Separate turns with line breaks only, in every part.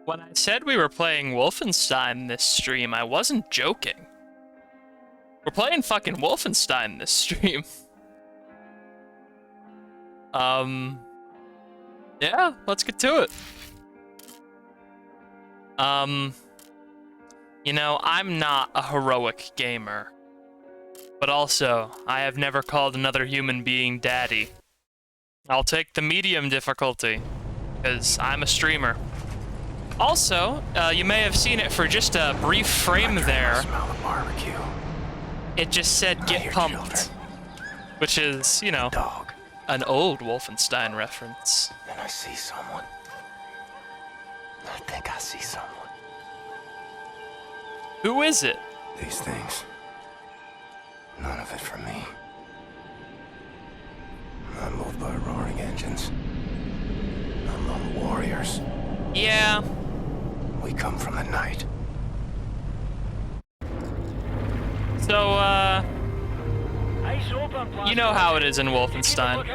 When I said we were playing Wolfenstein this stream, I wasn't joking. We're playing fucking Wolfenstein this stream. Yeah, let's get to it. You know, I'm not a heroic gamer. But also, I have never called another human being daddy. I'll take the medium difficulty, because I'm a streamer. Also, you may have seen it for just a brief frame there.
Smell the barbecue.
It just said "get pumped," which is, you know,
Dog.
an old Wolfenstein reference.
And I see someone. I think I see someone.
Who is it?
These things. None of it for me. I'm moved by roaring engines. I'm lone warriors.
Yeah.
We come from the night.
So, you know how it is in Wolfenstein.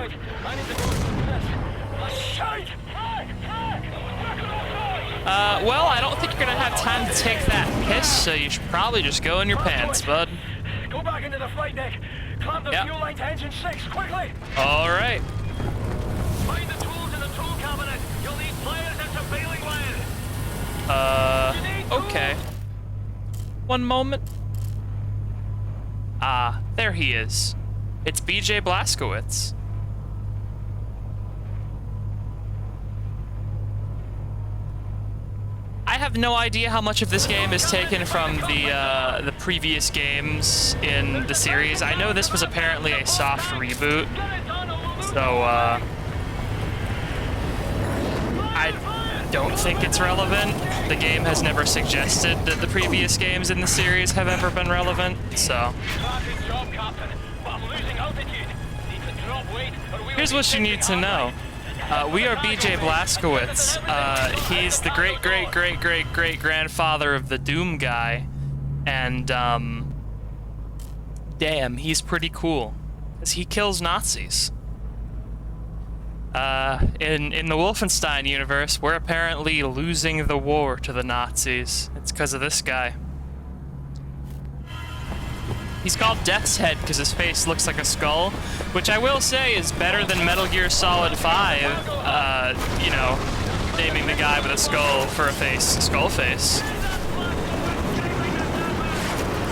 Well, I don't think you're gonna have time to take that piss, so you should probably just go in your pants, bud.
Go back into the flight deck. Clamp the fuel line to engine 6, quickly!
Alright.
Find the tools in the tool cabinet. You'll need pliers and surveilling wire.
Okay. One moment. Ah, there he is. It's BJ Blazkowicz. I have no idea how much of this game is taken from the previous games in the series. I know this was apparently a soft reboot, so I don't think it's relevant. The game has never suggested that the previous games in the series have ever been relevant, so. Here's what you need to know. We are BJ Blazkowicz. He's the great-great-great-great-great-grandfather of the Doom guy. And, damn, he's pretty cool. Because he kills Nazis. In the Wolfenstein universe, we're apparently losing the war to the Nazis. It's because of this guy. He's called Death's Head because his face looks like a skull, which I will say is better than Metal Gear Solid 5, you know, naming the guy with a skull for a face, skull face.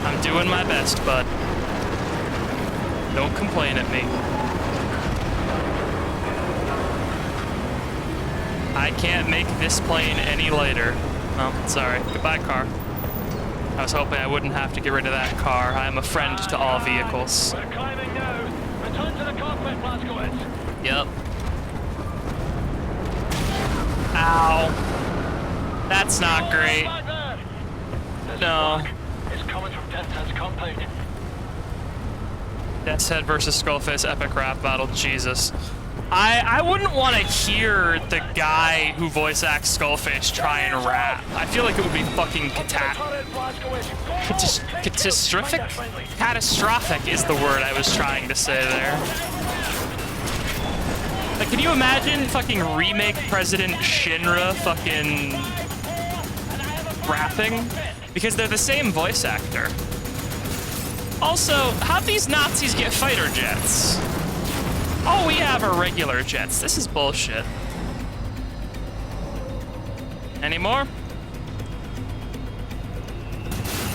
I'm doing my best, bud. Don't complain at me. I can't make this plane any lighter. Oh, sorry. Goodbye, car. I was hoping I wouldn't have to get rid of that car. I am a friend to all vehicles.
We're climbing now. Return to the cockpit, Blazkowicz.
Yep. Ow. That's not great. No.
It's coming from Death's Head's compound.
Death's Head versus Skullface epic rap battle. Jesus. I wouldn't want to hear the guy who voice acts Skullface try and rap. I feel like it would be fucking catastrophic? Catastrophic is the word I was trying to say there. Like, can you imagine fucking remake President Shinra fucking rapping? Because they're the same voice actor. Also, how'd these Nazis get fighter jets? All we have are regular jets. This is bullshit. Any more?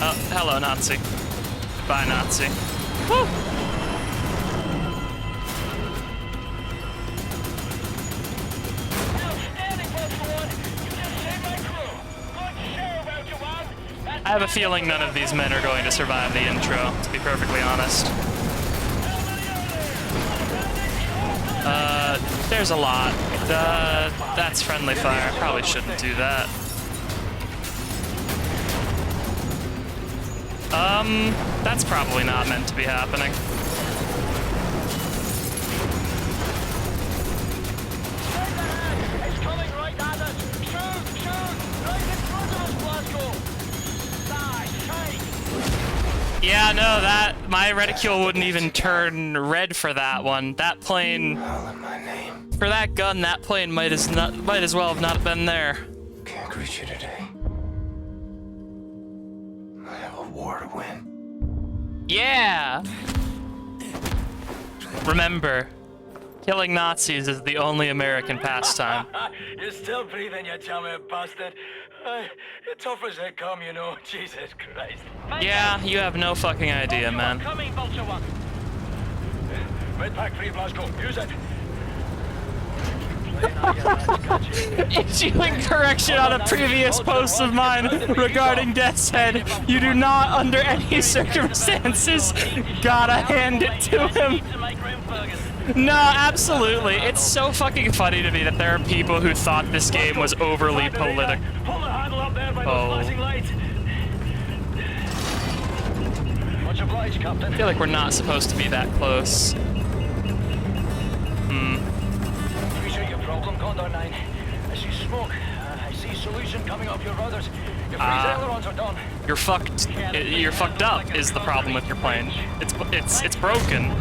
Oh, hello, Nazi. Bye, Nazi. Woo! I have a feeling none of these men are going to survive the intro, to be perfectly honest. There's a lot. That's friendly fire. Probably shouldn't do that. That's probably not meant to be happening.
It's coming right at us. Shoot! Right in front of us, Blazko.
Yeah, no, my reticule wouldn't even turn red for that one. That plane,
Holler my name.
for that gun, that plane might as well have not been there.
Can't reach you today. I have a war to win.
Yeah! Remember, killing Nazis is the only American pastime.
You're still breathing, you chummy bastard. You're tough as they come, you know. Jesus Christ.
Yeah, you have no fucking idea, man.
Coming, Vulture One. Red pack 3, Glasgow. Use it.
Issuing correction on a previous post of mine regarding Death's Head. You do not, under any circumstances, gotta hand it to him. No, absolutely. It's so fucking funny to me that there are people who thought this game was overly political. Oh.
Much obliged, Captain.
I feel like we're not supposed to be that close.
Appreciate your problem, Condor 9. I see smoke. I see solution coming up your rudders. Your freeze ailerons are done.
You're fucked. You're fucked up is the problem with your plane. It's broken.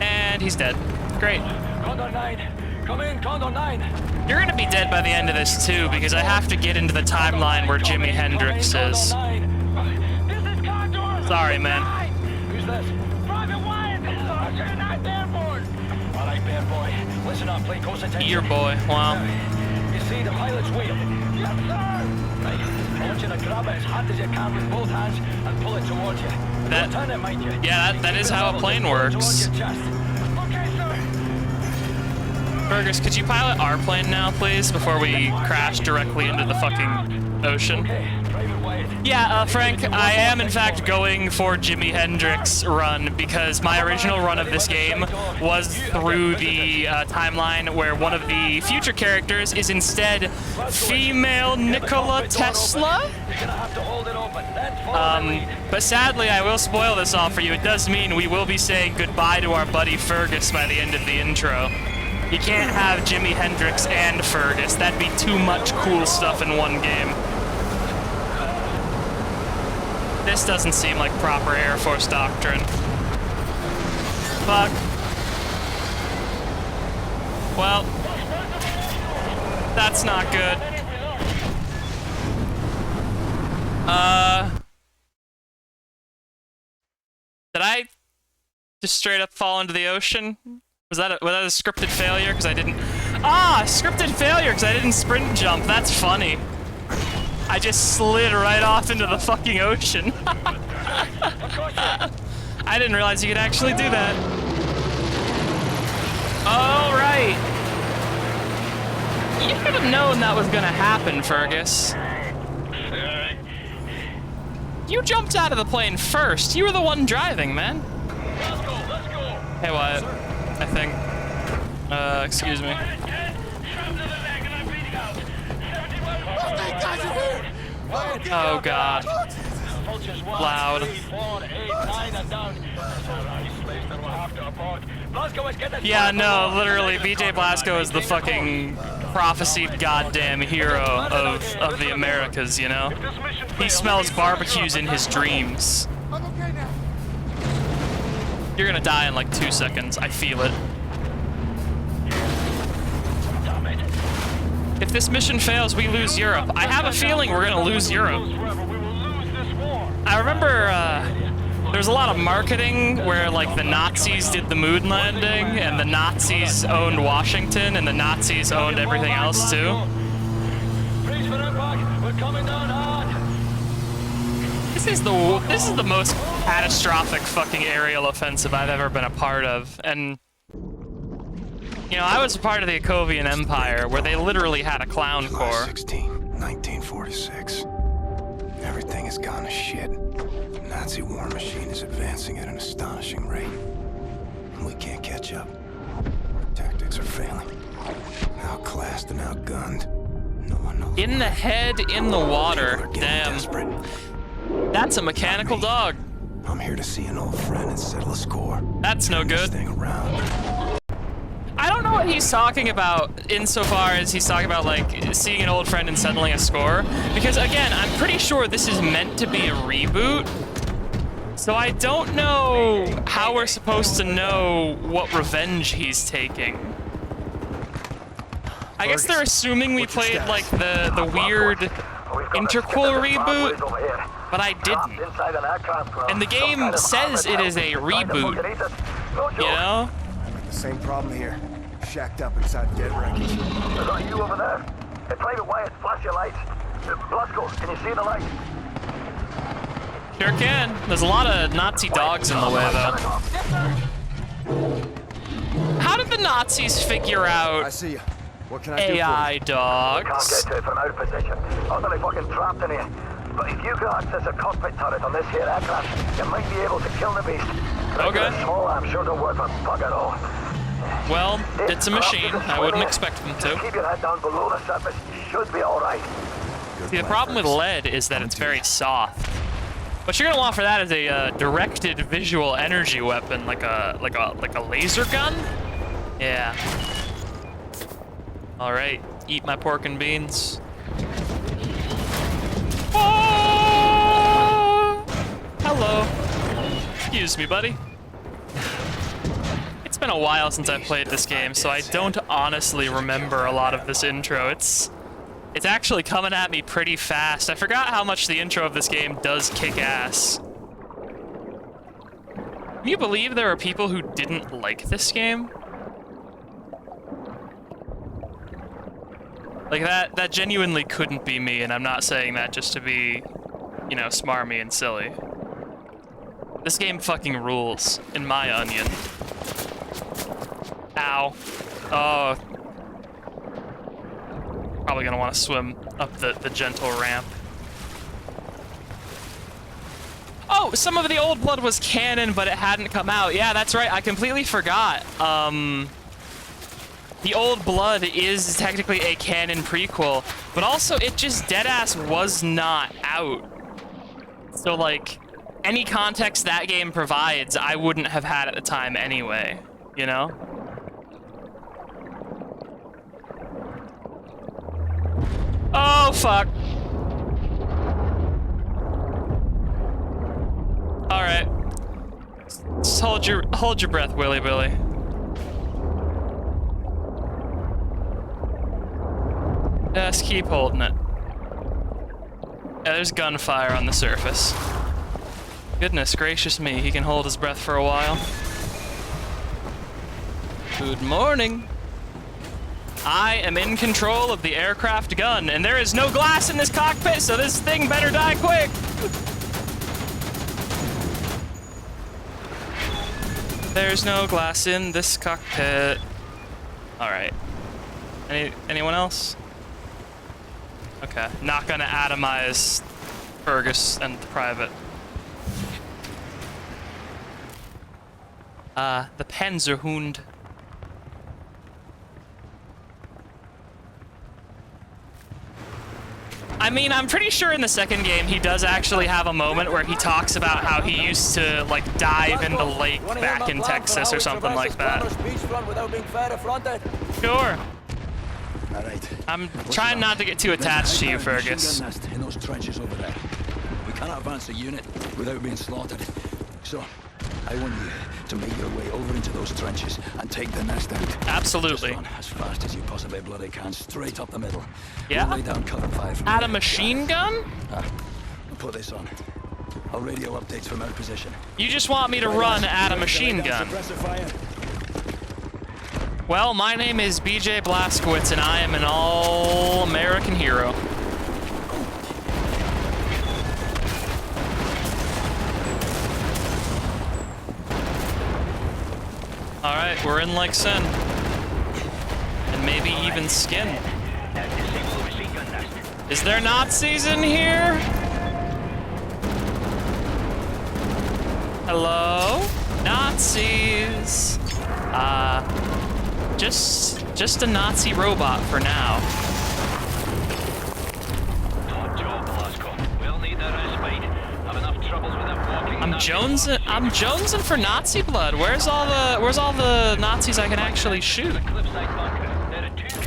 And he's dead. Great.
Condor 9. Come in, Condor 9.
You're gonna be dead by the end of this too, because I have to get into the timeline where Jimi Hendrix is.
This is Condor.
Sorry, man.
Who's this? Private Wyatt. Sergeant, I'm airborne. All right, bear boy. Listen up, pay close attention.
Your boy. Wow.
You see the pilot's wheel? Yes, sir. Right. I want you to grab it as hard as you can with both hands and pull it towards you.
That-
Don't turn it, mind you.
Yeah, that is how a plane works.
Towards your chest. Okay, sir.
Burgers, could you pilot our plane now, please, before we crash directly into the fucking ocean?
Okay, Private Wyatt.
Yeah, Frank, I am in fact going for Jimi Hendrix run because my original run of this game was through the timeline where one of the future characters is instead female Nikola Tesla.
You're gonna have to hold it open. Then follow the lead.
But sadly, I will spoil this all for you. It does mean we will be saying goodbye to our buddy Fergus by the end of the intro. You can't have Jimi Hendrix and Fergus. That'd be too much cool stuff in one game. This doesn't seem like proper Air Force doctrine. Fuck. Well, that's not good. Did I just straight up fall into the ocean? Was that a scripted failure? Because I didn't... Scripted failure because I didn't sprint jump. That's funny. I just slid right off into the fucking ocean. I didn't realize you could actually do that. Oh, right. You should have known that was gonna happen, Fergus. You jumped out of the plane first. You were the one driving, man.
Let's go, let's go.
Hey, Wyatt. I think. Excuse me. Oh, God. Loud.
3, 4, 8, 9 and down.
Yeah, no, literally, BJ Blasco is the fucking prophesied goddamn hero of the Americas, you know? He smells barbecues in his dreams. You're gonna die in like 2 seconds. I feel it. If this mission fails, we lose Europe. I have a feeling we're gonna lose Europe. I remember there's a lot of marketing where like the Nazis did the moon landing and the Nazis owned Washington and the Nazis owned everything else too. This is the most catastrophic fucking aerial offensive I've ever been a part of, and you know, I was a part of the Akovian Empire where they literally had a clown
July
corps.
16, 1946. Everything has gone to shit. The Nazi war machine is advancing at an astonishing rate. We can't catch up. Our tactics are failing. Outclassed and outgunned. No one knows.
In the head, in the water.
People are getting
Damn.
desperate.
That's a mechanical dog.
I'm here to see an old friend and settle a score.
That's no
Turn this
good.
thing around.
I don't know what he's talking about insofar as he's talking about, like, seeing an old friend and settling a score. Because, again, I'm pretty sure this is meant to be a reboot. So I don't know how we're supposed to know what revenge he's taking. I guess they're assuming we played like the weird interquel reboot, but I didn't. And the game says it is a reboot, you know?
Same problem here. Shacked up inside dead wreckage.
Is that you over there? Private Wyatt, flash your lights. Blasco, can you see the lights?
Sure can. There's a lot of Nazi dogs in the way, though. How did the Nazis figure
I
out
see you. What can I do for you?
AI dogs?
Can't get to it from our position. Utterly fucking trapped in here. But if you can access a cockpit turret on this here aircraft, you might be able to kill the beast.
Okay.
Small, I'm sure they're worth a bug at all.
Well, it's a machine. I wouldn't expect them to.
Keep your head down below the surface. You should be all right.
See, the problem with lead is that it's very soft. What you're gonna want for that is a directed visual energy weapon, like a laser gun. Yeah. All right, eat my pork and beans. Oh! Hello. Excuse me, buddy. It's been a while since I played this game, so I don't honestly remember a lot of this intro. It's actually coming at me pretty fast. I forgot how much the intro of this game does kick ass. Can you believe there are people who didn't like this game? Like, that genuinely couldn't be me, and I'm not saying that just to be, you know, smarmy and silly. This game fucking rules, in my onion. Ow. Oh. Probably gonna want to swim up the gentle ramp. Oh, some of the old blood was canon, but it hadn't come out. Yeah, that's right. I completely forgot. The old blood is technically a canon prequel, but also it just deadass was not out. So, like, any context that game provides, I wouldn't have had at the time anyway, you know? Oh, fuck. All right. Just hold your breath, Willy Billy. Just keep holding it. Yeah, there's gunfire on the surface. Goodness gracious me, he can hold his breath for a while. Good morning. I am in control of the aircraft gun, and there is no glass in this cockpit, so this thing better die quick. There's no glass in this cockpit. All right. Anyone else? Okay. Not gonna atomize Fergus and the private. The Panzerhund. I mean, I'm pretty sure in the second game he does actually have a moment where he talks about how he used to, like, dive in the lake back in Texas or something like that. Sure. I'm trying not to get too attached to you, Fergus.
In those trenches over there. We cannot advance a unit without being slaughtered. So, I want you to make your way over into those trenches and take the nest out.
Absolutely.
Just run as fast as you possibly bloody can, straight up the middle.
Yeah?
We'll lay down cover fire from
At a
there.
machine gun?
Put this on. I'll radio updates from our position.
You just want me to run at a machine gun. Well, my name is BJ Blazkowicz, and I am an all-American hero. Alright, we're in like sin. And maybe even skin. Is there Nazis in here? Hello? Nazis! Just a Nazi robot for now. I'm jonesing for Nazi blood. Where's all the Nazis I can actually shoot?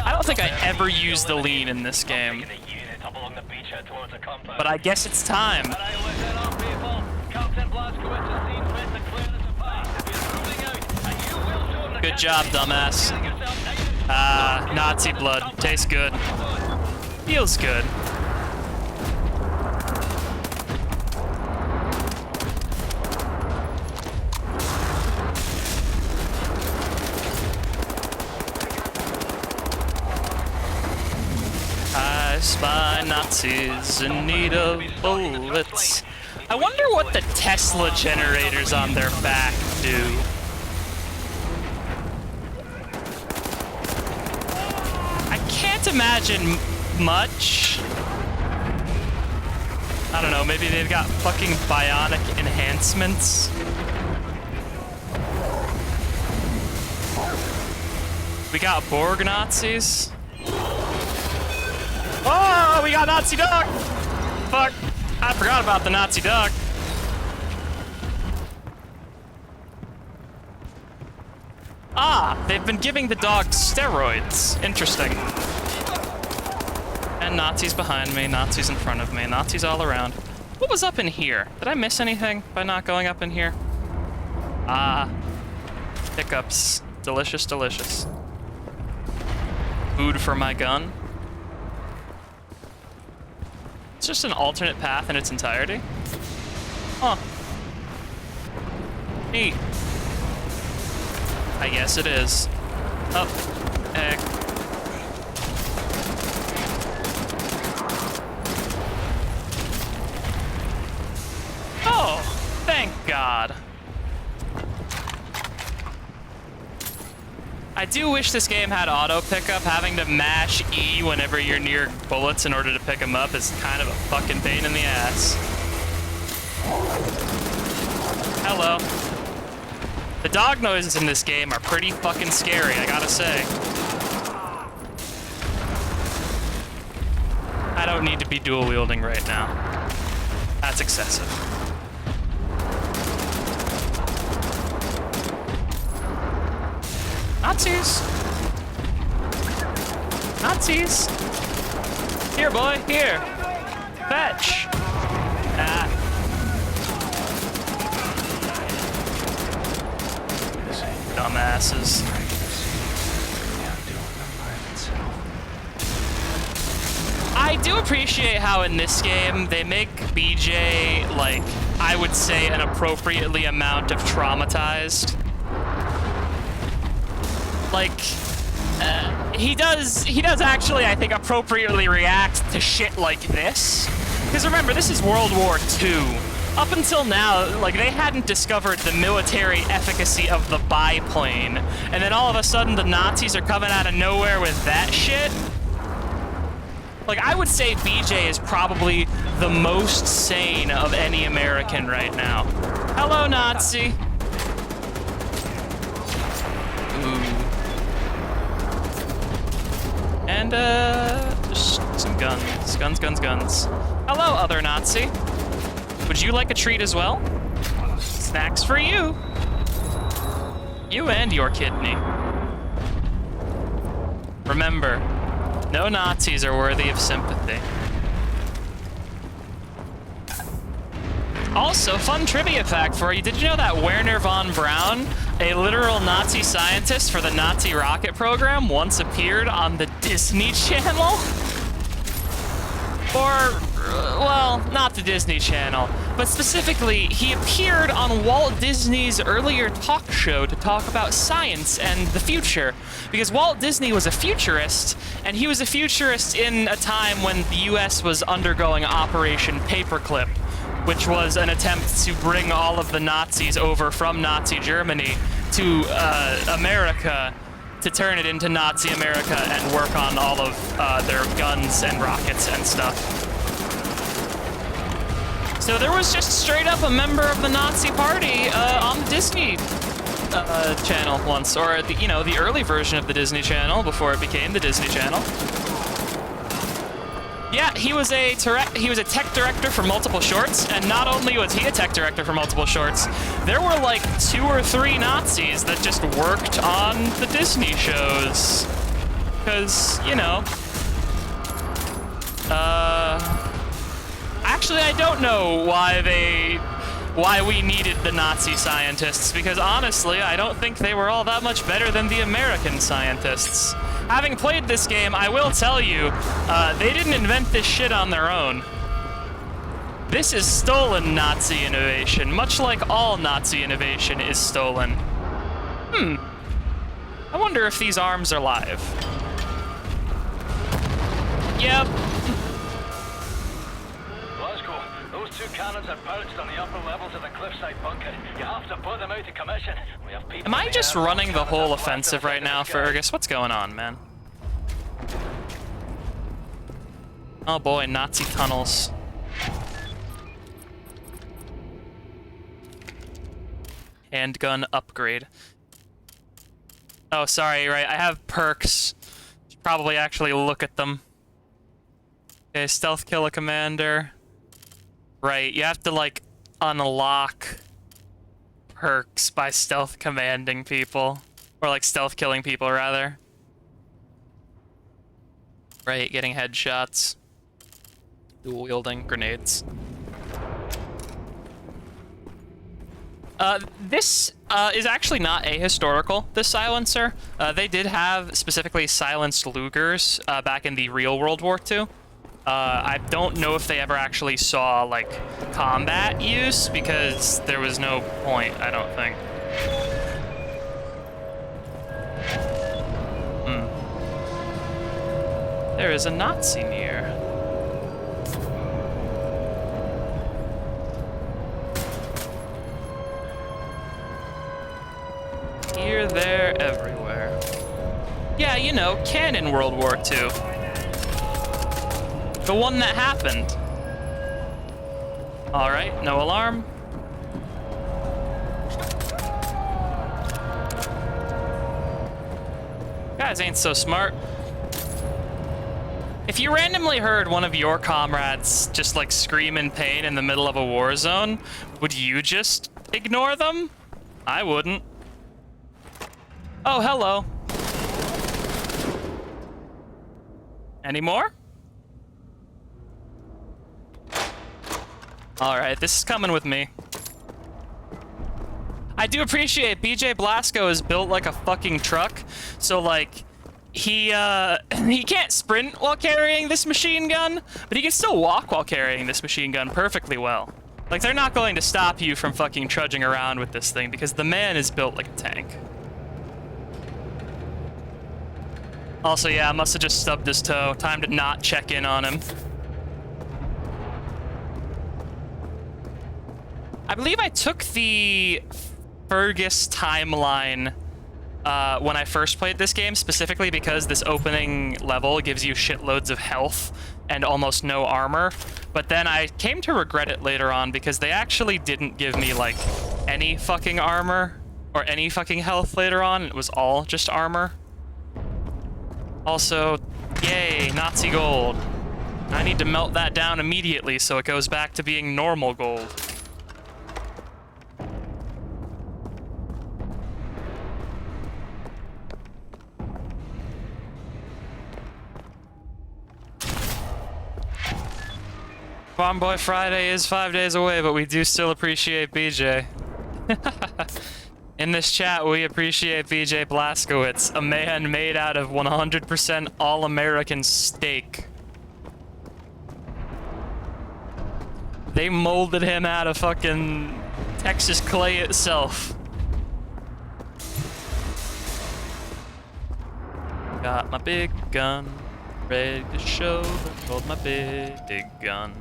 I don't think I ever used the lean in this game. But I guess it's time. Good job, dumbass. Nazi blood. Tastes good. Feels good. I spy Nazis in need of bullets. I wonder what the Tesla generators on their back do. I can't imagine much. I don't know, maybe they've got fucking bionic enhancements. We got Borg Nazis. Oh, we got Nazi dog! Fuck, I forgot about the Nazi dog. Ah, they've been giving the dog steroids. Interesting. And Nazis behind me, Nazis in front of me, Nazis all around. What was up in here? Did I miss anything by not going up in here? Ah, hiccups. Delicious, delicious. Food for my gun. It's just an alternate path in its entirety. Huh. Neat. I guess it is. Oh, heck. Oh, thank God. I do wish this game had auto pickup. Having to mash E whenever you're near bullets in order to pick them up is kind of a fucking pain in the ass. Hello. The dog noises in this game are pretty fucking scary, I gotta say. I don't need to be dual wielding right now. That's excessive. Nazis! Nazis! Here, boy, here! Fetch! Ah. Dumbasses. I do appreciate how in this game they make BJ, like, I would say an appropriately amount of traumatized. Like, he does actually, I think, appropriately react to shit like this. Because remember, this is World War II. Up until now, like, they hadn't discovered the military efficacy of the biplane. And then all of a sudden, the Nazis are coming out of nowhere with that shit. Like, I would say BJ is probably the most sane of any American right now. Hello, Nazi. Ooh. And, just some guns. Guns. Hello, other Nazi. Would you like a treat as well? Snacks for you. You and your kidney. Remember, no Nazis are worthy of sympathy. Also, fun trivia fact for you. Did you know that Werner von Braun, a literal Nazi scientist for the Nazi rocket program, once appeared on the Disney Channel? Or, well, not the Disney Channel, but specifically, he appeared on Walt Disney's earlier talk show to talk about science and the future. Because Walt Disney was a futurist, and he was a futurist in a time when the US was undergoing Operation Paperclip, which was an attempt to bring all of the Nazis over from Nazi Germany to America to turn it into Nazi America and work on all of their guns and rockets and stuff. So there was just straight up a member of the Nazi party on the Disney Channel once, or the, you know, the early version of the Disney Channel before it became the Disney Channel. Yeah, he was a tech director for multiple shorts, and not only was he a tech director for multiple shorts, there were like 2 or 3 Nazis that just worked on the Disney shows. Because, you know, actually, I don't know why why we needed the Nazi scientists, because honestly, I don't think they were all that much better than the American scientists. Having played this game, I will tell you, they didn't invent this shit on their own. This is stolen Nazi innovation, much like all Nazi innovation is stolen. I wonder if these arms are live. Yep.
Glasgow, those two cannons are perched on the upper levels of the cliffside bunker. You have to put them out of commission. We have people.
Am I just running the whole offensive right now, Fergus? What's going on, man? Oh boy, Nazi tunnels. Handgun upgrade. Oh, sorry, right. I have perks. Should probably actually look at them. Okay, stealth kill a commander. Right, you have to, like, unlock perks by stealth commanding people. Or, like, stealth killing people, rather. Right, getting headshots. Dual wielding grenades. This is actually not ahistorical, this silencer. They did have specifically silenced Lugers back in the real World War II. I don't know if they ever actually saw, like, combat use, because there was no point, I don't think. There is a Nazi near. Here, there, everywhere. Yeah, you know, canon World War II. The one that happened. Alright, no alarm. Guys ain't so smart. If you randomly heard one of your comrades just, like, scream in pain in the middle of a war zone, would you just ignore them? I wouldn't. Oh, hello. Any more? Alright, this is coming with me. I do appreciate BJ Blasco is built like a fucking truck, so, like, he can't sprint while carrying this machine gun, but he can still walk while carrying this machine gun perfectly well. Like, they're not going to stop you from fucking trudging around with this thing, because the man is built like a tank. Also, yeah, I must have just stubbed his toe. Time to not check in on him. I believe I took the Fergus timeline when I first played this game, specifically because this opening level gives you shitloads of health and almost no armor. But then I came to regret it later on because they actually didn't give me, like, any fucking armor or any fucking health later on. It was all just armor. Also, yay, Nazi gold. I need to melt that down immediately so it goes back to being normal gold. Farm Boy Friday is 5 days away, but we do still appreciate BJ. In this chat, we appreciate BJ Blazkowicz, a man made out of 100% all-American steak. They molded him out of fucking Texas clay itself. Got my big gun, ready to show. Hold my big gun.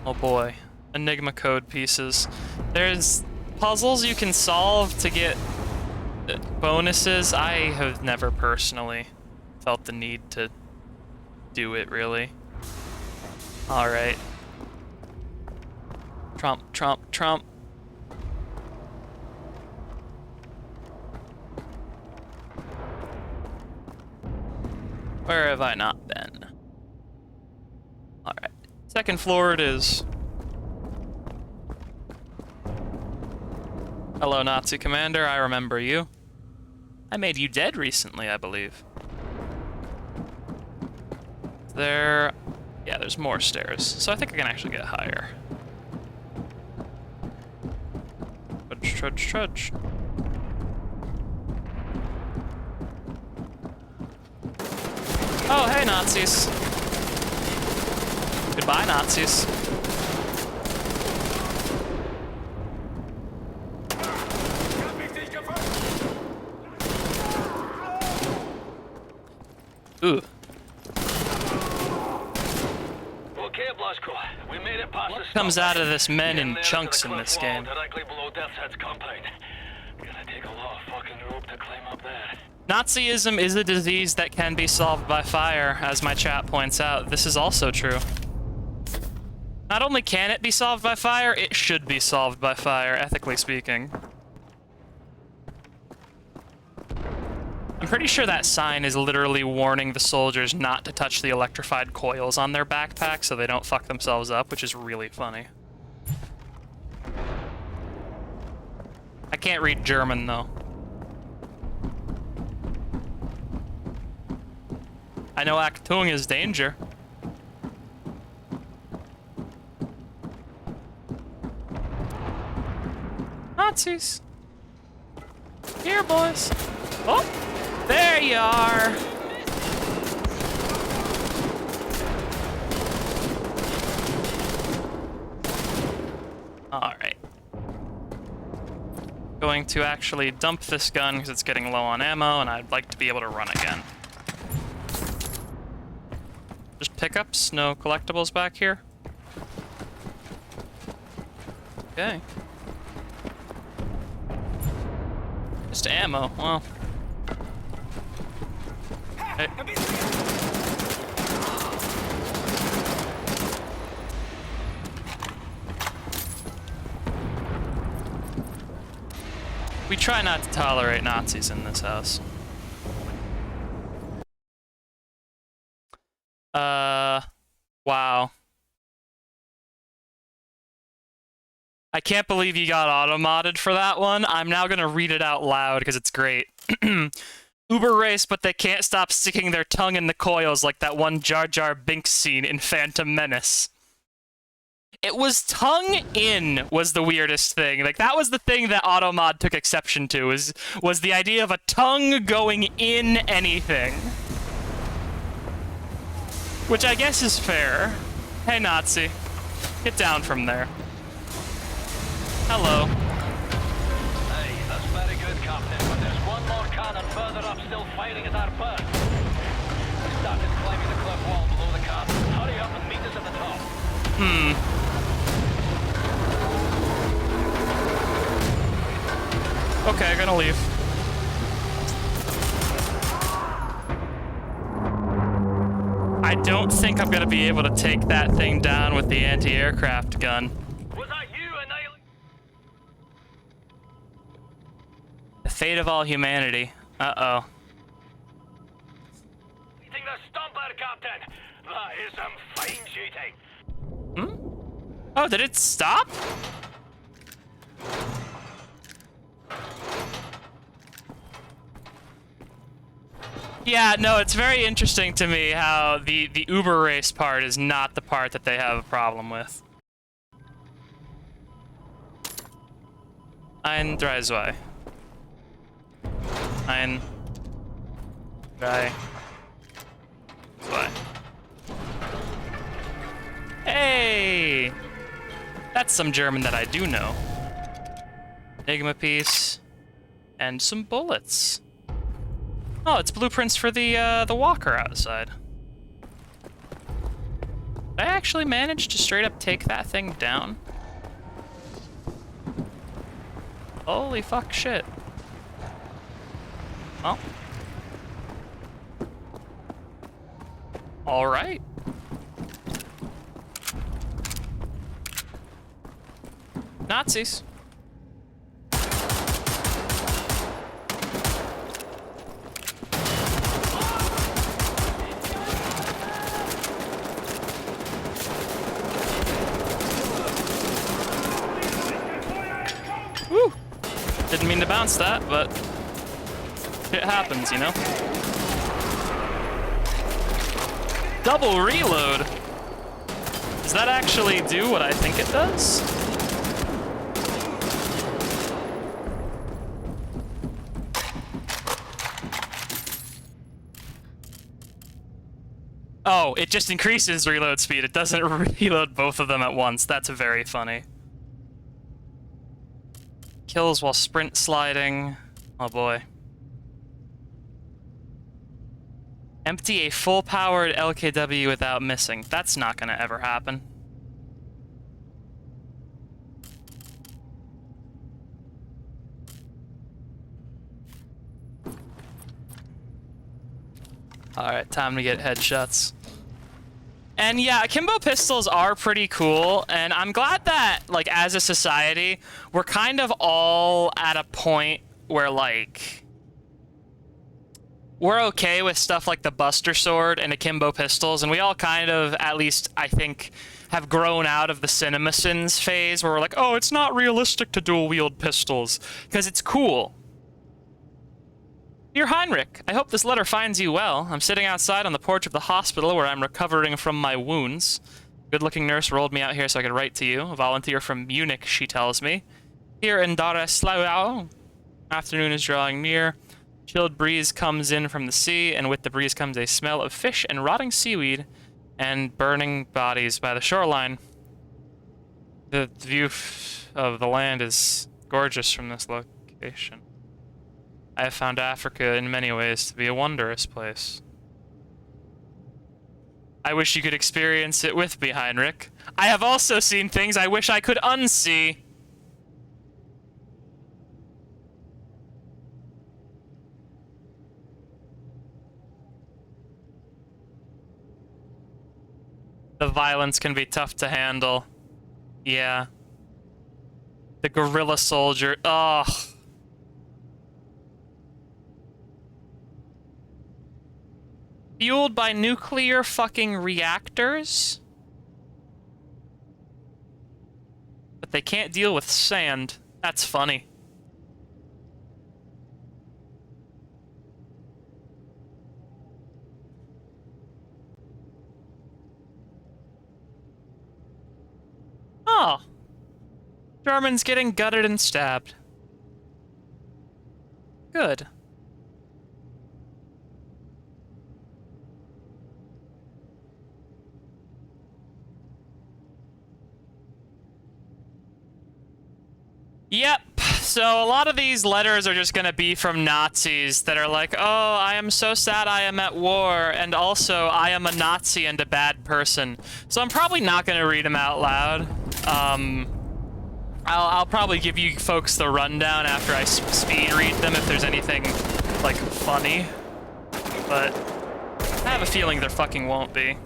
Oh boy. Enigma code pieces. There's puzzles you can solve to get bonuses. I have never personally felt the need to do it, really. Alright. Trump, Trump, Trump. Where have I not been? Alright. Second floor it is. Hello, Nazi Commander. I remember you. I made you dead recently, I believe. Is there Yeah, there's more stairs, so I think I can actually get higher. Trudge, trudge, trudge. Oh, hey, Nazis. Goodbye, Nazis. Ooh.
Okay, Blasco. We made it past the stop.
Comes out of this men
Getting
in
there
chunks
to the
in this
cliff wall
game.
directly below Death's Head's compound. Gonna take a lot of fucking rope to climb up there.
Nazism is a disease that can be solved by fire, as my chat points out. This is also true. Not only can it be solved by fire, it should be solved by fire, ethically speaking. I'm pretty sure that sign is literally warning the soldiers not to touch the electrified coils on their backpack so they don't fuck themselves up, which is really funny. I can't read German, though. I know Achtung is danger. Nazis. Here, boys. Oh, there you are. All right. Going to actually dump this gun because it's getting low on ammo, and I'd like to be able to run again. Just pickups, no collectibles back here. Okay. Just ammo, well. Hey. We try not to tolerate Nazis in this house. Wow. I can't believe you got auto-modded for that one. I'm now gonna read it out loud because it's great. Uber race, but they can't stop sticking their tongue in the coils like that one Jar Jar Binks scene in Phantom Menace. It was tongue in was the weirdest thing. Like, that was the thing that Automod took exception to, was the idea of a tongue going in anything. Which I guess is fair. Hey, Nazi. Get down from there. Hello.
Hey, that's very good, Captain, but there's one more cannon further up still firing at our bird. We started climbing the cliff wall below the castle. Hurry up and meet us at the top.
Okay, gonna leave. I don't think I'm gonna be able to take that thing down with the anti-aircraft gun.
Was that you, Annihilate?
The fate of all humanity. Uh-oh.
You think that's Stumper, Captain? That is some fine shooting.
Oh, did it stop? Yeah, no, it's very interesting to me how the Uber race part is not the part that they have a problem with. Ein, drei, zwei. Ein, drei, zwei. Hey! That's some German that I do know. Enigma piece. And some bullets. Oh, it's blueprints for the walker outside. Did I actually manage to straight up take that thing down? Holy fuck shit. Oh. Alright. Nazis. Woo! Didn't mean to bounce that, but it happens, you know? Double reload! that actually do what I think it does? Oh, it just increases reload speed. It doesn't reload both of them at once. That's very funny. Kills while sprint sliding. Oh boy. Empty a full-powered LKW without missing. That's not gonna ever happen. Alright, time to get headshots. And yeah, akimbo pistols are pretty cool, and I'm glad that, like, as a society, we're kind of all at a point where, like, we're okay with stuff like the Buster Sword and akimbo pistols, and we all kind of, at least, I think, have grown out of the CinemaSins phase, where we're like, oh, it's not realistic to dual-wield pistols, because it's cool. Dear Heinrich, I hope this letter finds you well. I'm sitting outside on the porch of the hospital where I'm recovering from my wounds. Good-looking nurse rolled me out here so I could write to you. A volunteer from Munich, she tells me. Here in Dar es Salaam, afternoon is drawing near. Chilled breeze comes in from the sea, and with the breeze comes a smell of fish and rotting seaweed and burning bodies by the shoreline. The view of the land is gorgeous from this location. I have found Africa in many ways to be a wondrous place. I wish you could experience it with me, Heinrich. I have also seen things I wish I could unsee. The violence can be tough to handle. Yeah. The guerrilla soldier. Ugh. Fueled by nuclear fucking reactors? But they can't deal with sand. That's funny. Oh. Germans getting gutted and stabbed. Good. Yep, so a lot of these letters are just gonna be from Nazis that are like, oh, I am so sad I am at war, and also I am a Nazi and a bad person. So I'm probably not gonna read them out loud. I'll probably give you folks the rundown after I speed read them if there's anything, like, funny. But I have a feeling there fucking won't be.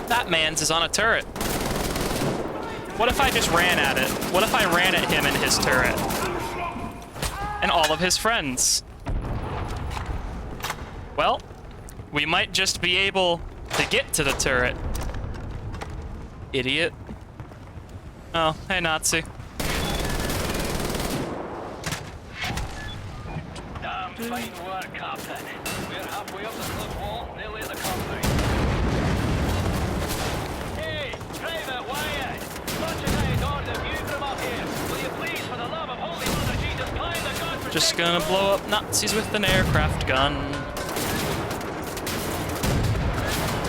That man's is on a turret. What if I just ran at it? What if I ran at him and his turret? And all of his friends? Well, we might just be able to get to the turret. Idiot. Oh, hey, Nazi.
Damn fine work, Captain. We're halfway up the cliff wall, nearly at the compound. Hey, Private Wyatt! Such a nice order view from up here. Will you please, for the love of Holy Mother Jesus, climb the gun for
Just gonna blow up Nazis with an aircraft gun.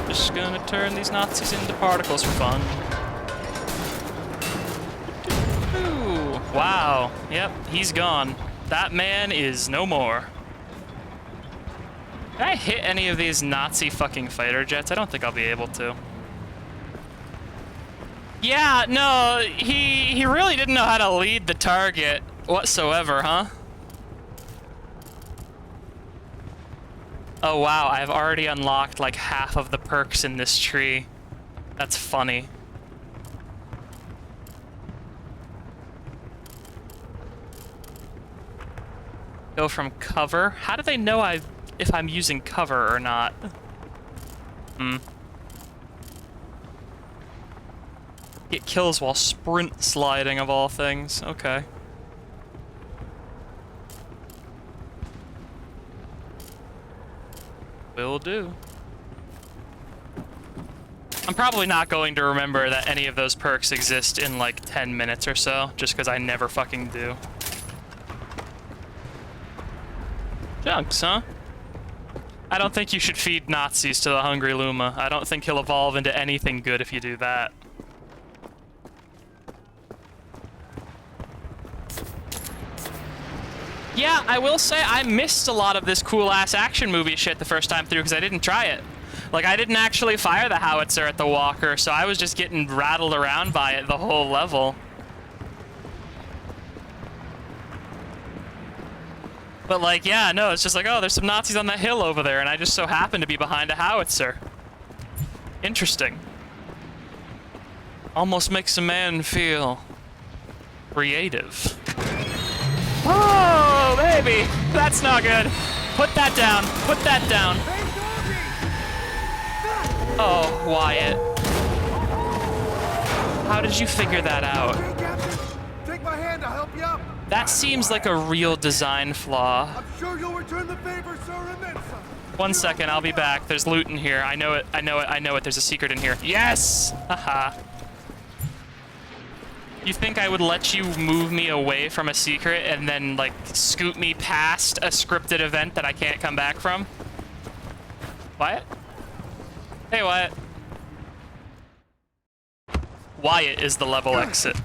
Just gonna turn these Nazis into particles for fun. Ooh, wow. Yep, he's gone. That man is no more. Can I hit any of these Nazi fucking fighter jets? I don't think I'll be able to. Yeah, no, he really didn't know how to lead the target whatsoever, huh? Oh wow, I've already unlocked like half of the perks in this tree. That's funny. Go from cover? How do they know if I'm using cover or not? Get kills while sprint sliding of all things. Okay. Will do. I'm probably not going to remember that any of those perks exist in like 10 minutes or so, just because I never fucking do. Junks, huh? I don't think you should feed Nazis to the hungry Luma. I don't think he'll evolve into anything good if you do that. Yeah, I will say I missed a lot of this cool-ass action movie shit the first time through because I didn't try it. Like, I didn't actually fire the howitzer at the walker, so I was just getting rattled around by it the whole level. But, like, yeah, no, it's just like, oh, there's some Nazis on that hill over there, and I just so happen to be behind a howitzer. Interesting. Almost makes a man feel creative. Oh, baby! That's not good. Put that down. Put that down. Oh, Wyatt. How did you figure that out?
Okay, Captain. Take my hand, I'll help you up.
That seems like a real design flaw.
I'm sure you'll return the favor, sir, and then some.
1 second, I'll be back. There's loot in here. I know it, I know it, I know it. There's a secret in here. Yes! Haha. You think I would let you move me away from a secret and then, like, scoot me past a scripted event that I can't come back from? Wyatt? Hey, Wyatt. Wyatt is the level exit.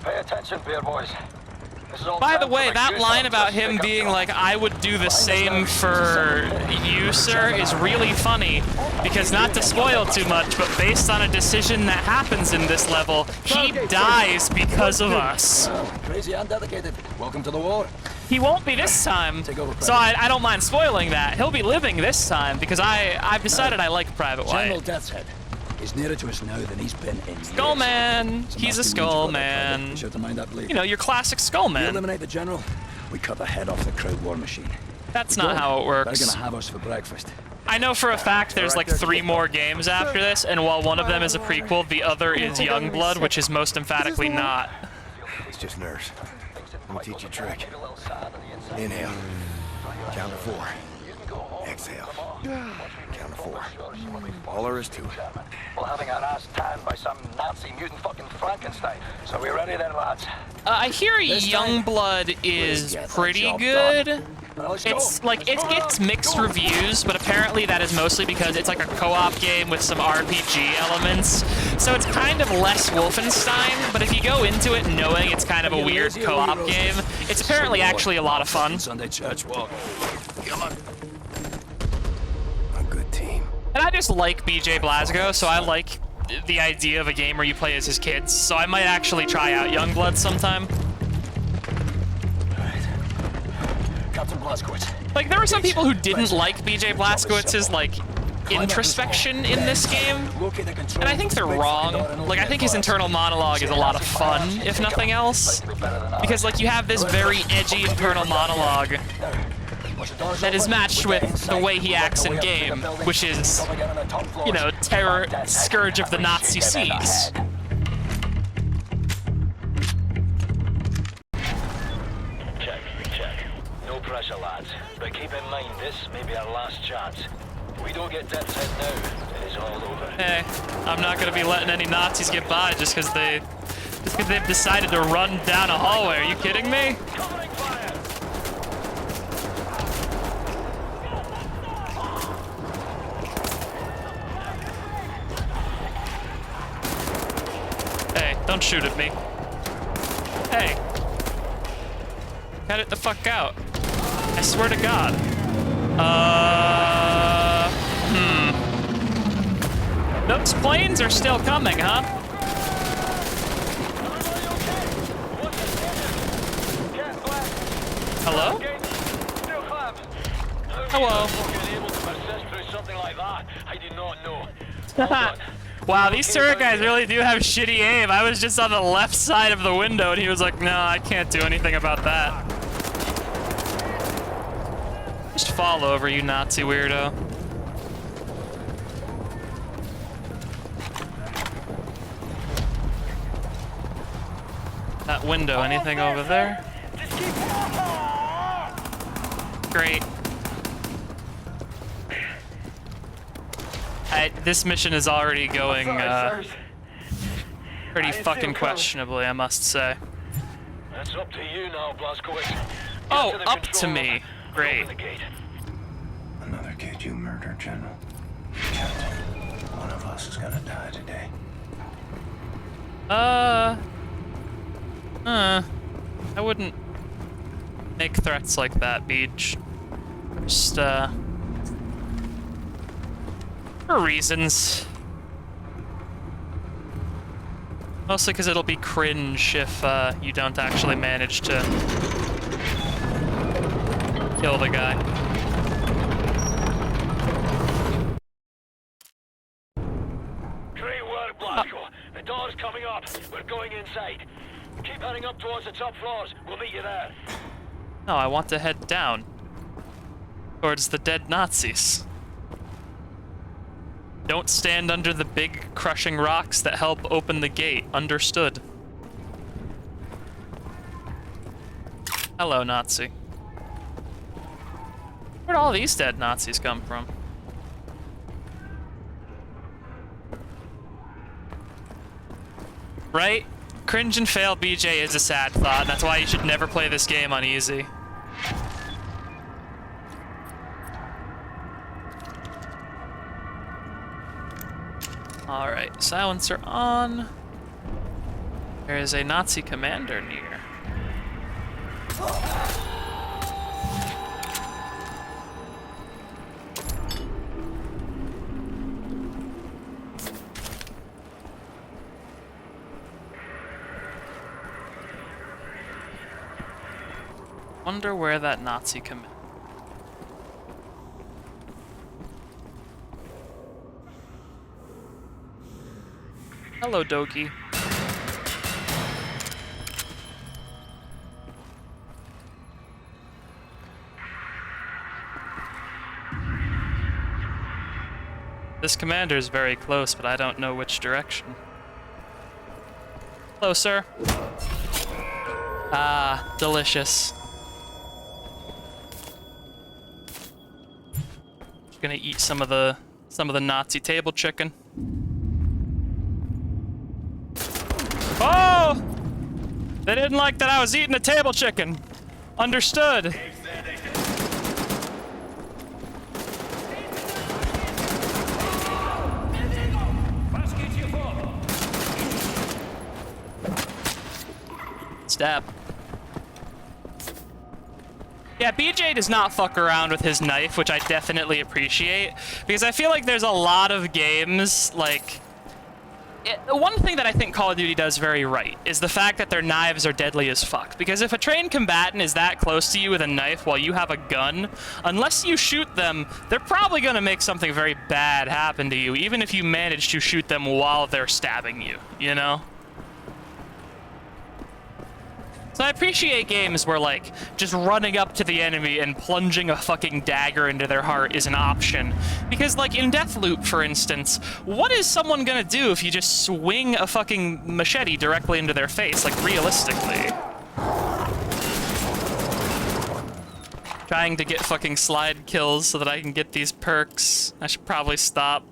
Pay attention, beer boys. This is all
By the
time
way,
for
that
my
line
goosebumps.
about him
Pick up
being
your-
like, I would do the same for you, sir, is really funny. Because not to spoil too much, but based on a decision that happens in this level, he dies because of us.
Crazy and dedicated. Welcome to the war.
He won't be this time, so I don't mind spoiling that. He'll be living this time, because I've decided I like Private
General
Wyatt.
Death's Head is nearer to us now than he's been in years.
Skull Man! He's a skull man.
Be sure to mind that blade.
You know, your classic skull
We
man.
eliminate the general, we cut the head off the crowd war machine.
That's
We
not
don't.
how it works.
They're gonna have us for breakfast.
I know for a fact there's like 3 more games after this, and while one of them is a prequel, the other is Youngblood, which is most emphatically not.
It's just nerves. Let me teach you a trick. Inhale. Count to 4. Exhale. Count to 4. All there is to it.
Well, having our ass tanned by some Nazi mutant fucking Frankenstein. So we ready then, lads?
I hear Youngblood is pretty good. It's like, it gets mixed reviews, but apparently that is mostly because it's like a co-op game with some RPG elements. So it's kind of less Wolfenstein, but if you go into it knowing it's kind of a weird co-op game, it's apparently actually a lot of fun.
Sunday church walk. Come on.
A good team.
And I just like BJ Blazgo, so I like the idea of a game where you play as his kids, so I might actually try out Youngblood sometime.
Captain Blazkowicz.
Like, there were some people who didn't like BJ Blazkowicz's, like, introspection in this game, and I think they're wrong. Like, I think his internal monologue is a lot of fun, if nothing else, because, like, you have this very edgy internal monologue that is matched with the way he acts in game, which is, you know, terror, scourge of the Nazi seas.
Check. No pressure, lads. But keep in mind, this may be our last chance. If we don't get Death's Head now, it is all over.
Hey, I'm not gonna be letting any Nazis get by just because they've decided to run down a hallway. Are you kidding me?
Covering fire!
Hey, don't shoot at me. Hey. Cut it the fuck out. I swear to God. Those planes are still coming, huh? Hello? Hello. Wow, these turret guys really do have shitty aim. I was just on the left side of the window and he was like, no, I can't do anything about that. Just fall over, you Nazi weirdo. That window, anything over there? Great. This mission is already going
Sorry, sirs.
pretty
I didn't see
fucking
him coming.
questionably, I must say.
That's up to you now, Blazkowicz. Get
Oh,
to the
up
control
to
room
me.
and
Great.
open the gate.
Another kid you murdered, General. Captain, one of us is gonna die today.
I wouldn't make threats like that, Beach. Just, for reasons. Mostly because it'll be cringe if, you don't actually manage to kill the guy.
Great work, Blazko. The door's coming up. We're going inside. Keep heading up towards the top floors. We'll meet you there.
No, I want to head down. Towards the dead Nazis. Don't stand under the big crushing rocks that help open the gate. Understood. Hello, Nazi. Where'd all these dead Nazis come from? Right? Cringe and fail BJ is a sad thought, and that's why you should never play this game on easy. Alright, silencer on. There is a Nazi commander near. Wonder where that Nazi commander. Hello, Doki. This commander is very close, but I don't know which direction. Closer. Ah, delicious. Gonna eat some of the Nazi table chicken. Oh! They didn't like that I was eating a table chicken. Understood. Stab. Yeah, BJ does not fuck around with his knife, which I definitely appreciate, because I feel like there's a lot of games, like... one thing that I think Call of Duty does very right is the fact that their knives are deadly as fuck. Because if a trained combatant is that close to you with a knife while you have a gun, unless you shoot them, they're probably gonna make something very bad happen to you, even if you manage to shoot them while they're stabbing you, you know? So I appreciate games where, like, just running up to the enemy and plunging a fucking dagger into their heart is an option. Because, like, in Deathloop, for instance, what is someone gonna do if you just swing a fucking machete directly into their face, like, realistically? Trying to get fucking slide kills so that I can get these perks. I should probably stop.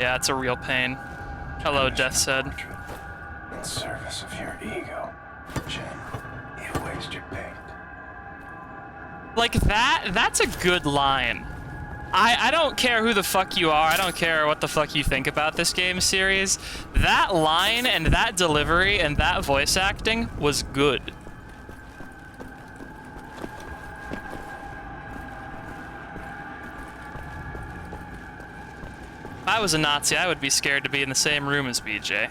Yeah, it's a real pain. Hello, Death's Head.
In service of your ego, Jen, you waste your paint.
Like, that's a good line. I don't care who the fuck you are, I don't care what the fuck you think about this game series. That line and that delivery and that voice acting was good. If I was a Nazi, I would be scared to be in the same room as BJ.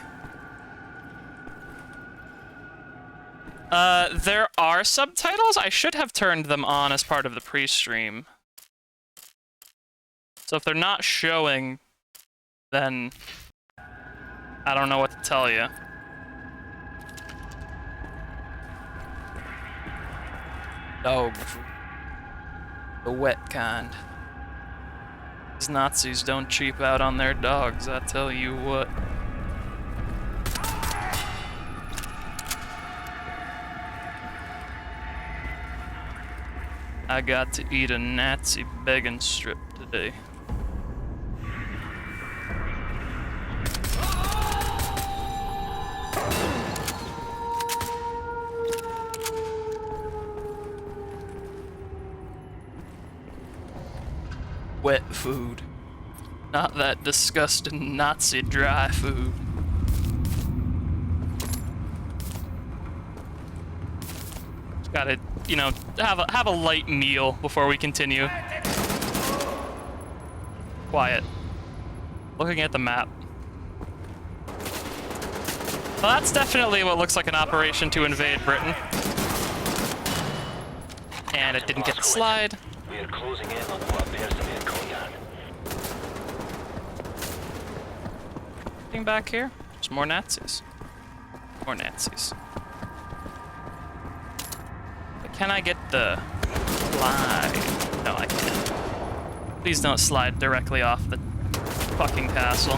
There are subtitles? I should have turned them on as part of the pre-stream. So if they're not showing, then I don't know what to tell you. Dog food. The wet kind. These Nazis don't cheap out on their dogs, I tell you what. I got to eat a Nazi bacon strip today. Wet food. Not that disgusting Nazi dry food. Just gotta, you know, have a light meal before we continue. Quiet. Looking at the map. Well, that's definitely what looks like an operation to invade Britain. And it didn't get the slide.
We are closing in on what appears to be a cognac.
Anything back here? There's more Nazis. More Nazis. But can I get the slide? No, I can't. Please don't slide directly off the fucking castle.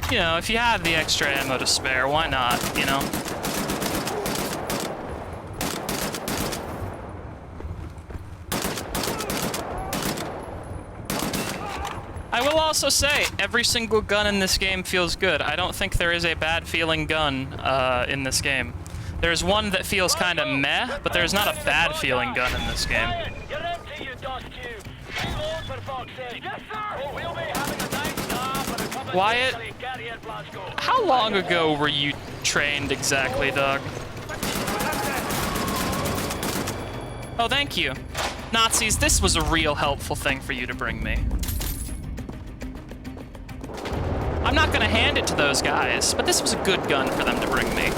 You know, if you have the extra ammo to spare, why not, you know? I will also say, every single gun in this game feels good. I don't think there is a bad feeling gun in this game. There's one that feels kind of meh, but there's not a bad feeling gun in this game.
You're empty, you dust cube. Reload for fuck's sake. Yes, sir. Oh, we'll be having a nice nap and a cup of
Wyatt,
tea till you get here, Glasgow.
how long ago were you trained exactly, dog? Oh, thank you. Nazis, this was a real helpful thing for you to bring me. I'm not gonna hand it to those guys, but this was a good gun for them to bring me.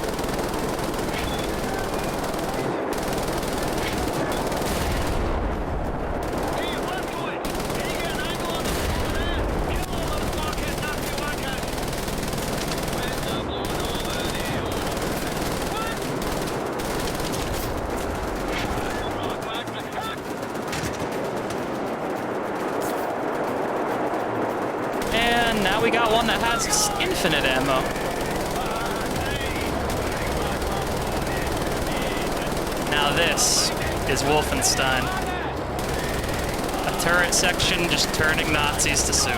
And now we got one that has infinite ammo. Now this is Wolfenstein. A turret section just turning Nazis to soup.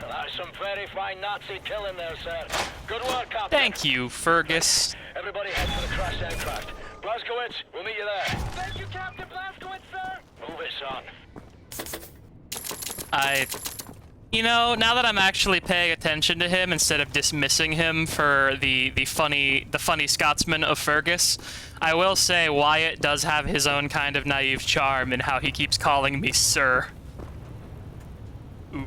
That's some very fine Nazi killing there, sir. Good work, Captain.
Thank you, Fergus.
Everybody head for the crash aircraft. Blazkowicz, we'll meet you there. Thank you, Captain Blazkowicz, sir. Move it, son.
You know, now that I'm actually paying attention to him instead of dismissing him for the funny Scotsman of Fergus, I will say Wyatt does have his own kind of naive charm in how he keeps calling me sir. Ooh.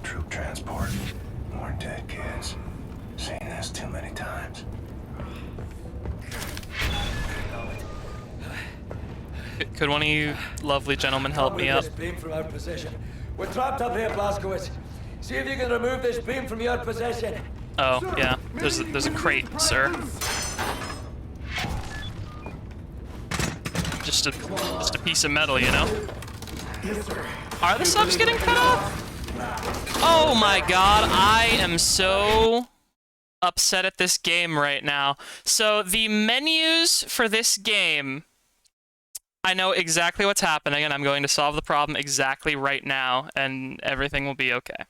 Troop transport. More dead kids. Seen this too many times.
Could one of you lovely gentlemen help me up?
This beam from our possession. We're trapped up here, Blazkowicz. See if you can remove this beam from your possession.
Oh, yeah. There's a crate, sir. Just a piece of metal, you know? Are the subs getting cut off? Oh my god, I am so upset at this game right now. So the menus for this game, I know exactly what's happening, and I'm going to solve the problem exactly right now, and everything will be okay.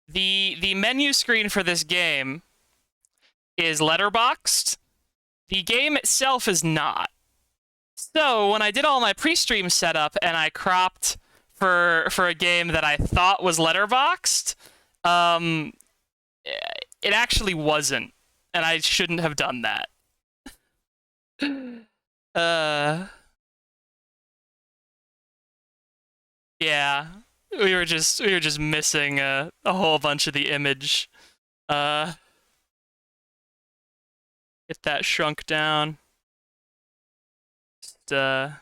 The menu screen for this game is letterboxed. The game itself is not. So when I did all my pre-stream setup and I cropped for a game that I thought was letterboxed, it actually wasn't, and I shouldn't have done that. Yeah, we were just missing a whole bunch of the image. Get that shrunk down. Just, yeah,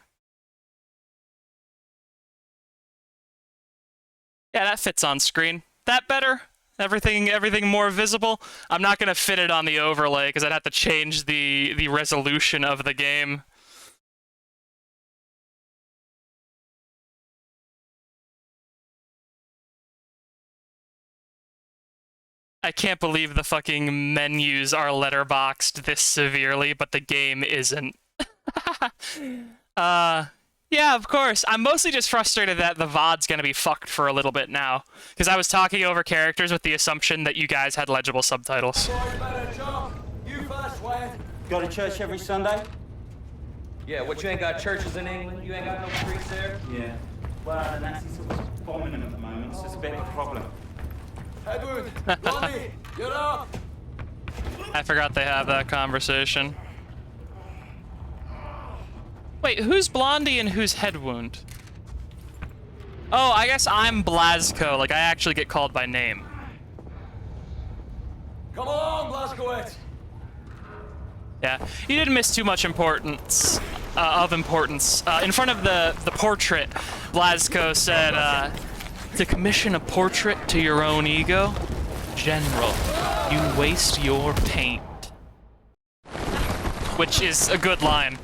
that fits on screen. That better? Everything more visible? I'm not gonna fit it on the overlay because I'd have to change the resolution of the game. I can't believe the fucking menus are letterboxed this severely, but the game isn't. Yeah, of course. I'm mostly just frustrated that the VOD's gonna be fucked for a little bit now. Because I was talking over characters with the assumption that you guys had legible subtitles.
Boys, better jump. You first, Wyatt.
Go to church every Sunday?
Yeah, what, you ain't got churches in England? You ain't got no priests there?
Yeah. Well, the Nazis are bombing them at the moment, so it's a bit of a problem.
Edward, Blondie, you're up.
I forgot they have that conversation. Wait, who's Blondie and who's Head Wound? Oh, I guess I'm Blazko. Like, I actually get called by name.
Come along, Blazkowicz.
Yeah, you didn't miss too much importance. In front of the portrait, Blazko said, to commission a portrait to your own ego, General, you waste your paint. Which is a good line.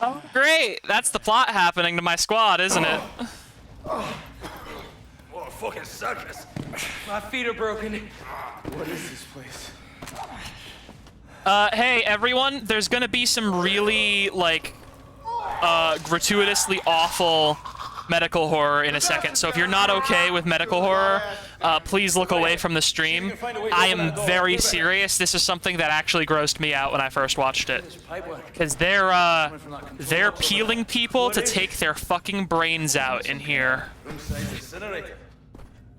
Oh, great! That's the plot happening to my squad, isn't it?
Oh, fucking circus.
My feet are broken.
What is this place?
Hey, everyone, there's gonna be some really, like, gratuitously awful medical horror in a second. So if you're not okay with medical horror, please look away from the stream. I am very serious. This is something that actually grossed me out when I first watched it. Because they're peeling people to take their fucking brains out in here.
Incinerator.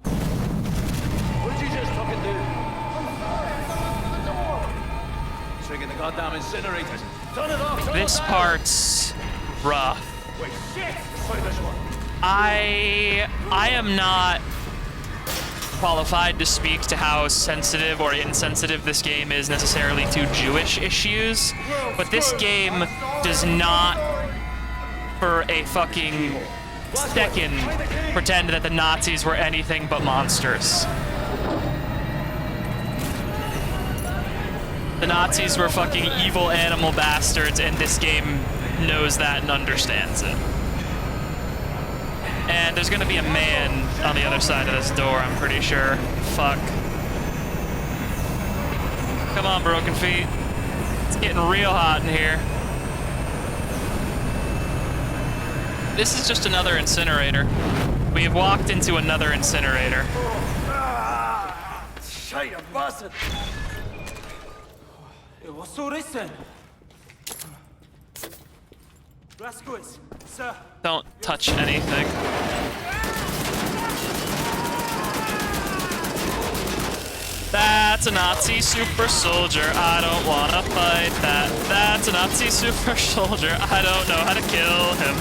What did you just fucking do? Triggering the goddamn incinerators. Turn it off!
This part's rough.
Wait, shit! Sorry, this one.
I am not qualified to speak to how sensitive or insensitive this game is necessarily to Jewish issues, but this game does not, for a fucking second, pretend that the Nazis were anything but monsters. The Nazis were fucking evil animal bastards, and this game knows that and understands it. And there's gonna be a man on the other side of this door, I'm pretty sure. Fuck. Come on, Broken Feet. It's getting real hot in here. This is just another incinerator. We have walked into another incinerator.
Shit, you bastard!
What's all this then? Blazkowicz, sir.
Don't touch anything. That's a Nazi super soldier. I don't wanna fight that. That's a Nazi super soldier. I don't know how to kill him.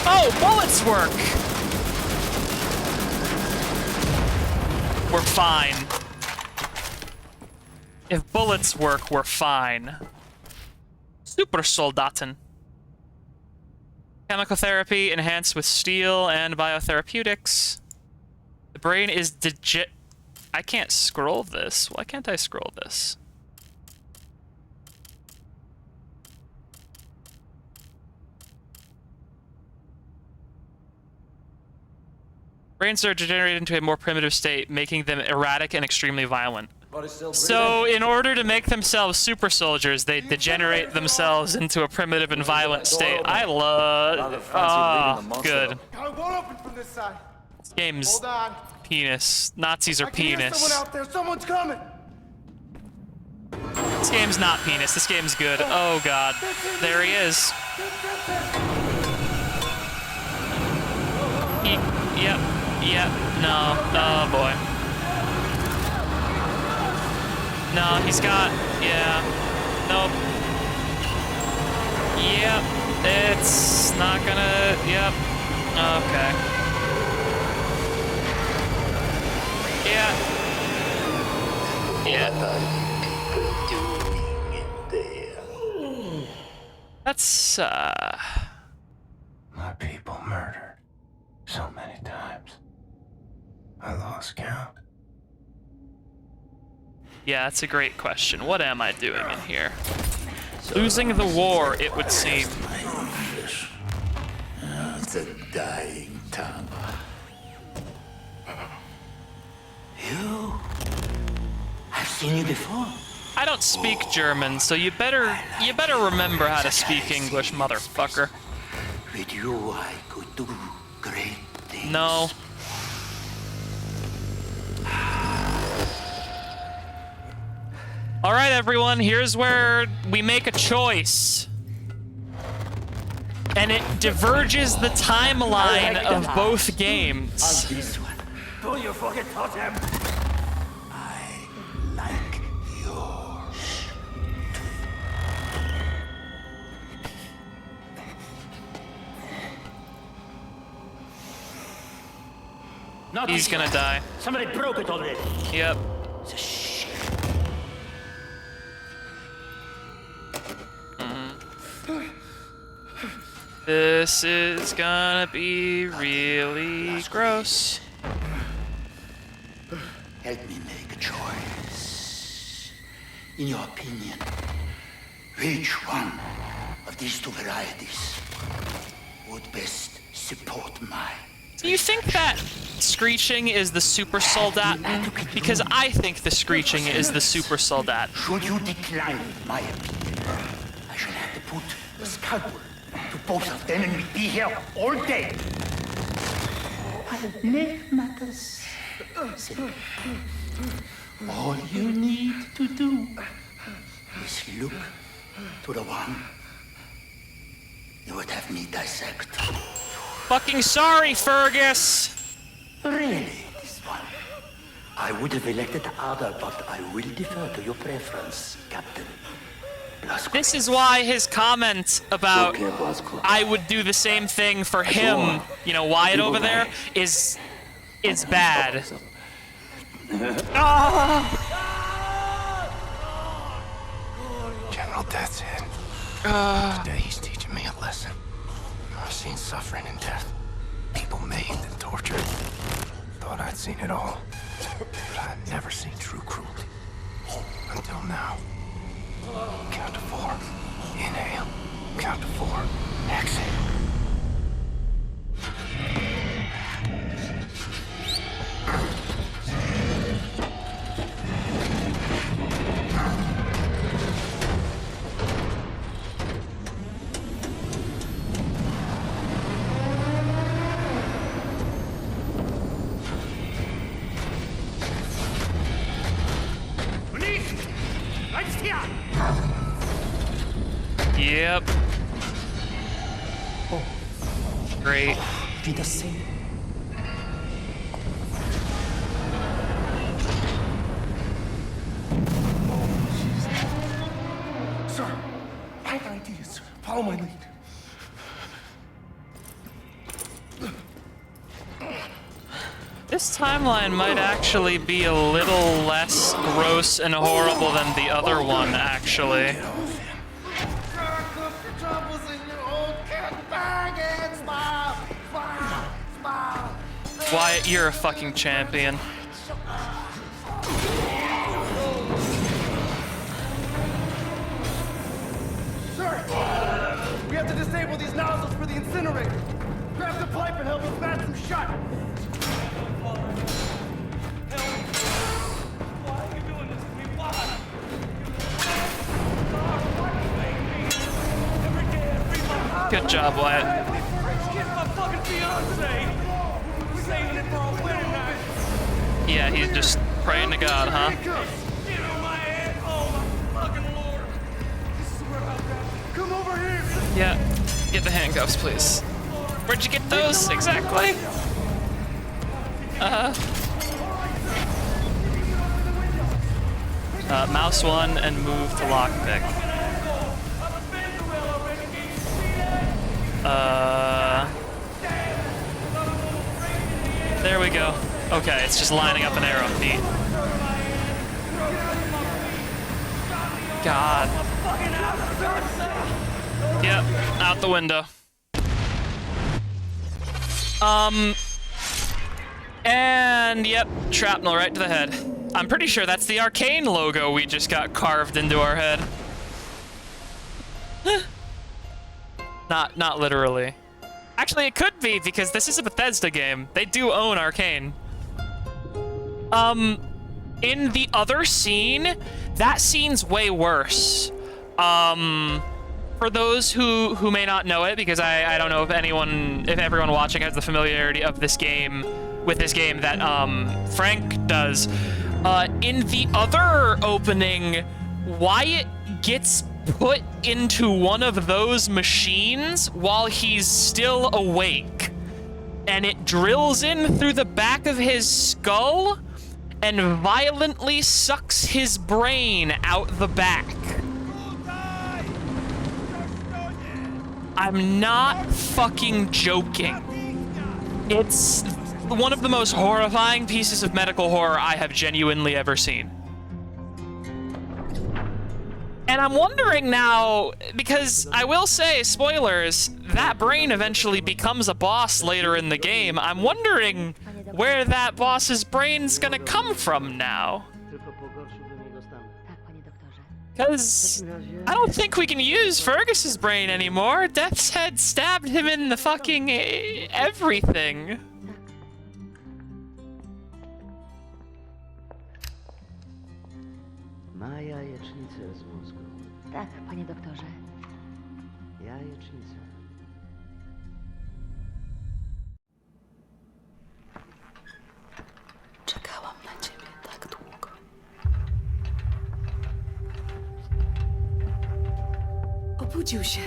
Oh, bullets work! We're fine. If bullets work, we're fine. Super Soldaten. Chemical therapy enhanced with steel and biotherapeutics. The brain is I can't scroll this. Why can't I scroll this? Brains are degenerated into a more primitive state, making them erratic and extremely violent. So, in order to make themselves super soldiers, they degenerate themselves into a primitive and violent state. I love... Oh, good.
It won't open from this side.
This game's
Hold on.
penis. Nazis are
I can hear
penis.
someone out there. Someone's coming.
This game's not penis. This game's good. Oh, God. There he is. Yep. No. Oh, boy. No, he's got... Yeah. Nope. Yep, it's not gonna, yep, okay. Yeah. Yeah. That's,
My people murdered so many times. I lost count.
yeah, that's a great question. What am I doing in here? Losing the war, it would seem.
The dying tongue. You? I've seen you before.
I don't speak German, so you better remember how to speak English, motherfucker.
With you, I could do great things.
No. All right, everyone, here's where we make a choice. And it diverges the timeline of both games.
This one.
Do you fucking touch him?
I like yours.
Not
He's
this
gonna
one.
die.
Somebody broke it already.
Yep.
The shit.
This is gonna be really gross.
Help me make a choice. In your opinion, which one of these two varieties would best support my...
Do you think that screeching is the super soldaten? Because I think the screeching is the super soldaten.
Should you decline my opinion, I shall have to put a scalpel to both of them and we'd be here all day. I'll make matters simple. All you need to do is look to the one you would have me dissect.
Fucking sorry, Fergus!
Really, this one? I would have elected the other, but I will defer to your preference, Captain.
This is why his comment about I would do the same thing for him, you know, Wyatt over there, is bad.
General, that's it. Today he's teaching me a lesson. I've seen suffering and death. People maimed and tortured. Thought I'd seen it all. But I've never seen true cruelty. Until now. Count to 4. Inhale. Count to 4. Exhale.
Yep. Great.
Sir, I have ideas. Follow my lead.
This timeline might actually be a little less gross and horrible than the other one, actually. Wyatt, you're a fucking champion.
Sir, we have to disable these nozzles for the incinerator. Grab the pipe and help us match them shut.
Why are you doing this to me? Why? Every day, every month.
Good job, Wyatt.
Kiss my fucking fiance. We're saving it for our wedding night.
Yeah, he's just praying to God, huh?
Get on my head. Oh, my fucking lord. This is where I'm at.
Come over here.
Yeah. Get the handcuffs, please. Where'd you get those exactly? Mouse 1 and move to lockpick. There we go. Okay, it's just lining up an arrow. Neat. God. Yep, out the window. And yep, shrapnel right to the head. I'm pretty sure that's the Arcane logo we just got carved into our head. Not literally. Actually, it could be, because this is a Bethesda game. They do own Arcane. In the other scene, that scene's way worse. For those who may not know it, because I don't know if everyone watching has the familiarity of this game, with this game that, Frank does. In the other opening, Wyatt gets put into one of those machines while he's still awake. And it drills in through the back of his skull and violently sucks his brain out the back. I'm not fucking joking. It's one of the most horrifying pieces of medical horror I have genuinely ever seen. And I'm wondering now, because I will say, spoilers, that brain eventually becomes a boss later in the game. I'm wondering where that boss's brain's gonna come from now. Because I don't think we can use Fergus's brain anymore. Death's Head stabbed him in the fucking everything.
Ma jajecznicę z mózgu.
Tak, panie doktorze.
Jajecznicę.
Czekałam na ciebie tak długo. Obudził się.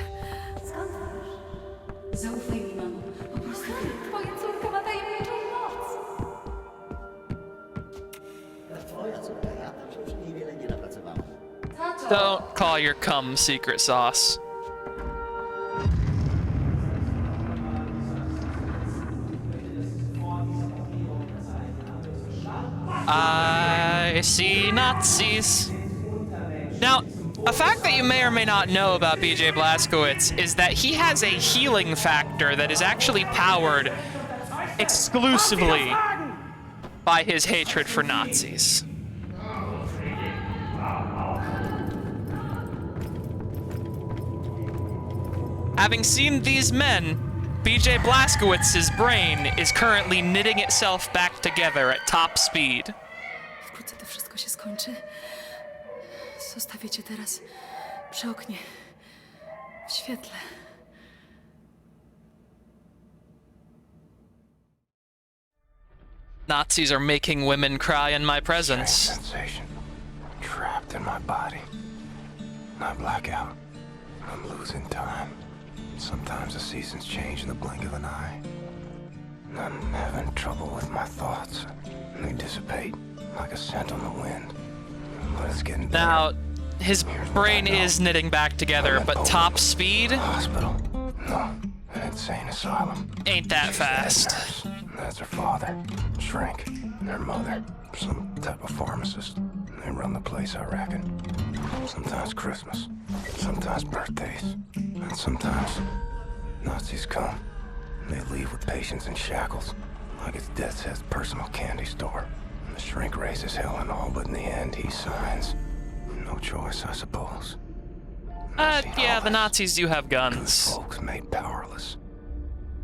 Zaufaj mi, mamo. Po prostu twoja córka ma tajemniczą moc.
Twoja córka, ja tam się przy niej wiele nie napracowałem.
Don't call your cum secret sauce. I see Nazis. Now, a fact that you may or may not know about BJ Blazkowicz is that he has a healing factor that is actually powered exclusively by his hatred for Nazis. Having seen these men, BJ Blazkowicz's brain is currently knitting itself back together at top speed.
Wkrótce to wszystko się skończy. Zostawię cię teraz przy oknie, w świetle.
Nazis are making women cry in my presence.
Sensation. Trapped in my body. I black out. I'm losing time. Sometimes the seasons change in the blink of an eye. I'm having trouble with my thoughts. They dissipate like a scent on the wind. But it's getting better.
Now, his brain is knitting back together, but top speed
Hospital? No, an insane asylum.
ain't that fast.
Nurse. That's her father, shrink, and her mother, some type of pharmacist. They run the place, I reckon. Sometimes Christmas, sometimes birthdays, and sometimes Nazis come. They leave with patients in shackles, like it's Death's Head's personal candy store. And the shrink raises hell and all, but in the end, he signs. No choice, I suppose.
Yeah, the Nazis do have
Good
guns.
folks made powerless.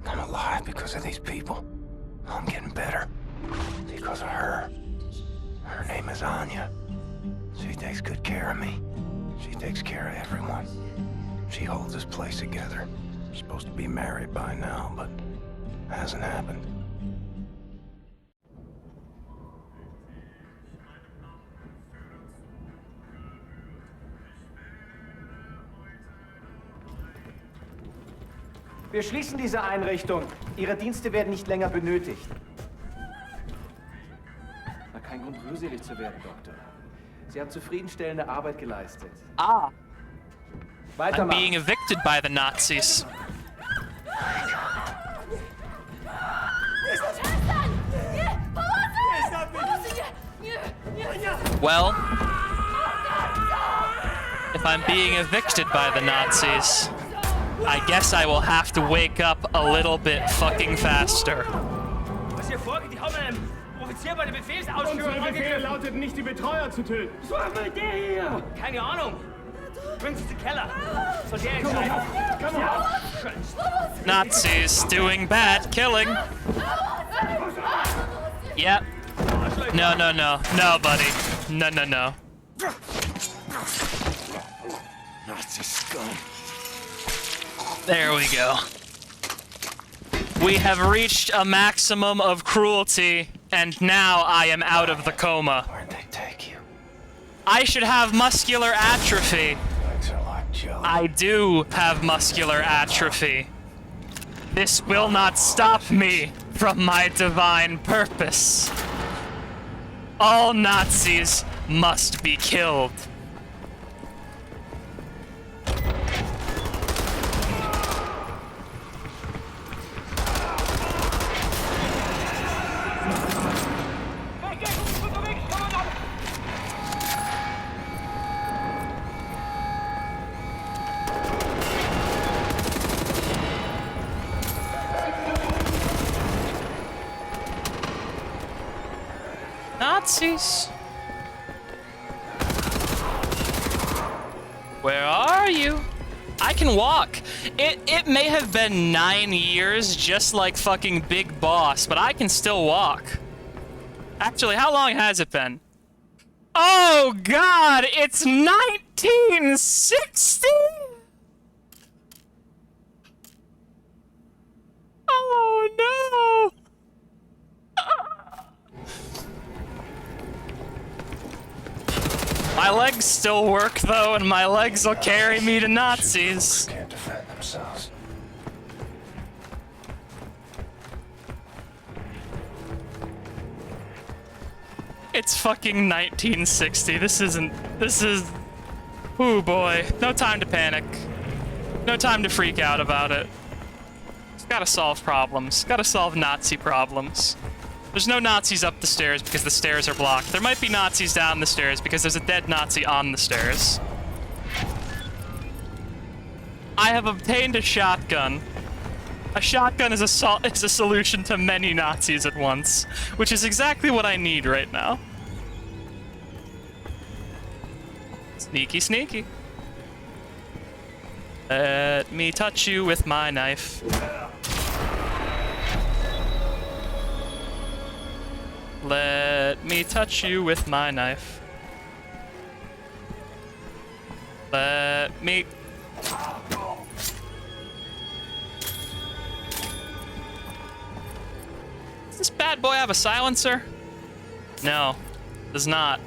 I'm alive because of these people. I'm getting better because of her. Her name is Anya. She takes good care of me. She takes care of everyone. She holds this place together. Supposed to be married by now, but hasn't happened.
Wir schließen diese Einrichtung. Ihre Dienste werden nicht länger benötigt. Na, kein Grund, rührselig zu werden, Doktor. Sie haben zufriedenstellende Arbeit geleistet.
I'm
Weitermachen.
being evicted by the Nazis. Well, if I'm being evicted by the Nazis, I guess I will have to wake up a little bit fucking faster.
Was hier vorgeht, die haben einen Offizier bei der Befehlsausführung
Unsere Befehle
angegriffen.
lauteten nicht, die Betreuer zu töten.
Was war mit der hier? Keine Ahnung. Bringt sie zum Keller. Soll der entscheiden. Komm auf.
Nazis doing bad killing. Yep. No, no, no. No, buddy. No, no, no.
Nazi scum.
There we go. We have reached a maximum of cruelty, and now I am out of the coma.
Where'd they take you?
I should have muscular atrophy.
Legs are like jelly.
I do have muscular atrophy. This will not stop me from my divine purpose. All Nazis must be killed. Nazis. Where are you? I can walk. It may have been 9 years, just like fucking Big Boss, but I can still walk. Actually, how long has it been? Oh God, it's 1960! Oh no! My legs still work though, and my legs will carry me to Nazis.
Can't defend themselves.
It's fucking 1960. This is... Ooh boy. No time to panic. No time to freak out about it. Just gotta solve problems. Gotta solve Nazi problems. There's no Nazis up the stairs because the stairs are blocked. There might be Nazis down the stairs because there's a dead Nazi on the stairs. I have obtained a shotgun. A shotgun is a solution to many Nazis at once, which is exactly what I need right now. Sneaky, sneaky. Let me touch you with my knife. Let me touch you with my knife. Let me... Does this bad boy have a silencer? No, does not.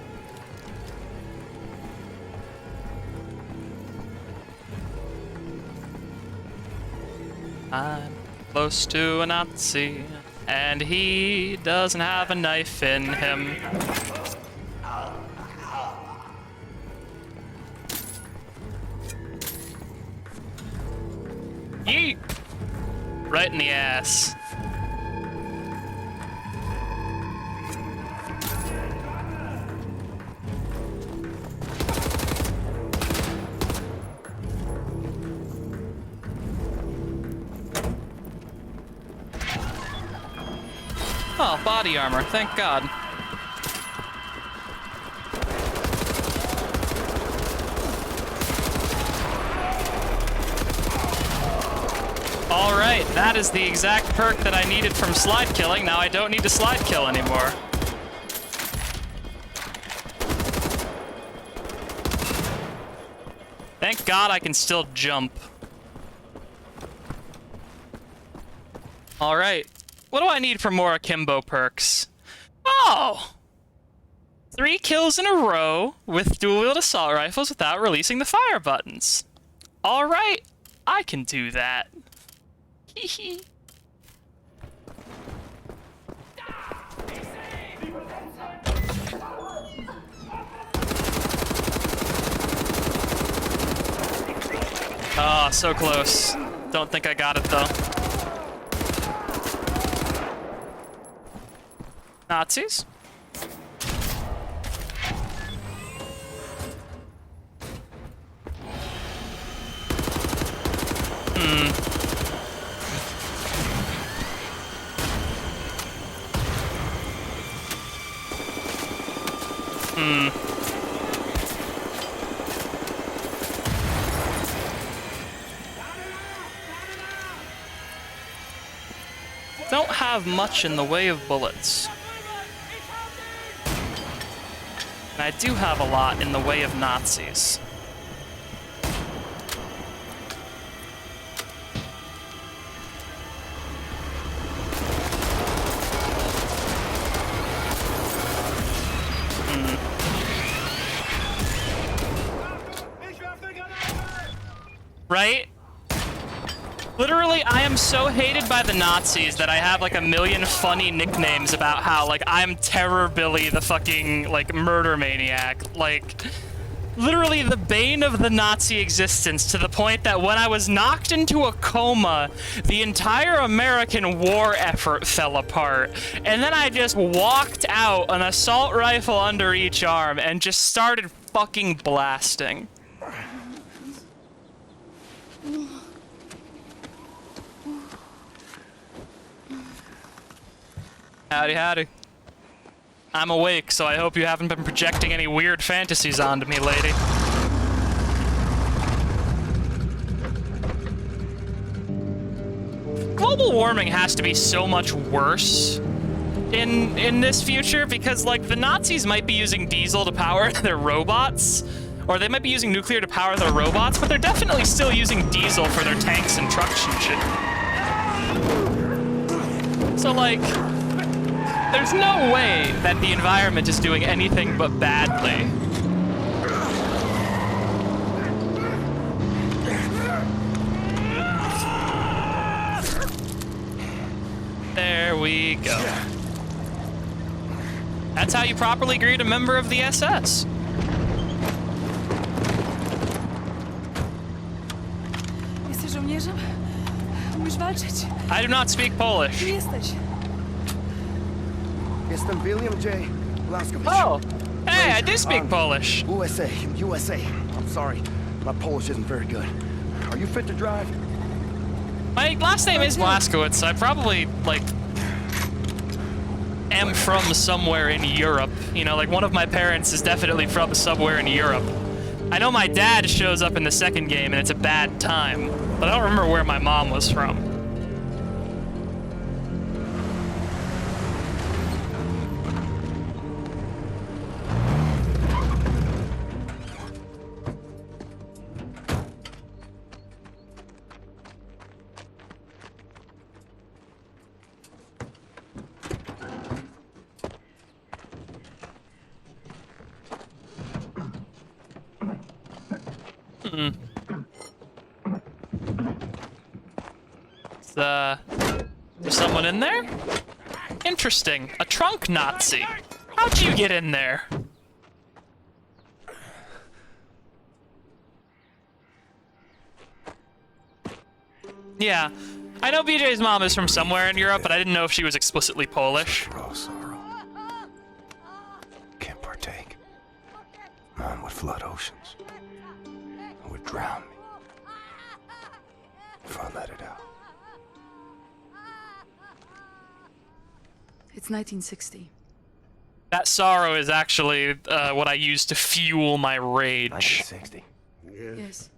I'm close to a Nazi, and he doesn't have a knife in him. Yeet! Right in the ass. Oh, body armor, thank God. Alright, that is the exact perk that I needed from slide killing. Now I don't need to slide kill anymore. Thank God I can still jump. Alright. What do I need for more akimbo perks? Oh! 3 kills in a row with dual-wield assault rifles without releasing the fire buttons. Alright, I can do that. Hehe. Oh, so close. Don't think I got it though. Nazis? Don't have much in the way of bullets. And I do have a lot in the way of Nazis. Right? Literally, I am so hated by the Nazis that I have like a million funny nicknames about how like I'm Terror Billy, the fucking like murder maniac. Like, literally the bane of the Nazi existence, to the point that when I was knocked into a coma, the entire American war effort fell apart. And then I just walked out, an assault rifle under each arm, and just started fucking blasting. Howdy, howdy. I'm awake, so I hope you haven't been projecting any weird fantasies onto me, lady. Global warming has to be so much worse in this future, because, like, the Nazis might be using diesel to power their robots, or they might be using nuclear to power their robots, but they're definitely still using diesel for their tanks and trucks and shit. So, like, there's no way that the environment is doing anything but badly. There we go. That's how you properly greet a member of the SS.
Jesteś żołnierzem? Umiesz walczyć?
I do not speak Polish.
Kim jesteś?
Jestem William J. Blaskowicz.
Oh, hey, I do speak Polish.
USA. I'm sorry, my Polish isn't very good. Are you fit to drive?
My last name is Blaskowitz. I probably, like, am from somewhere in Europe. You know, like, one of my parents is definitely from somewhere in Europe. I know my dad shows up in the second game, and it's a bad time, but I don't remember where my mom was from. There's someone in there? Interesting. A trunk Nazi. How'd you get in there? Yeah. I know BJ's mom is from somewhere in Europe, but I didn't know if she was explicitly Polish.
Raw sorrow. Can't partake. Mom would flood oceans. Would drown me. If I let it out.
It's 1960.
That sorrow is actually what I use to fuel my rage.
1960.
Yes.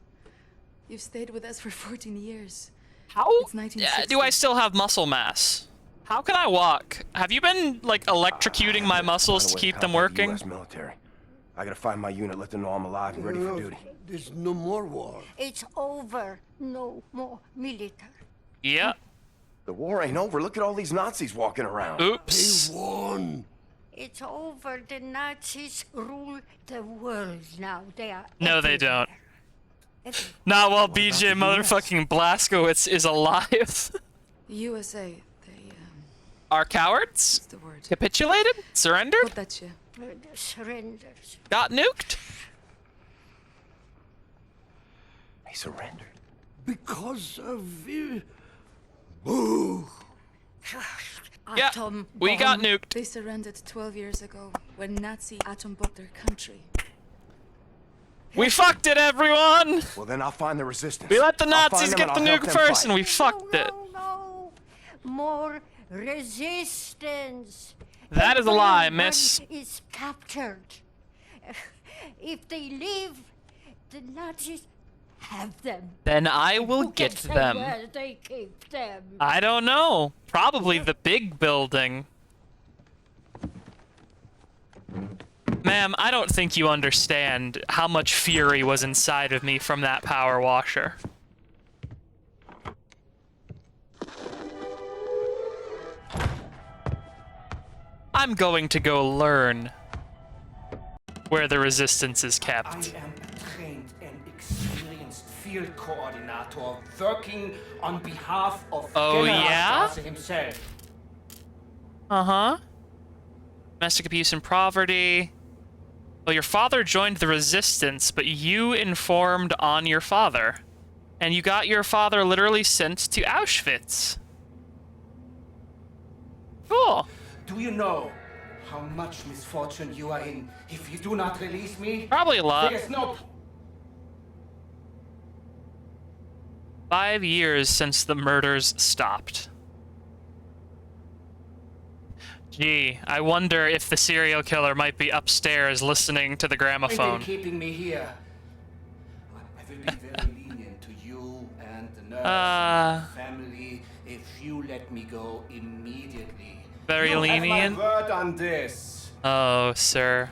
You've stayed with us for 14 years.
How
It's 1960.
do I still have muscle mass? How can I walk? Have you been, like, electrocuting my muscles to keep them working?
US military. I gotta find my unit, let them know I'm alive and ready for duty.
There's no more war.
It's over. No more military.
Yeah.
The war ain't over. Look at all these Nazis walking around.
Oops.
Won.
It's over. The Nazis rule the world now. They are
No, they don't.
everywhere.
Not while BJ motherfucking Blaskowitz is alive.
USA, they,
Are cowards?
what's the word?
Capitulated? Surrendered?
Poddacie.
Surrenders.
Got nuked?
He surrendered.
Because of boo.
Yeah,
Atom
we got
bomb.
nuked.
They surrendered 12 years ago when Nazi atom bombed their country.
We fucked it, everyone!
Well, then I'll find the resistance.
We let the
I'll find
Nazis
them
get
and
the
I'll help
nuke
them
first,
fight.
and we fucked it.
No. More resistance.
That is a lie,
Everyone
miss.
is captured. If they leave, the Nazis have them.
Then I will
Who can
get
say
them.
where they keep them?
I don't know. Probably the big building. Ma'am, I don't think you understand how much fury was inside of me from that power washer. I'm going to go learn where the resistance is kept.
I am a trained and experienced field coordinator working on behalf of
yeah?
himself.
Uh-huh. Domestic abuse and poverty. Well, your father joined the resistance, but you informed on your father. And you got your father literally sent to Auschwitz. Cool.
Do you know how much misfortune you are in if you do not release me?
Probably a lot.
There is no...
5 years since the murders stopped. Gee, I wonder if the serial killer might be upstairs listening to the gramophone.
Keeping me here. I will be very lenient to you and the nurse and the family if you let me go immediately.
Very lenient?
Have my word on this.
Oh, sir.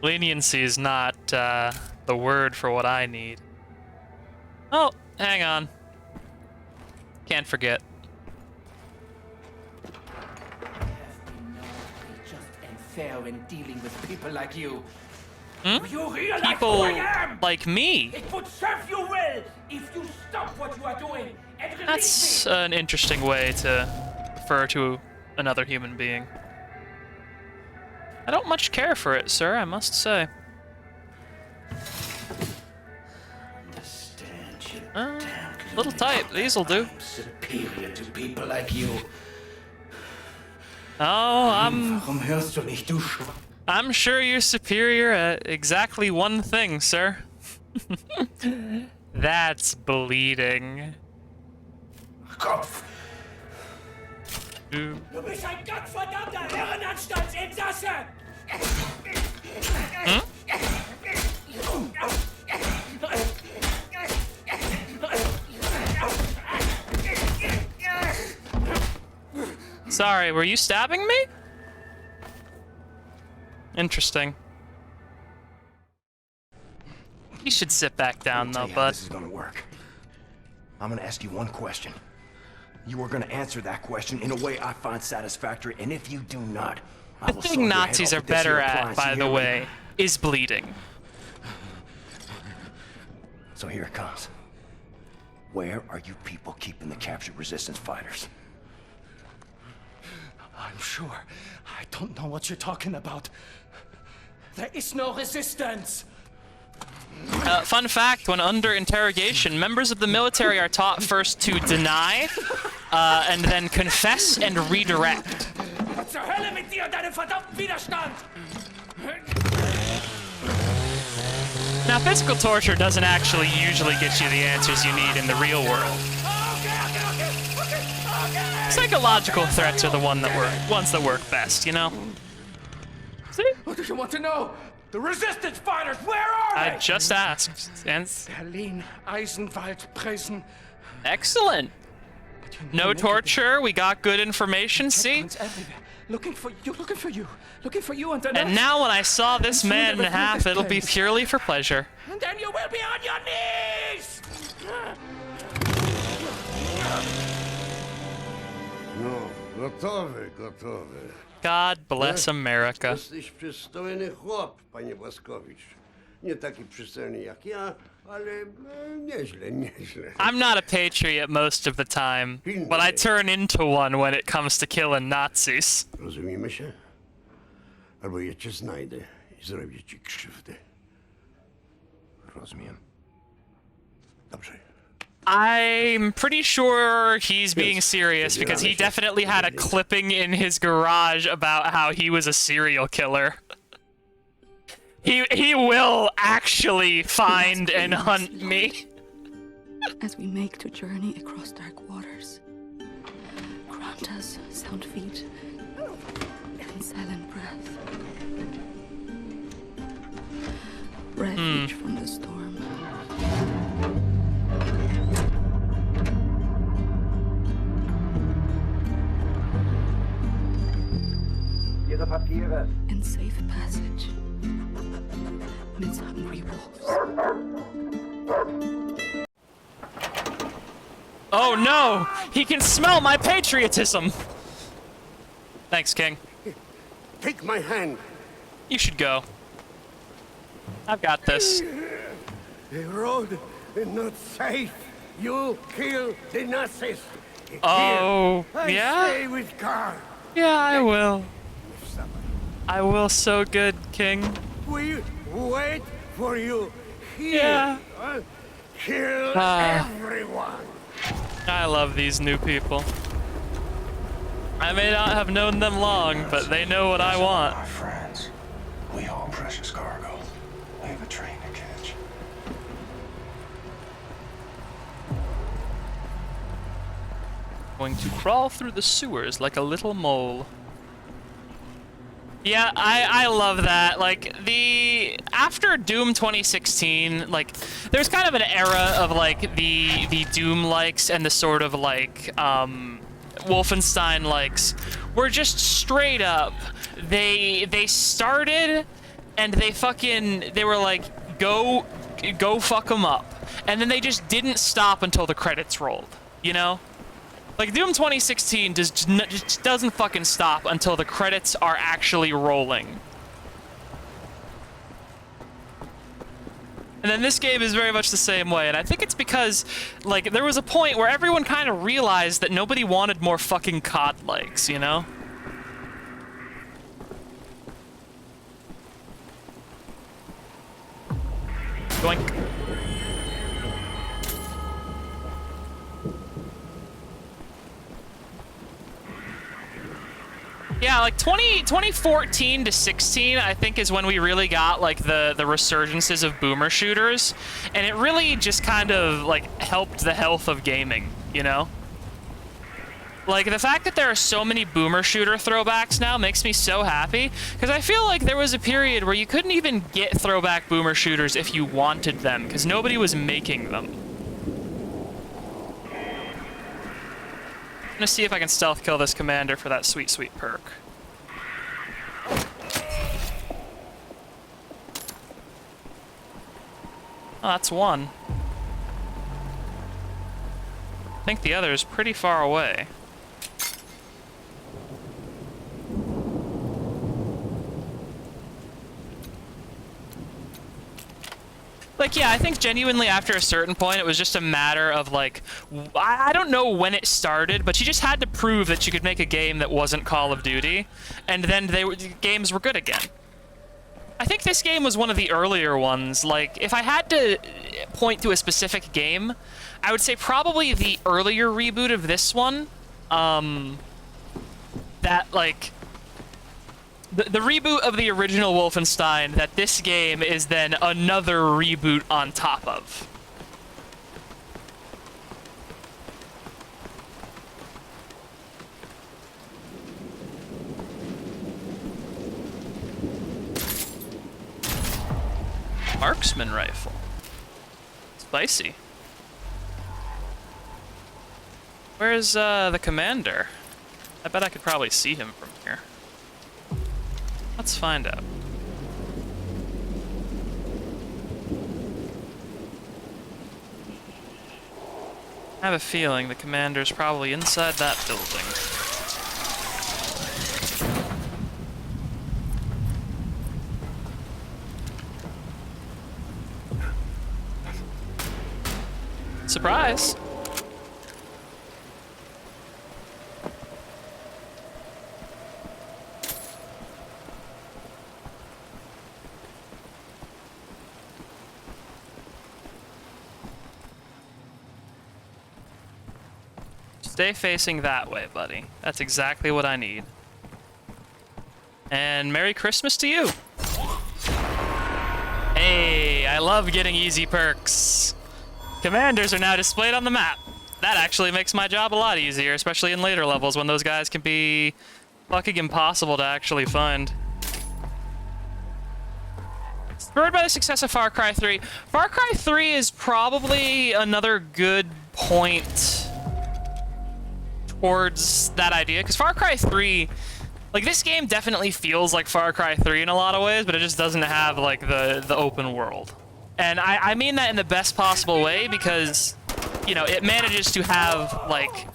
Leniency is not the word for what I need. Oh, hang on. Can't forget.
Fair when dealing with people like you.
Hmm?
Do you realize
People
who I am?
like me.
It would serve you well if you stop what you are doing and release
That's
me.
an interesting way to refer to another human being. I don't much care for it, sir, I must say. Little tight, these'll do.
I'm superior to people like you.
Oh,
Warum hörst du nicht, du Schwein?
I'm sure you're superior at exactly one thing, sir. That's bleeding.
Kopf!
Du
bist ein gottverdammter Irrenanstaltsinsasse!
Hm? Sorry, were you stabbing me? Interesting. You should sit back down, though, bud.
This is gonna work. I'm gonna ask you one question. You are gonna answer that question in a way I find satisfactory, and if you do not, I
The
will
thing
saw your head
Nazis
off
are
with this
better
here
at,
appliance.
by
You
the
hear me?
way, is bleeding.
So here it comes. Where are you people keeping the captured resistance fighters?
I'm sure. I don't know what you're talking about. There is no resistance.
Fun fact, when under interrogation, members of the military are taught first to deny, and then confess and redirect.
Zur Hölle mit dir und deinem verdammten Widerstand!
Now, physical torture doesn't actually usually get you the answers you need in the real world. Psychological threats are the ones that work best, you know? See?
What do you want to know? The resistance fighters, where are they?
I just asked. And
Berlin, Eisenwald, Preußen.
excellent. No torture, we got good information, see?
Looking for you, looking for you, looking for you and the
And now when I saw this man in half, it'll be purely for pleasure.
And then you will be on your knees!
No, gotowy, gotowy.
God bless America.
Jesteś przystojny chłop, panie Błaskowicz. Nie taki przystojny jak ja, ale nieźle, nieźle.
I'm not a patriot most of the time, but I turn into one when it comes to killing Nazis.
Rozumiemy się? Albo ja cię znajdę i zrobię ci krzywdę.
Rozumiem. Dobrze.
I'm pretty sure he's being serious because he definitely had a clipping in his garage about how he was a serial killer. He will actually find and hunt me.
As we make the journey across dark waters, grant us sound feet and silent breath. refuge from the storm.
Ihre Papiere.
And safe passage amidst hungry wolves.
Oh no! He can smell my patriotism! Thanks, King.
Take my hand.
You should go. I've got this.
The road is not safe. You kill the Nazis.
Oh,
Here, I
yeah?
stay with Carl.
Yeah, I will. I will so good, King.
We wait for you here.
Yeah.
Kill
Ah.
everyone.
I love these new people. I may not have known them long, but they know what I want.
Our friends. We haul precious cargo. We have a train to catch.
Going to crawl through the sewers like a little mole. Yeah, I love that. Like, after Doom 2016, like, there's kind of an era of, like, the Doom likes and the sort of, like, Wolfenstein likes, where just straight up, they started and they were like, go fuck them up. And then they just didn't stop until the credits rolled, you know? Like, Doom 2016 just doesn't fucking stop until the credits are actually rolling. And then this game is very much the same way, and I think it's because, like, there was a point where everyone kind of realized that nobody wanted more fucking COD likes, you know? Doink. Yeah, like 2014 to 16, I think, is when we really got, like, the resurgences of boomer shooters, and it really just kind of, like, helped the health of gaming, you know? Like, the fact that there are so many boomer shooter throwbacks now makes me so happy, because I feel like there was a period where you couldn't even get throwback boomer shooters if you wanted them, because nobody was making them. I'm gonna see if I can stealth kill this commander for that sweet, sweet perk. Oh, that's one. I think the other is pretty far away. Like, yeah, I think genuinely after a certain point, it was just a matter of, like, I don't know when it started, but you just had to prove that you could make a game that wasn't Call of Duty, and then games were good again. I think this game was one of the earlier ones. Like, if I had to point to a specific game, I would say probably the earlier reboot of this one. That, like... The reboot of the original Wolfenstein, that this game is then another reboot on top of. Marksman rifle. Spicy. Where's the commander? I bet I could probably see him from here. Let's find out. I have a feeling the commander's probably inside that building. Surprise! Stay facing that way, buddy. That's exactly what I need. And Merry Christmas to you! Hey, I love getting easy perks. Commanders are now displayed on the map. That actually makes my job a lot easier, especially in later levels when those guys can be fucking impossible to actually find. Spurred by the success of Far Cry 3. Far Cry 3 is probably another good point towards that idea, because Far Cry 3, like, this game definitely feels like Far Cry 3 in a lot of ways, but it just doesn't have, like, the open world. And I mean that in the best possible way, because, you know, it manages to have, like,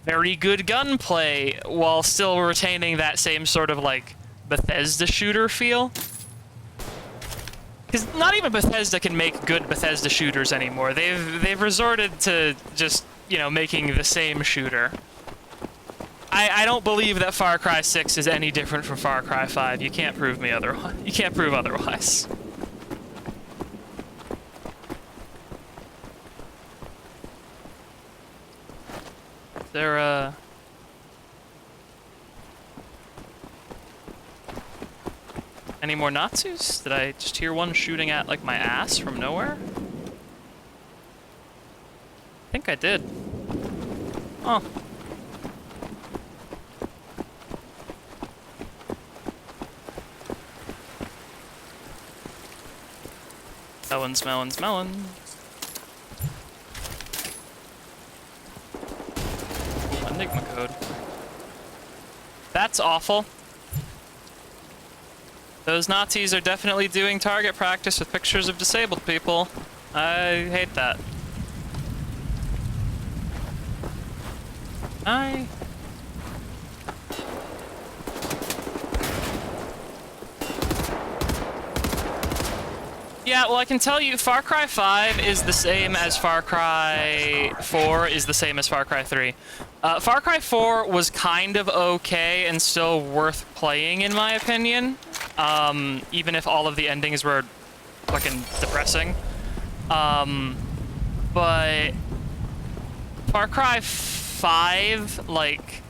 very good gunplay while still retaining that same sort of, like, Bethesda shooter feel. Because not even Bethesda can make good Bethesda shooters anymore. They've resorted to just, you know, making the same shooter. I don't believe that Far Cry 6 is any different from Far Cry 5. You can't prove me otherwise. You can't prove otherwise. There, any more Nazis? Did I just hear one shooting at, like, my ass from nowhere? I think I did. Oh. Melons, melons, melons. Ooh, Enigma code. That's awful. Those Nazis are definitely doing target practice with pictures of disabled people. I hate that. Yeah, well, I can tell you Far Cry 5 is the same as Far Cry 4 is the same as Far Cry 3. Far Cry 4 was kind of okay and still worth playing, in my opinion. Even if all of the endings were fucking depressing. But Far Cry 5, like,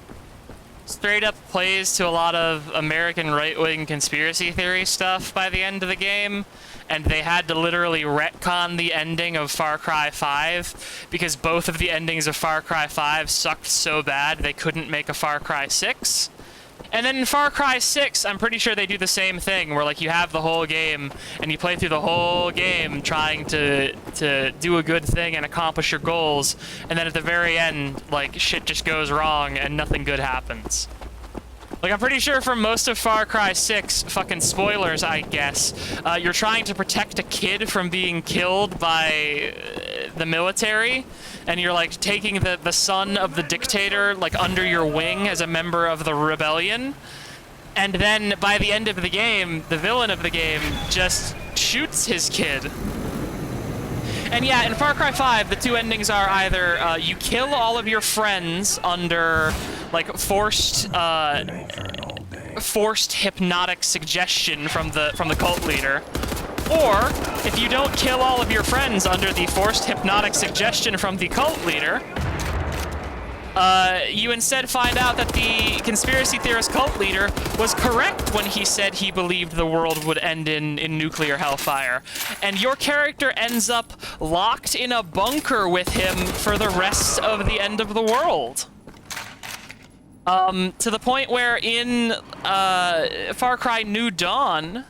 straight up plays to a lot of American right-wing conspiracy theory stuff by the end of the game. And they had to literally retcon the ending of Far Cry 5 because both of the endings of Far Cry 5 sucked so bad they couldn't make a Far Cry 6. And then in Far Cry 6, I'm pretty sure they do the same thing, where, like, you have the whole game, and you play through the whole game trying to do a good thing and accomplish your goals, and then at the very end, like, shit just goes wrong and nothing good happens. Like, I'm pretty sure for most of Far Cry 6, fucking spoilers, I guess, you're trying to protect a kid from being killed by the military, and you're, like, taking the son of the dictator, like, under your wing as a member of the rebellion. And then, by the end of the game, the villain of the game just shoots his kid. And yeah, in Far Cry 5, the two endings are either you kill all of your friends under, like, forced hypnotic suggestion from the cult leader, or if you don't kill all of your friends under the forced hypnotic suggestion from the cult leader, you instead find out that the conspiracy theorist cult leader was correct when he said he believed the world would end in nuclear hellfire. And your character ends up locked in a bunker with him for the rest of the end of the world. To the point where in Far Cry New Dawn,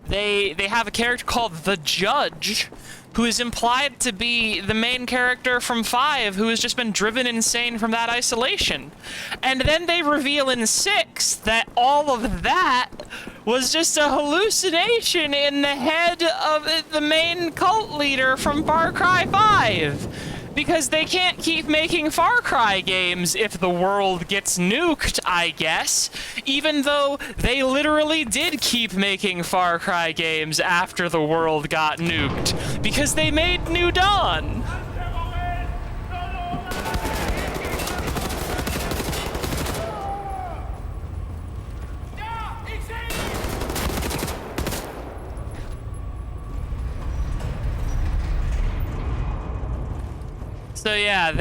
they have a character called the Judge, who is implied to be the main character from 5, who has just been driven insane from that isolation. And then they reveal in 6 that all of that was just a hallucination in the head of the main cult leader from Far Cry 5. Because they can't keep making Far Cry games if the world gets nuked, I guess. Even though they literally did keep making Far Cry games after the world got nuked. Because they made New Dawn. So yeah,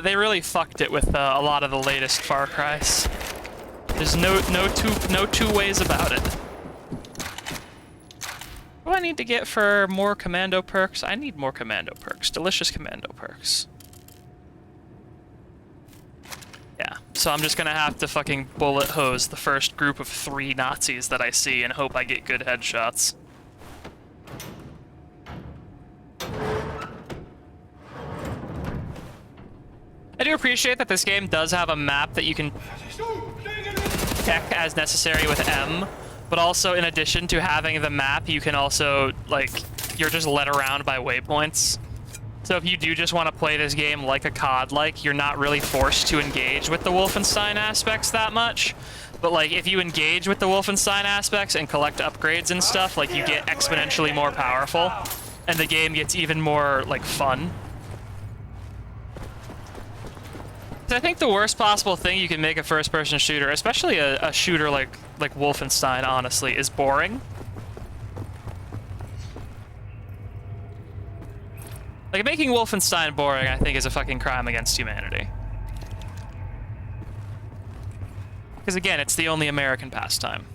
they really fucked it with a lot of the latest Far Cries. There's no two ways about it. What do I need to get for more commando perks? I need more commando perks. Delicious commando perks. Yeah, so I'm just gonna have to fucking bullet hose the first group of 3 Nazis that I see and hope I get good headshots. appreciate that this game does have a map that you can check as necessary with M, but also in addition to having the map, you can also, like, you're just led around by waypoints. So if you do just want to play this game like a COD, you're not really forced to engage with the Wolfenstein aspects that much. But, like, if you engage with the Wolfenstein aspects and collect upgrades and stuff, like, you get exponentially more powerful, and the game gets even more, like, fun. I think the worst possible thing you can make a first-person shooter, especially a shooter like Wolfenstein, honestly, is boring. Like, making Wolfenstein boring, I think, is a fucking crime against humanity. Because, again, it's the only American pastime.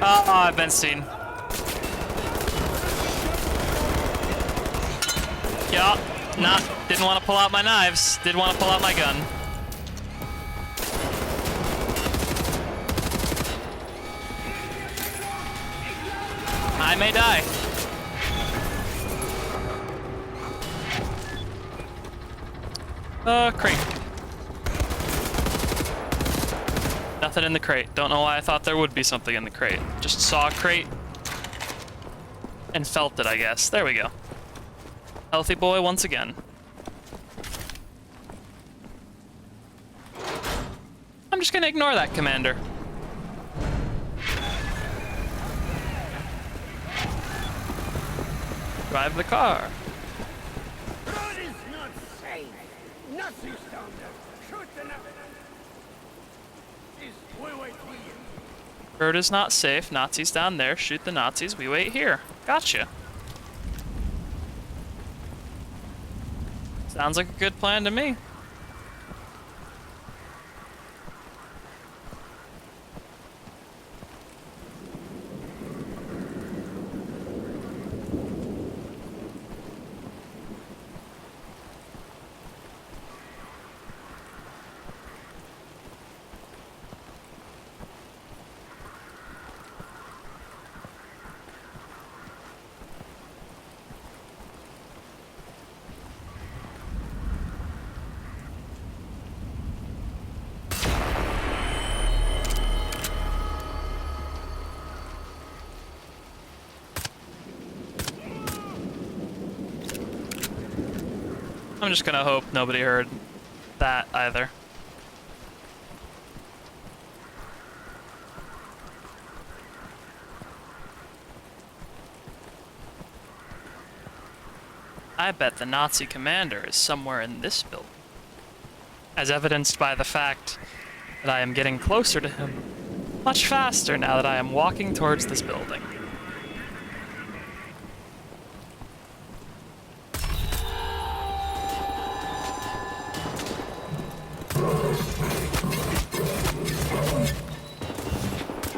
Oh, I've been seen. Yeah, didn't want to pull out my knives. Did want to pull out my gun. I may die. Crate. Nothing in the crate. Don't know why I thought there would be something in the crate. Just saw a crate and felt it, I guess. There we go. Healthy boy once again. I'm just gonna ignore that, Commander. Drive the car.
Road is not safe. Nazis down there. Shoot them. We wait here.
Road is not safe. Nazis down there. Shoot the Nazis. We wait here. Gotcha. Sounds like a good plan to me. I'm just gonna hope nobody heard that either. I bet the Nazi commander is somewhere in this building, as evidenced by the fact that I am getting closer to him much faster now that I am walking towards this building.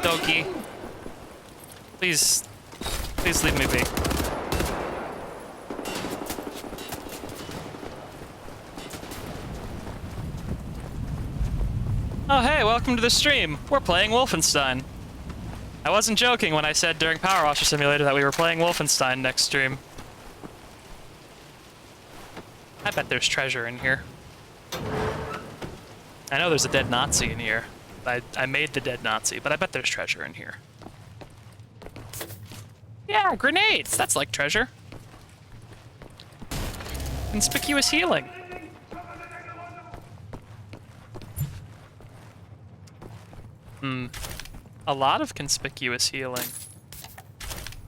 Doki, please leave me be. Oh hey, welcome to the stream. We're playing Wolfenstein. I wasn't joking when I said during Power Washer Simulator that we were playing Wolfenstein next stream. I bet there's treasure in here. I know there's a dead Nazi in here. I made the dead Nazi, but I bet there's treasure in here. Yeah, grenades! That's like treasure. Conspicuous healing. A lot of conspicuous healing.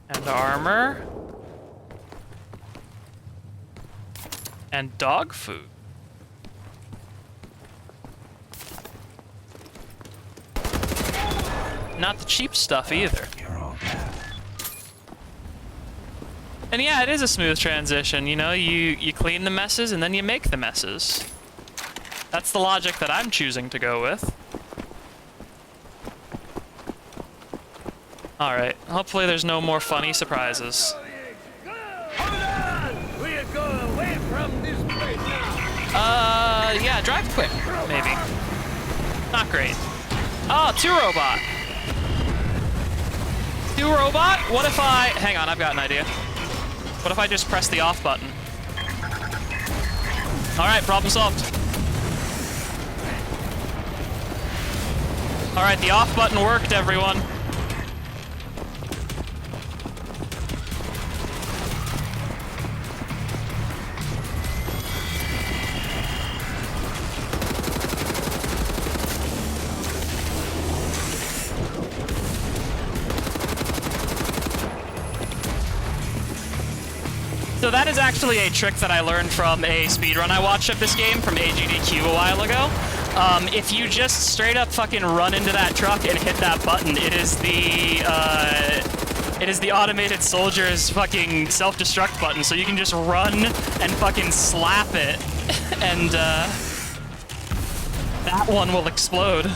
And armor. And dog food. Not the cheap stuff either. And yeah, it is a smooth transition, you know, you clean the messes and then you make the messes. That's the logic that I'm choosing to go with. Alright, hopefully there's no more funny surprises.
We're going away from this place now.
Yeah, drive quick, maybe. Not great. Oh, 2 robot. 2 robot? What if I... Hang on, I've got an idea. What if I just press the off button? Alright, problem solved. Alright, the off button worked, everyone. So that is actually a trick that I learned from a speedrun I watched of this game from AGDQ a while ago. If you just straight up fucking run into that truck and hit that button, it is the automated soldier's fucking self-destruct button, so you can just run and fucking slap it, and that one will explode.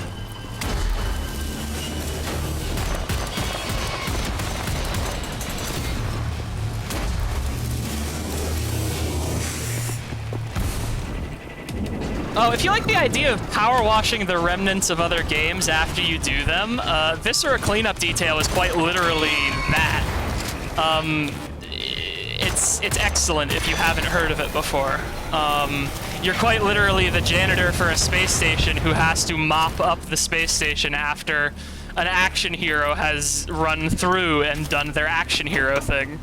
Oh, if you like the idea of power washing the remnants of other games after you do them, Viscera Cleanup Detail is quite literally that. It's excellent if you haven't heard of it before. You're quite literally the janitor for a space station who has to mop up the space station after an action hero has run through and done their action hero thing.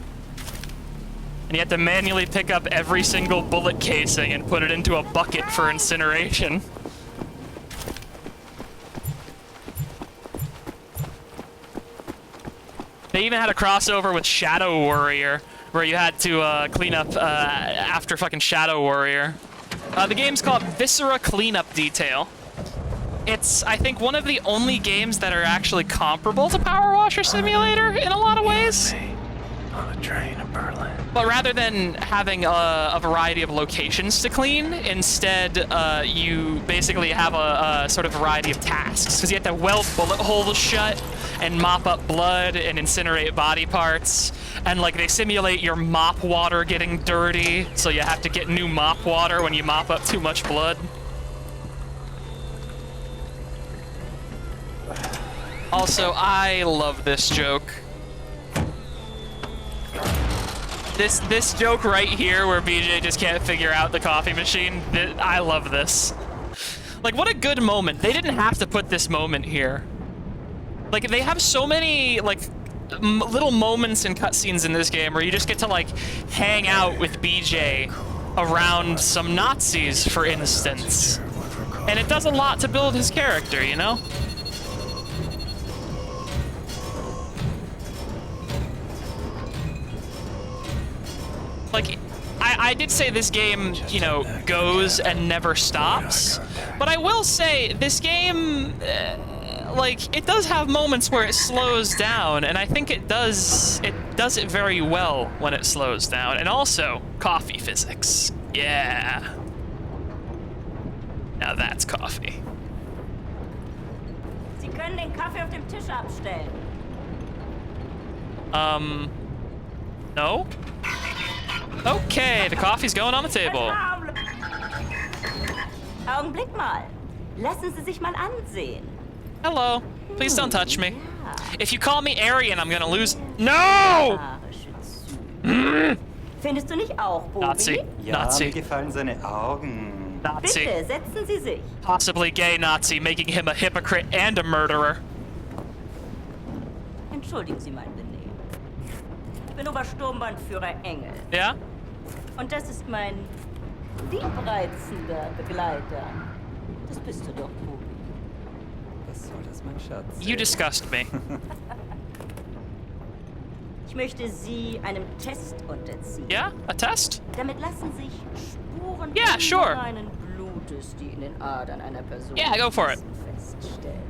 And you have to manually pick up every single bullet casing and put it into a bucket for incineration. They even had a crossover with Shadow Warrior, where you had to clean up after fucking Shadow Warrior. The game's called Viscera Cleanup Detail. It's, I think, one of the only games that are actually comparable to Power Washer Simulator in a lot of ways.
On a train in Berlin.
But rather than having a variety of locations to clean, instead you basically have a sort of variety of tasks. Because you have to weld bullet holes shut and mop up blood and incinerate body parts. And like they simulate your mop water getting dirty, so you have to get new mop water when you mop up too much blood. Also, I love this joke. This joke right here where BJ just can't figure out the coffee machine, I love this. Like, what a good moment. They didn't have to put this moment here. Like, they have so many, like, little moments and cutscenes in this game where you just get to, like, hang out with BJ around some Nazis, for instance. And it does a lot to build his character, you know? Like, I did say this game, you know, goes and never stops, but I will say this game, like, it does have moments where it slows down, and I think it does it very well when it slows down. And also, coffee physics. Yeah. Now that's coffee.
Sie können den Kaffee auf dem Tisch abstellen.
No? Okay, the coffee's going on the table.
Augenblick mal. Lassen Sie sich mal ansehen.
Hello. Please don't touch me. If you call me Aryan, I'm gonna lose. No!
Findest du nicht auch, Bobby?
Nazi.
Ja,
Nazi.
mir gefallen seine Augen.
Nazi.
Bitte, setzen Sie sich.
Possibly gay Nazi, making him a hypocrite and a murderer.
Entschuldigen Sie mein Benehmen. Ich bin Obersturmbannführer Engel.
Ja?
Und das ist mein liebreizender Begleiter. Das bist du doch, Bobby.
Was soll das, mein Schatz?
You disgust me.
Ich möchte Sie einem Test unterziehen.
Yeah? A test?
Damit lassen sich Spuren
Yeah, sure.
reinen Blutes, die in den Adern einer Person
Yeah, go for it.
feststellen.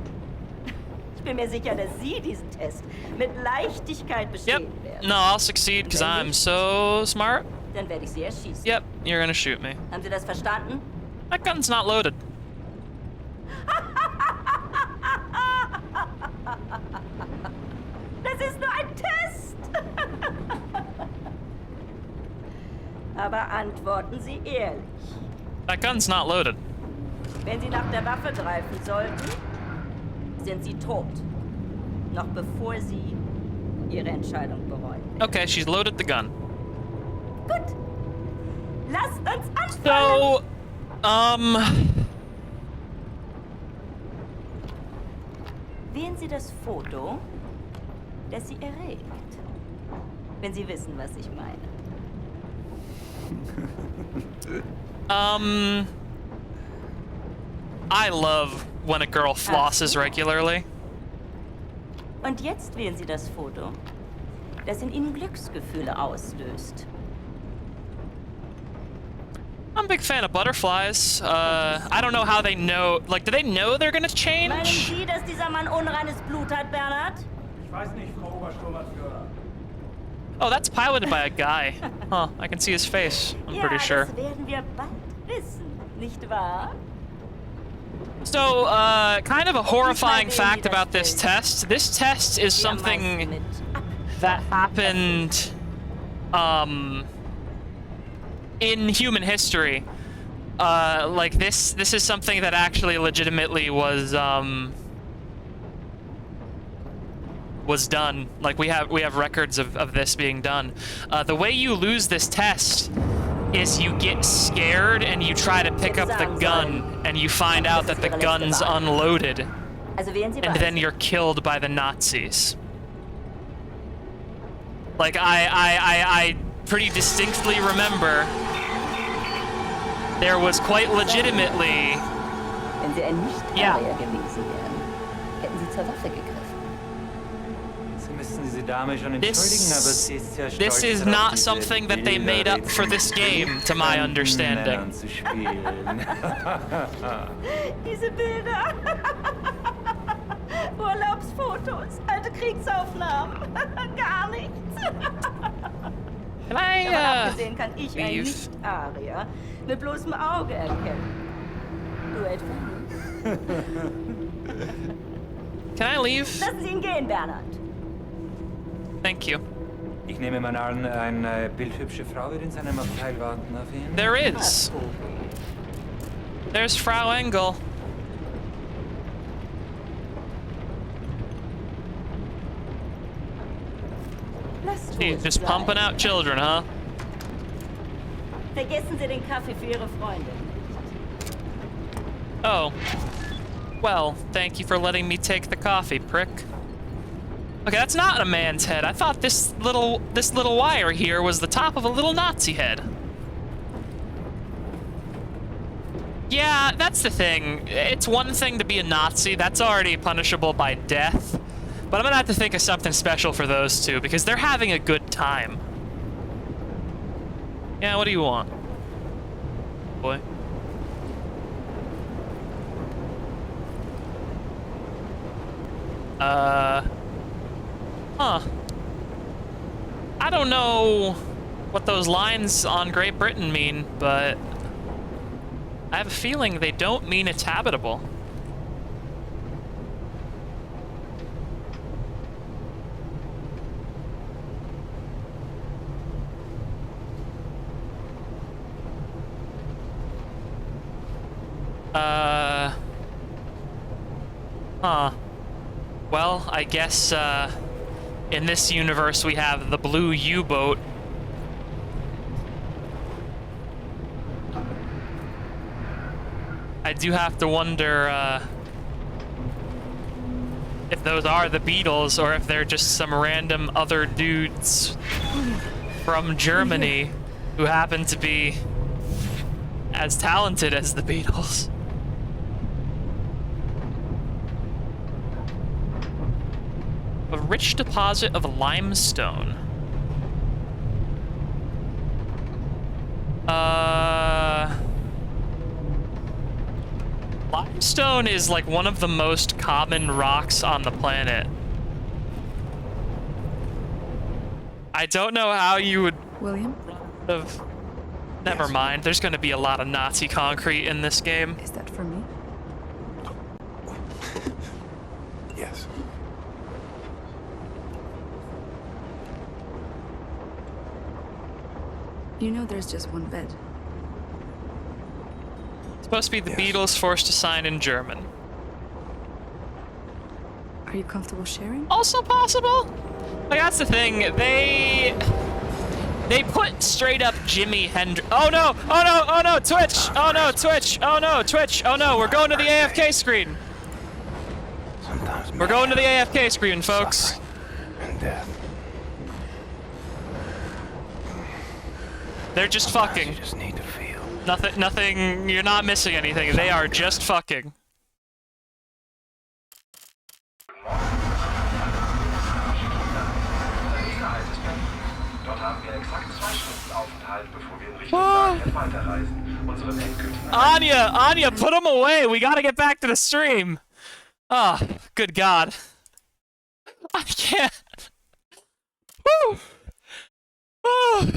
Ich bin mir sicher, dass Sie diesen Test mit Leichtigkeit bestehen werden.
No, I'll succeed because I'm so smart.
Dann werde ich Sie erschießen.
Yep, you're gonna shoot me.
Haben Sie das verstanden?
That gun's not loaded.
Das ist nur ein Test. Aber antworten Sie ehrlich.
That gun's not loaded.
Wenn Sie nach der Waffe greifen sollten, sind Sie tot. Noch bevor Sie Ihre Entscheidung bereuen.
Okay, she's loaded the gun.
Gut. Lasst uns anfangen.
So,
Wählen Sie das Foto, das Sie erregt. Wenn Sie wissen, was ich meine.
I love when a girl flosses regularly.
Und jetzt wählen Sie das Foto, das in Ihnen Glücksgefühle auslöst.
I'm a big fan of butterflies. I don't know how they know. Like, do they know they're gonna change?
Meinen Sie, dass dieser Mann unreines Blut hat, Bernhard?
Ich weiß nicht, Frau Obersturmbannführer.
Oh, that's piloted by a guy. Huh, I can see his face, I'm pretty sure.
Das werden wir bald wissen, nicht wahr?
So, kind of a horrifying fact about this test. This test is something that happened, in human history. Like, this is something that actually legitimately was done. Like, we have records of this being done. The way you lose this test is you get scared and you try to pick up the gun and you find out that the gun's unloaded, and then you're killed by the Nazis. Like, I pretty distinctly remember there was quite legitimately,
Wenn Sie ein Nicht-Arier gewesen wären, hätten Sie zur Waffe gegriffen.
Sie müssen diese Dame schon entschuldigen, aber sie ist ja
this
stolz
is
darauf,
not
diese
something that they made up for this game, to my understanding.
zu spielen.
Diese Bilder. Urlaubsfotos, alte Kriegsaufnahmen. Gar nichts.
Can I,
Davon abgesehen kann ich ein
leave?
Nicht-Arier mit bloßem Auge erkennen. Du etwa?
Can I leave?
Lassen Sie ihn gehen, Bernhard.
Thank you.
Ich nehme mal an, eine bildhübsche Frau wird in seinem Abteil warten auf ihn.
There is. There's Frau Engel. She's just pumping out children, huh?
Vergessen Sie den Kaffee für Ihre Freundin.
Oh. Well, thank you for letting me take the coffee, prick. Okay, that's not a man's head. I thought this little wire here was the top of a little Nazi head. Yeah, that's the thing. It's one thing to be a Nazi. That's already punishable by death. But I'm gonna have to think of something special for those two, because they're having a good time. Yeah, what do you want? Boy. Huh. I don't know what those lines on Great Britain mean, but I have a feeling they don't mean it's habitable. Huh. Well, I guess, in this universe we have the blue U-boat. I do have to wonder, if those are the Beatles, or if they're just some random other dudes from Germany who happen to be as talented as the Beatles. A rich deposit of limestone. Limestone is like one of the most common rocks on the planet. I don't know how you would...
William?
Never mind, there's gonna be a lot of Nazi concrete in this game.
Is that for me?
Yes.
You know there's just one bed.
It's supposed to be the Beatles forced to sign in German.
Are you comfortable sharing?
Also possible. Like, that's the thing. They put straight up Jimi Hendrix. Oh no! Oh no! Oh no! Twitch! Oh no! Twitch! Oh no! Twitch! Oh no! We're going to the AFK screen. We're going to the AFK screen, folks.
And death.
They're just fucking.
You just need to feel.
Nothing. You're not missing anything. They are just fucking. Anya, put him away. We gotta get back to the stream. Oh, good God. I can't. Woo. Oh.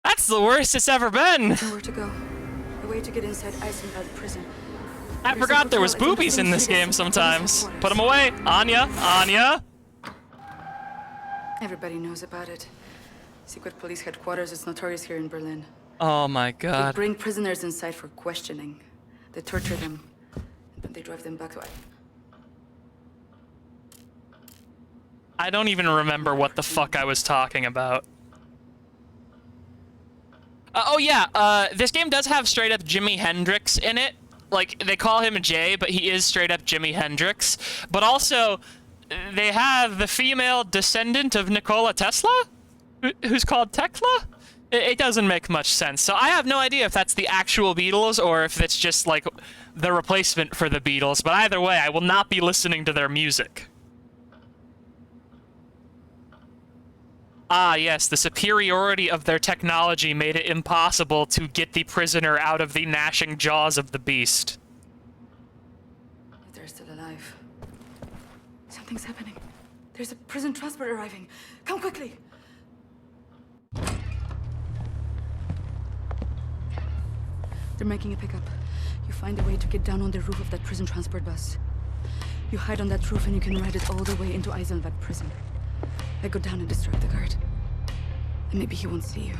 That's the worst it's ever been.
Nowhere to go. A way to get inside Eisenberg prison.
I forgot there was boobies in this game sometimes. Put him away. Anya.
Everybody knows about it. Secret police headquarters is notorious here in Berlin.
Oh my God.
They bring prisoners inside for questioning. They torture them, and then they drive them back to...
I don't even remember what the fuck I was talking about. Oh yeah, this game does have straight up Jimi Hendrix in it. Like, they call him Jay, but he is straight up Jimi Hendrix. But also, they have the female descendant of Nikola Tesla? Who's called Tekla? It doesn't make much sense. So I have no idea if that's the actual Beatles or if it's just, like, the replacement for the Beatles. But either way, I will not be listening to their music. Ah, yes, the superiority of their technology made it impossible to get the prisoner out of the gnashing jaws of the beast.
If they're still alive. Something's happening. There's a prison transport arriving. Come quickly! They're making a pickup. You find a way to get down on the roof of that prison transport bus. You hide on that roof and you can ride it all the way into Eisenberg prison. I go down and distract the guard. And maybe he won't see you.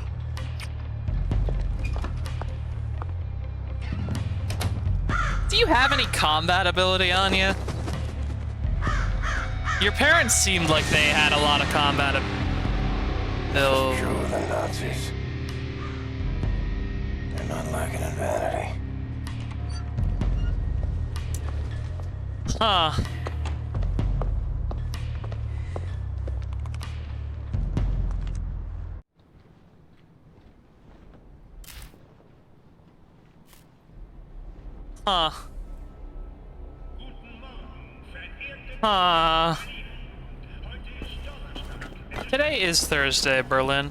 Do you have any combat ability on you? Your parents seemed like they had a lot of combat ability.
True of the Nazis. They're not lacking in vanity.
Huh. Today is Thursday, Berlin.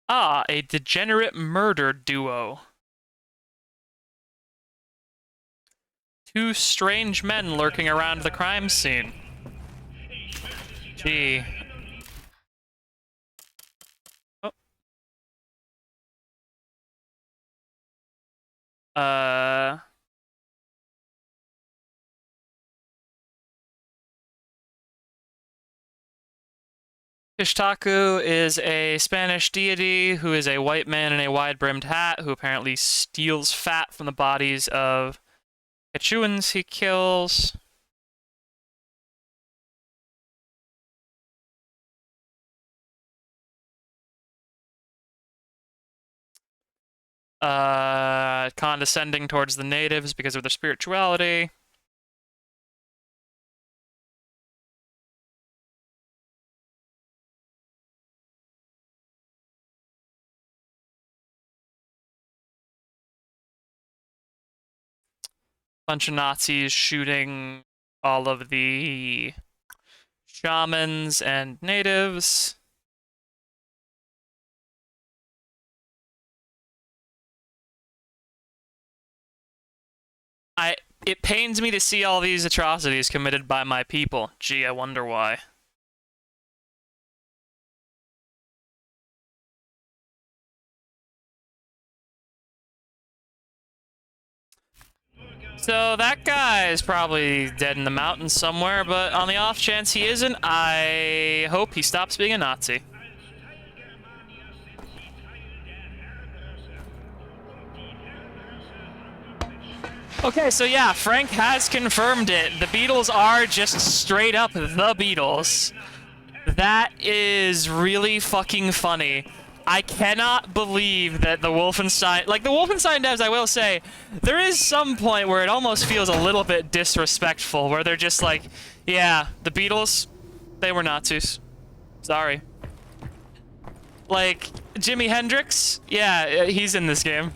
Ah, a degenerate murder duo. Two strange men lurking around the crime scene. Gee. Oh. Ishtaku is a Spanish deity who is a white man in a wide-brimmed hat who apparently steals fat from the bodies of Quechuans he kills. Condescending towards the natives because of their spirituality. Bunch of Nazis shooting all of the shamans and natives. It pains me to see all these atrocities committed by my people. Gee, I wonder why. So that guy is probably dead in the mountains somewhere, but on the off chance he isn't, I hope he stops being a Nazi. Okay, so yeah, Frank has confirmed it. The Beatles are just straight up the Beatles. That is really fucking funny. I cannot believe that the Wolfenstein... Like, the Wolfenstein devs, I will say, there is some point where it almost feels a little bit disrespectful, where they're just like, yeah, the Beatles, they were Nazis. Sorry. Like, Jimi Hendrix? Yeah, he's in this game.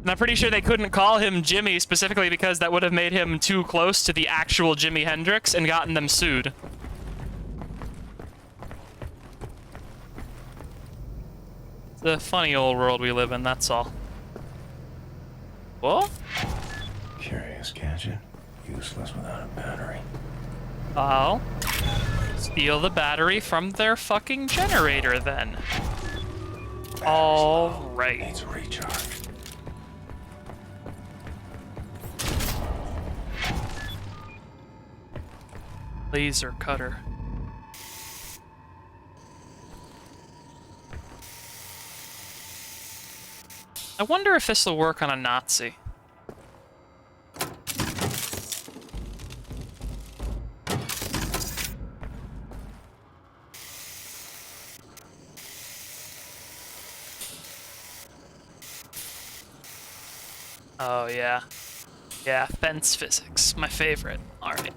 And I'm pretty sure they couldn't call him Jimmy specifically because that would have made him too close to the actual Jimi Hendrix and gotten them sued. It's a funny old world we live in, that's all. What?
Curious gadget. Useless without a battery.
I'll steal the battery from their fucking generator then. All right.
Needs a recharge.
Laser cutter. I wonder if this will work on a Nazi. Oh, yeah. Yeah, fence physics. My favorite. Alright.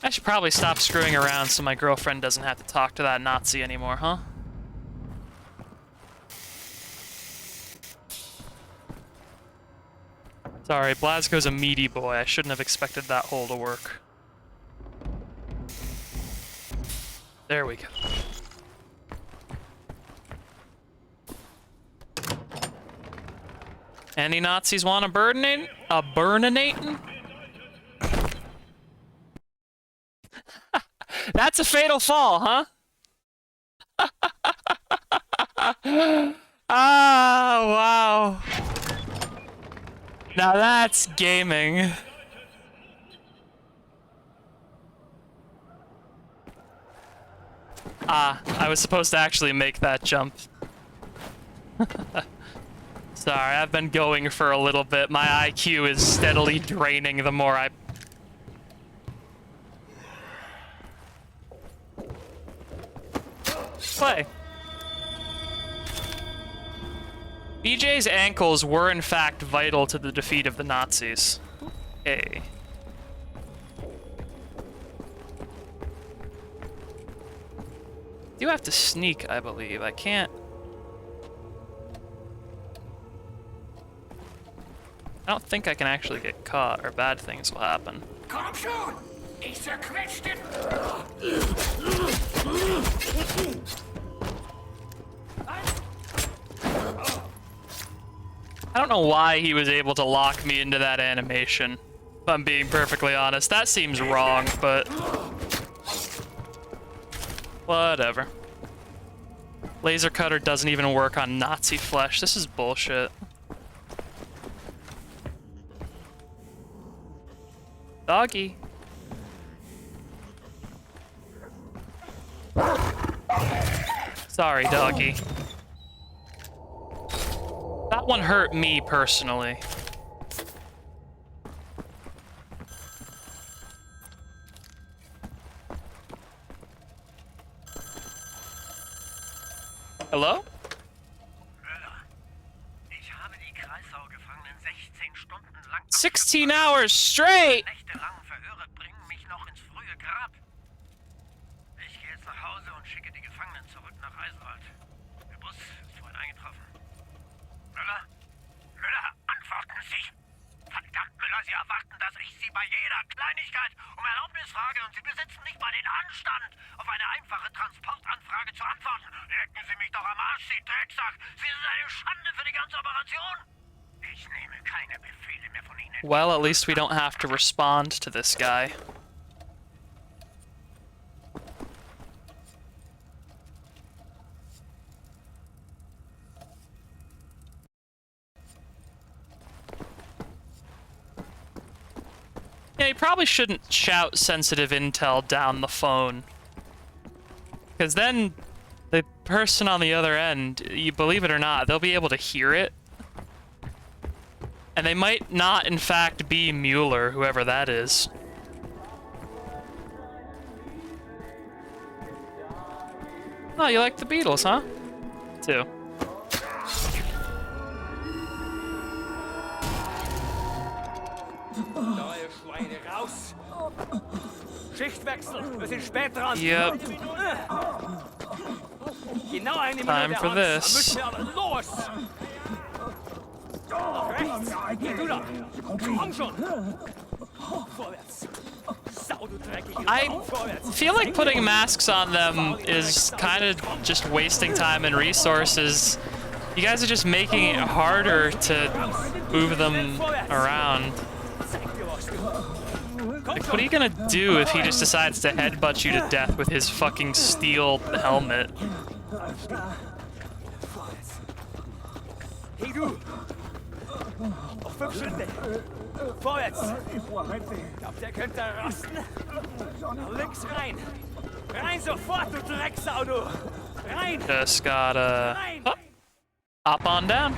I should probably stop screwing around so my girlfriend doesn't have to talk to that Nazi anymore, huh? Sorry, Blazko's a meaty boy. I shouldn't have expected that hole to work. There we go. Any Nazis want a burninating? A burninating? That's a fatal fall, huh? Ah, wow. Now that's gaming. Ah, I was supposed to actually make that jump. Sorry, I've been going for a little bit. My IQ is steadily draining the more I... play. BJ's ankles were in fact vital to the defeat of the Nazis. Okay. You have to sneak, I believe. I can't... I don't think I can actually get caught, or bad things will happen.
Komm schon! Ich zerquetsch den...
I don't know why he was able to lock me into that animation, if I'm being perfectly honest. That seems wrong, but... whatever. Laser cutter doesn't even work on Nazi flesh. This is bullshit. Doggy. Sorry, doggy. That one hurt me personally. Hello? 16 hours straight! Well, at least we don't have to respond to this guy. Yeah, you probably shouldn't shout sensitive intel down the phone. Because then the person on the other end, you believe it or not, they'll be able to hear it. And they might not, in fact, be Mueller, whoever that is. Oh, you like the Beatles, huh? Too.
Neue Schweine raus! Schichtwechsel, wir sind spät dran.
Yep.
Genau eine
Time
Minute,
for
Hans.
this.
Dann müssen wir aber los! Nach rechts! Geh du da! Komm schon! Vorwärts! Sau, du dreckige
I
Sau, vorwärts!
feel like putting masks on them is kind of just wasting time and resources. You guys are just making it harder to move them around. Like, what are you gonna do if he just decides to headbutt you to death with his fucking steel helmet?
Hey du! Auf 5 Schritte! Vorwärts! Glaubt, der könnte rasten? Links rein! Rein sofort, du Drecksau, du! Rein!
Just gotta hop on down.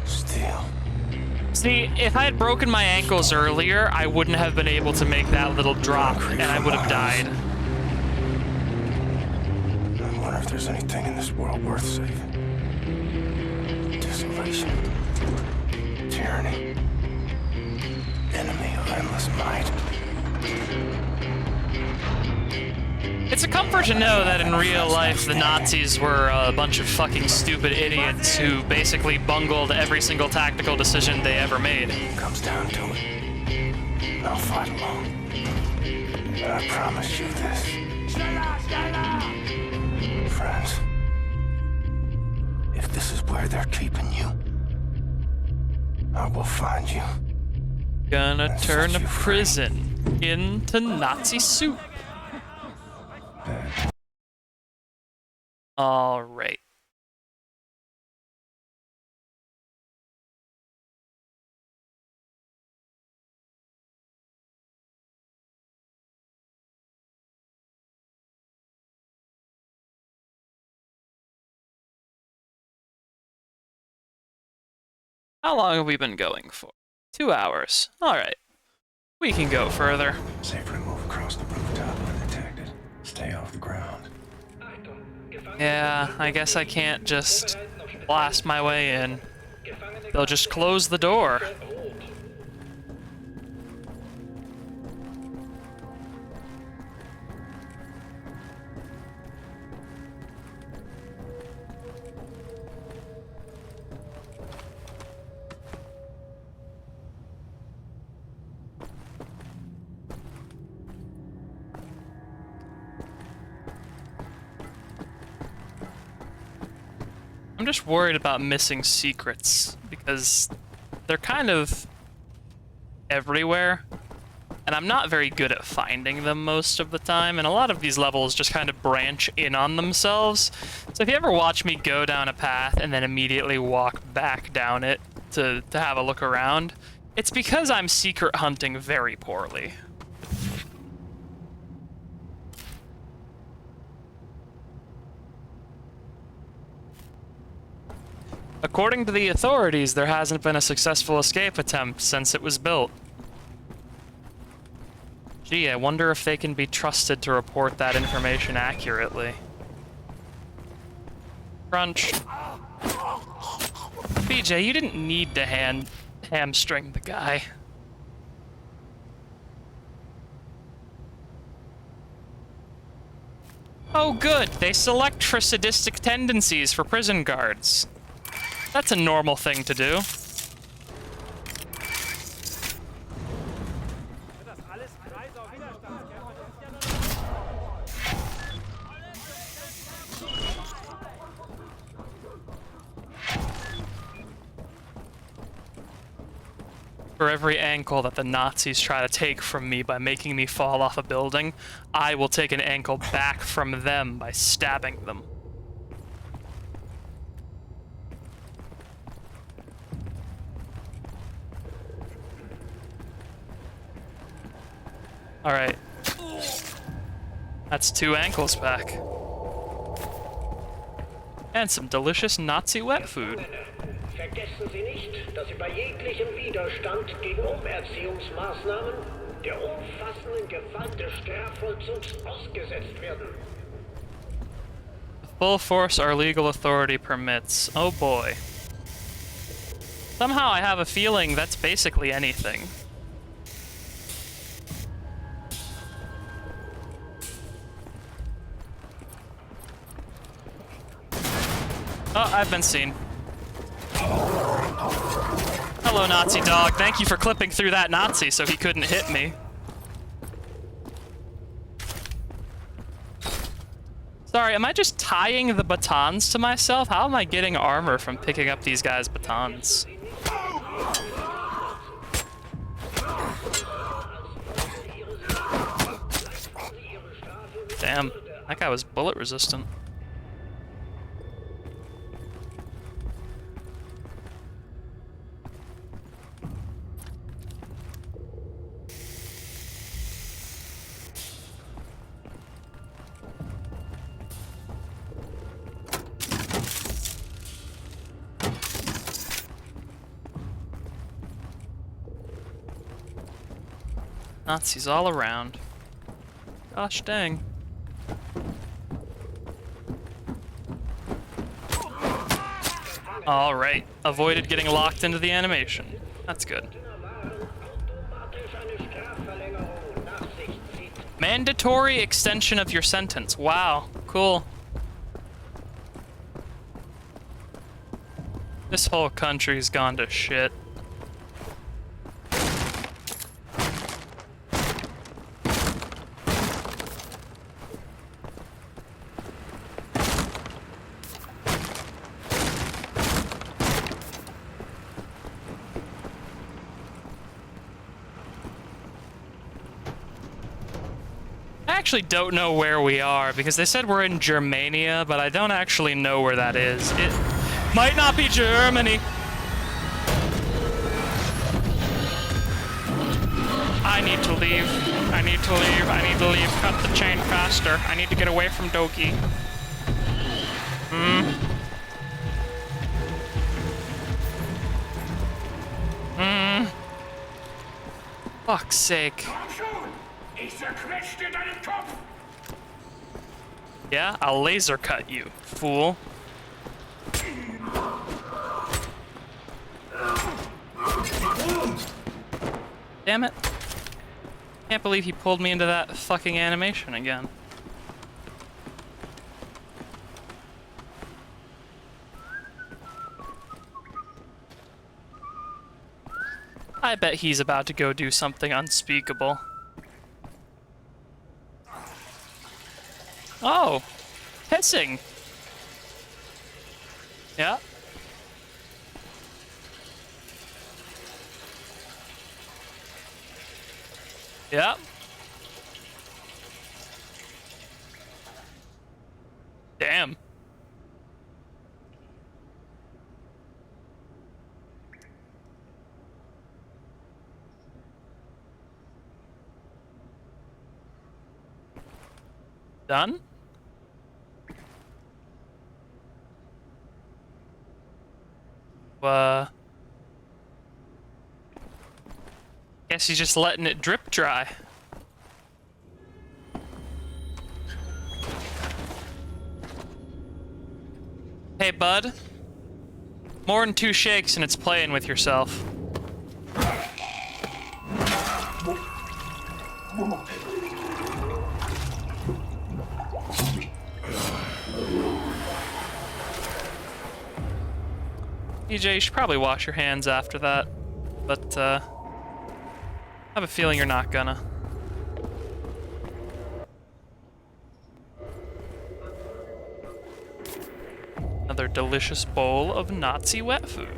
Steel.
See, if I had broken my ankles earlier, I wouldn't have been able to make that little drop, and I would have died.
I wonder if there's anything in this world worth saving. Desolation. Tyranny. Enemy of endless might.
It's a comfort to know that in real life the Nazis were a bunch of fucking stupid idiots who basically bungled every single tactical decision they ever made.
Comes down to it. I'll fight alone. But I promise you this. Friends, if this is where they're keeping you, I will find you.
Gonna turn a prison into Nazi soup. All right. How long have we been going for? 2 hours. All right. We can go further.
Safely move across the rooftop undetected. Stay off the ground.
Yeah, I guess I can't just blast my way in. They'll just close the door. I'm just worried about missing secrets, because they're kind of everywhere, and I'm not very good at finding them most of the time, and a lot of these levels just kind of branch in on themselves. So if you ever watch me go down a path and then immediately walk back down it to have a look around, it's because I'm secret hunting very poorly. According to the authorities, there hasn't been a successful escape attempt since it was built. Gee, I wonder if they can be trusted to report that information accurately. Crunch. BJ, you didn't need to hamstring the guy. Oh good, they select for sadistic tendencies for prison guards. That's a normal thing to do. For every ankle that the Nazis try to take from me by making me fall off a building, I will take an ankle back from them by stabbing them. Alright. That's 2 ankles back. And some delicious Nazi wet food.
Vergessen Sie nicht, dass Sie bei jeglichem Widerstand gegen Umerziehungsmaßnahmen der umfassenden Gewalt des Strafvollzugs ausgesetzt werden.
Full force our legal authority permits. Oh boy. Somehow I have a feeling that's basically anything. Oh, I've been seen. Hello, Nazi dog. Thank you for clipping through that Nazi so he couldn't hit me. Sorry, am I just tying the batons to myself? How am I getting armor from picking up these guys' batons? Damn, that guy was bullet resistant. Nazis all around. Gosh dang. Alright, avoided getting locked into the animation. That's good. Mandatory extension of your sentence. Wow, cool. This whole country's gone to shit. I actually don't know where we are because they said we're in Germania, but I don't actually know where that is. It might not be Germany. I need to leave. I need to leave. I need to leave. Cut the chain faster. I need to get away from Doki. Fuck's sake. Yeah, I'll laser cut you, fool. Damn it. Can't believe he pulled me into that fucking animation again. I bet he's about to go do something unspeakable. Oh, pissing. Yeah. Yeah. Damn. Done? Guess he's just letting it drip dry. Hey, bud. More than 2 shakes and it's playing with yourself. EJ, you should probably wash your hands after that, but I have a feeling you're not gonna. Another delicious bowl of Nazi wet food.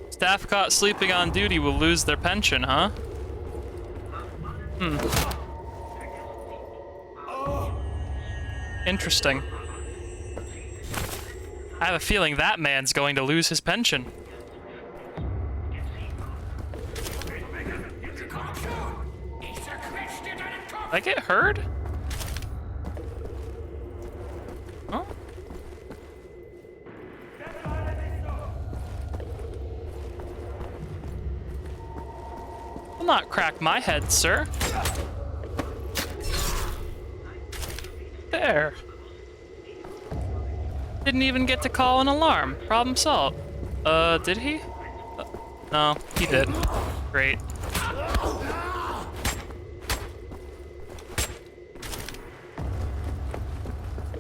Staff caught sleeping on duty will lose their pension, huh? Interesting. I have a feeling that man's going to lose his pension. Did I get heard? Oh. Will not crack my head, sir. There. Didn't even get to call an alarm. Problem solved. Did he? No, he did. Great.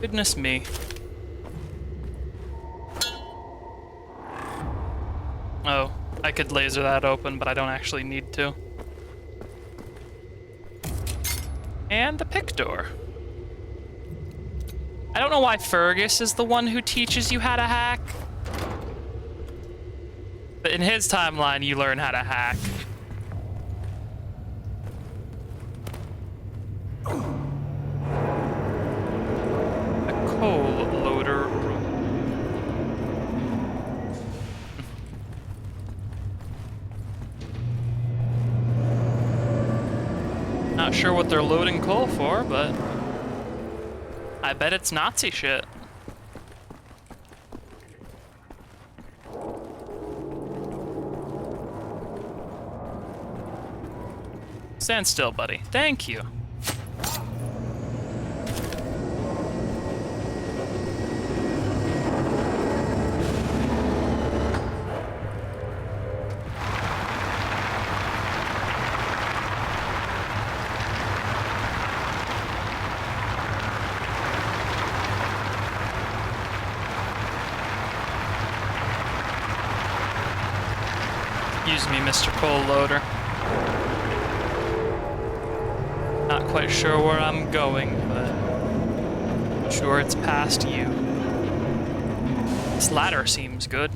Goodness me. Oh, I could laser that open, but I don't actually need to. And the pick door. I don't know why Fergus is the one who teaches you how to hack. But in his timeline, you learn how to hack. A coal loader room. Not sure what they're loading coal for, but I bet it's Nazi shit. Stand still, buddy. Thank you. Excuse me, Mr. Coal Loader. Not quite sure where I'm going, but I'm sure it's past you. This ladder seems good.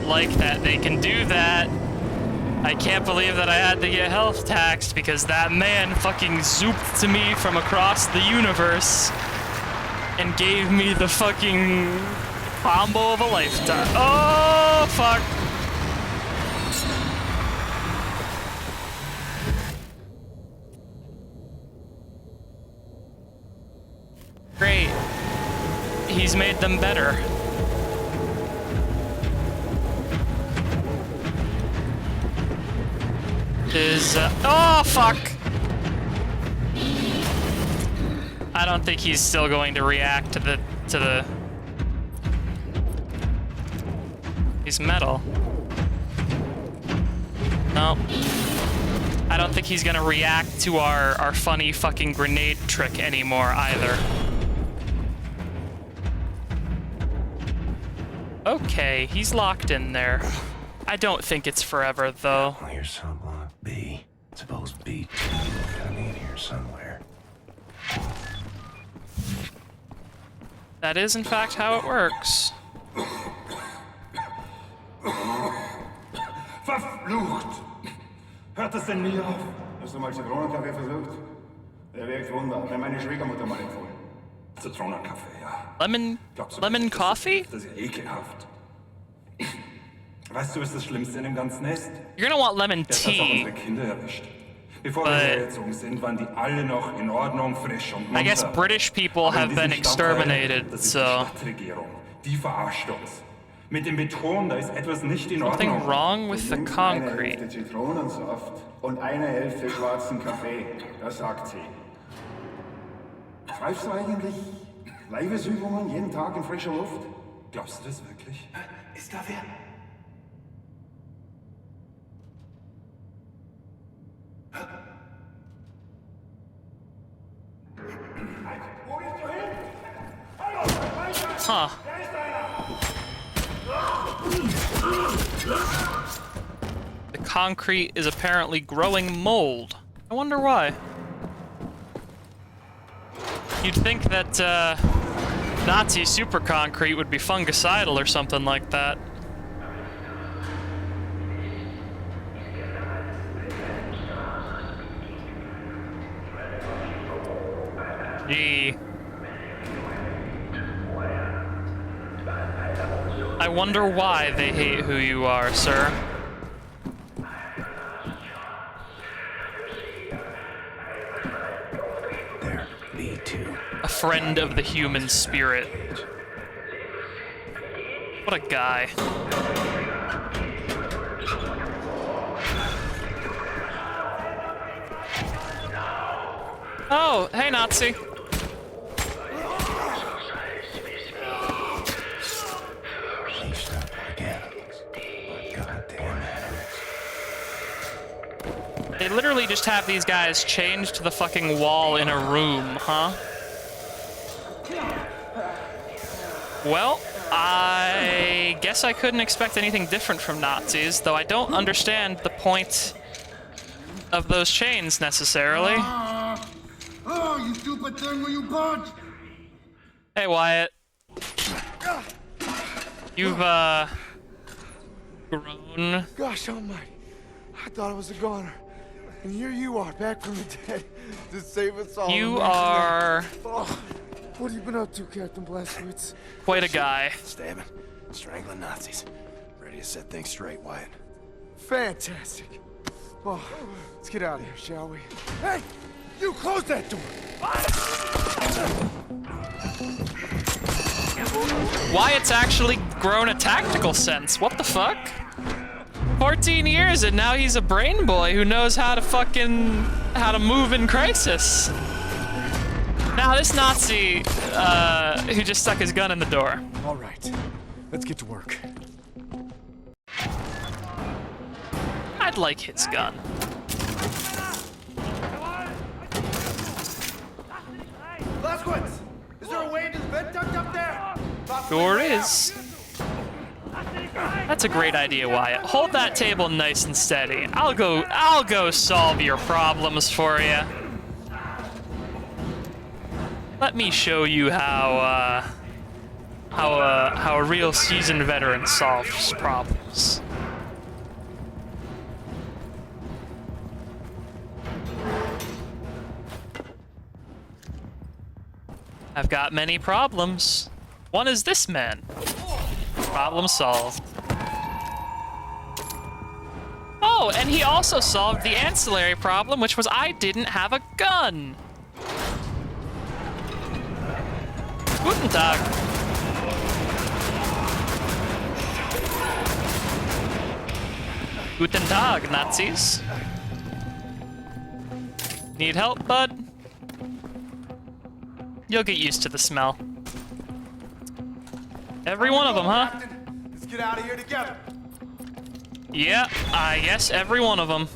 Like that they can do that. I can't believe that I had to get health taxed because that man fucking zooped to me from across the universe and gave me the fucking combo of a lifetime. Oh, fuck. Great. He's made them better. Oh, fuck! I don't think he's still going to react to the... He's metal. No. I don't think he's gonna react to our funny fucking grenade trick anymore either. Okay, he's locked in there. I don't think it's forever, though.
Well, here's some block B. Suppose B2 gotta be in here somewhere.
That is, in fact, how it works.
Verflucht! Hört es denn nie auf? Hast du mal Zitronenkaffee versucht? Der wirkt Wunder. Hat mir meine Schwiegermutter mal empfohlen. Zitronenkaffee, ja.
Lemon coffee?
Das ist ja ekelhaft. Weißt du, was das Schlimmste in dem Ganzen ist?
You're gonna want lemon
Das hat auch
tea.
unsere Kinder erwischt. Bevor wir hergezogen sind, waren die alle noch in Ordnung, frisch und munter.
I guess British people have been exterminated, so...
Stadtregierung, die verarscht uns. Mit dem Beton, da ist etwas nicht in Ordnung.
Something wrong with the concrete.
Eine Hälfte Zitronensaft und eine Hälfte schwarzen Kaffee, das sagt sie. Treibst du eigentlich Leibesübungen jeden Tag in frischer Luft? Glaubst du das wirklich? Ist da wer?
Huh. The concrete is apparently growing mold. I wonder why. You'd think that Nazi super concrete would be fungicidal or something like that. Gee. I wonder why they hate who you are, sir.
There, me too.
A friend of the human spirit. What a guy. Oh, hey, Nazi. They literally just have these guys chained to the fucking wall in a room, huh? Well, I guess I couldn't expect anything different from Nazis, though I don't understand the point of those chains necessarily.
Oh, you stupid thing, will you budge?
Hey, Wyatt. You've, grown.
Gosh almighty, I thought I was a goner. And here you are, back from the dead, to save us all.
You are...
Oh, what have you been up to, Captain Blazkowicz?
Quite a guy.
Stabbing, strangling Nazis. Ready to set things straight, Wyatt.
Fantastic. Oh, let's get out of here, shall we? Hey, you close that door!
Wyatt's actually grown a tactical sense. What the fuck? 14 years and now he's a brain boy who knows how to move in crisis. Now this Nazi, who just stuck his gun in the door.
All right, let's get to work.
I'd like his gun.
Blazkowicz, is there a way into the vent duct up there?
Sure is. That's a great idea, Wyatt. Hold that table nice and steady. I'll go solve your problems for you. Let me show you how a real seasoned veteran solves problems. I've got many problems. One is this man. Problem solved. Oh, and he also solved the ancillary problem, which was I didn't have a gun. Guten Tag. Guten Tag, Nazis. Need help, bud? You'll get used to the smell. Every one of them, huh?
Let's get out of here together.
Yeah, I guess every one of them.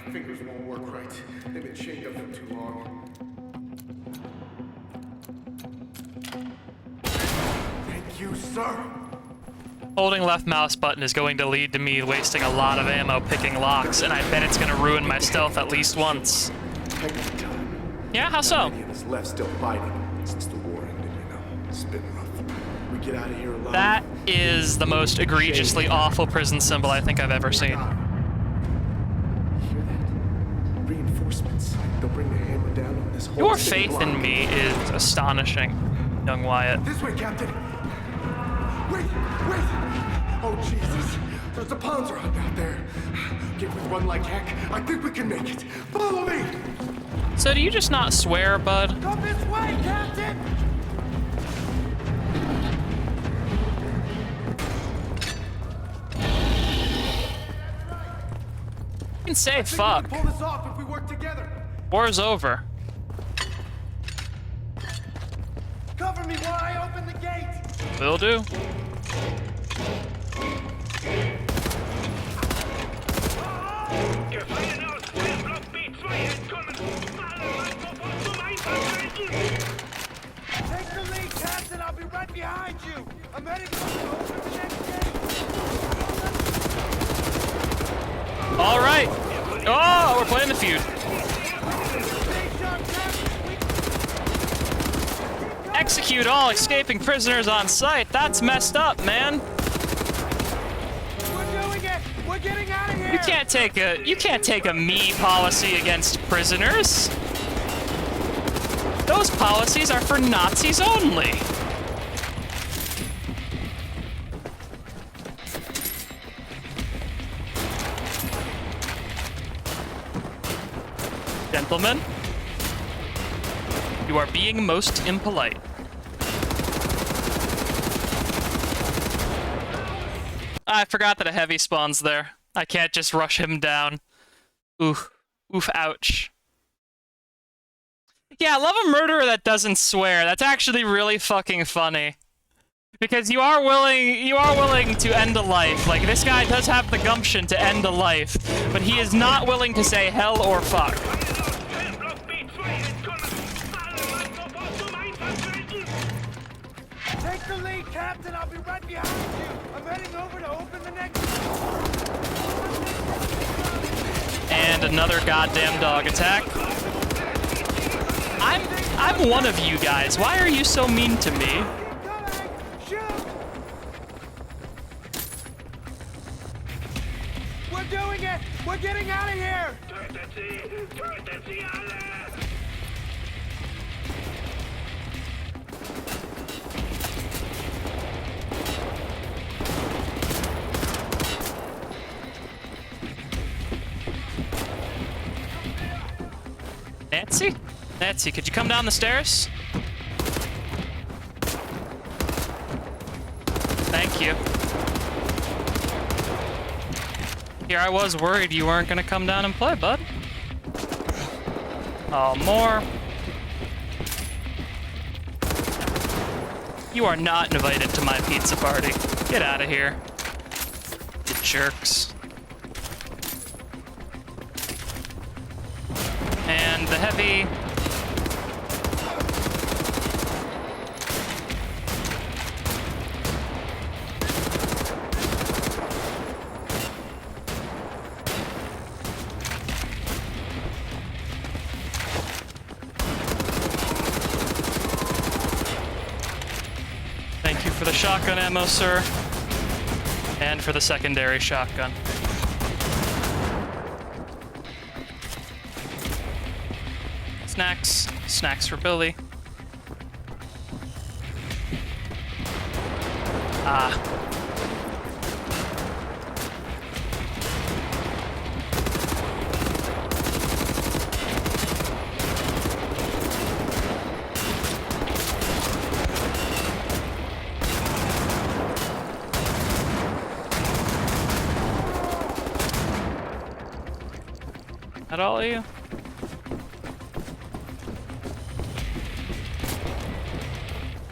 My fingers won't work right. They've been chained up for too long. Thank you, sir.
Holding left mouse button is going to lead to me wasting a lot of ammo picking locks, and I bet it's going to ruin my stealth at least once. Yeah, how so?
Many of us left still fighting since the war ended, you know. It's been rough. We get out of here alive.
That is the most egregiously awful prison symbol I think I've ever seen.
Hear that? Reinforcements. They'll bring the hammer down on this whole
Your
city
faith
block.
in me is astonishing, young Wyatt.
This way, Captain. Wait! Oh, Jesus. There's a Panzer out there. If we run like heck, I think we can make it. Follow me!
So do you just not swear, bud?
Come this way, Captain!
You can say fuck.
We can pull this off if we work together.
War's over.
Cover me while I open the gate.
Will do.
Gefangene aus Block B2 entkommen. Alle Mann sofort zum Einfallsfelsen.
Take the lead, Captain. I'll be right behind you. I'm heading over to open the next gate.
All right. Oh, we're playing the feud. Execute all escaping prisoners on sight. That's messed up, man.
We're doing it. We're getting out of here.
You can't take a me policy against prisoners. Those policies are for Nazis only. Gentlemen, you are being most impolite. I forgot that a heavy spawns there. I can't just rush him down. Oof. Oof, ouch. Yeah, I love a murderer that doesn't swear. That's actually really fucking funny. Because you are willing to end a life. Like, this guy does have the gumption to end a life, but he is not willing to say hell or fuck.
Take the lead, Captain. I'll be right behind you. I'm heading over to open the next.
And another goddamn dog attack. I'm one of you guys. Why are you so mean to me?
We're doing it. We're getting out of here.
Nancy? Nancy, could you come down the stairs? Thank you. Here, I was worried you weren't gonna come down and play, bud. Oh, more. You are not invited to my pizza party. Get out of here. You jerks. And the heavy. Thank you for the shotgun ammo, sir. And for the secondary shotgun. Snacks. Snacks for Billy. Ah. At all of you?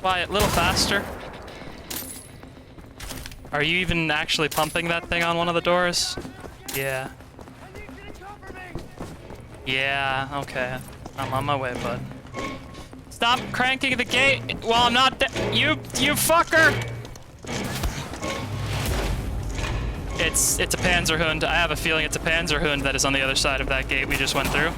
Quiet, a little faster. Are you even actually pumping that thing on one of the doors? Yeah. Yeah, okay. I'm on my way, bud. Stop cranking the gate while I'm not you fucker! It's a Panzerhund. I have a feeling it's a Panzerhund that is on the other side of that gate we just went through.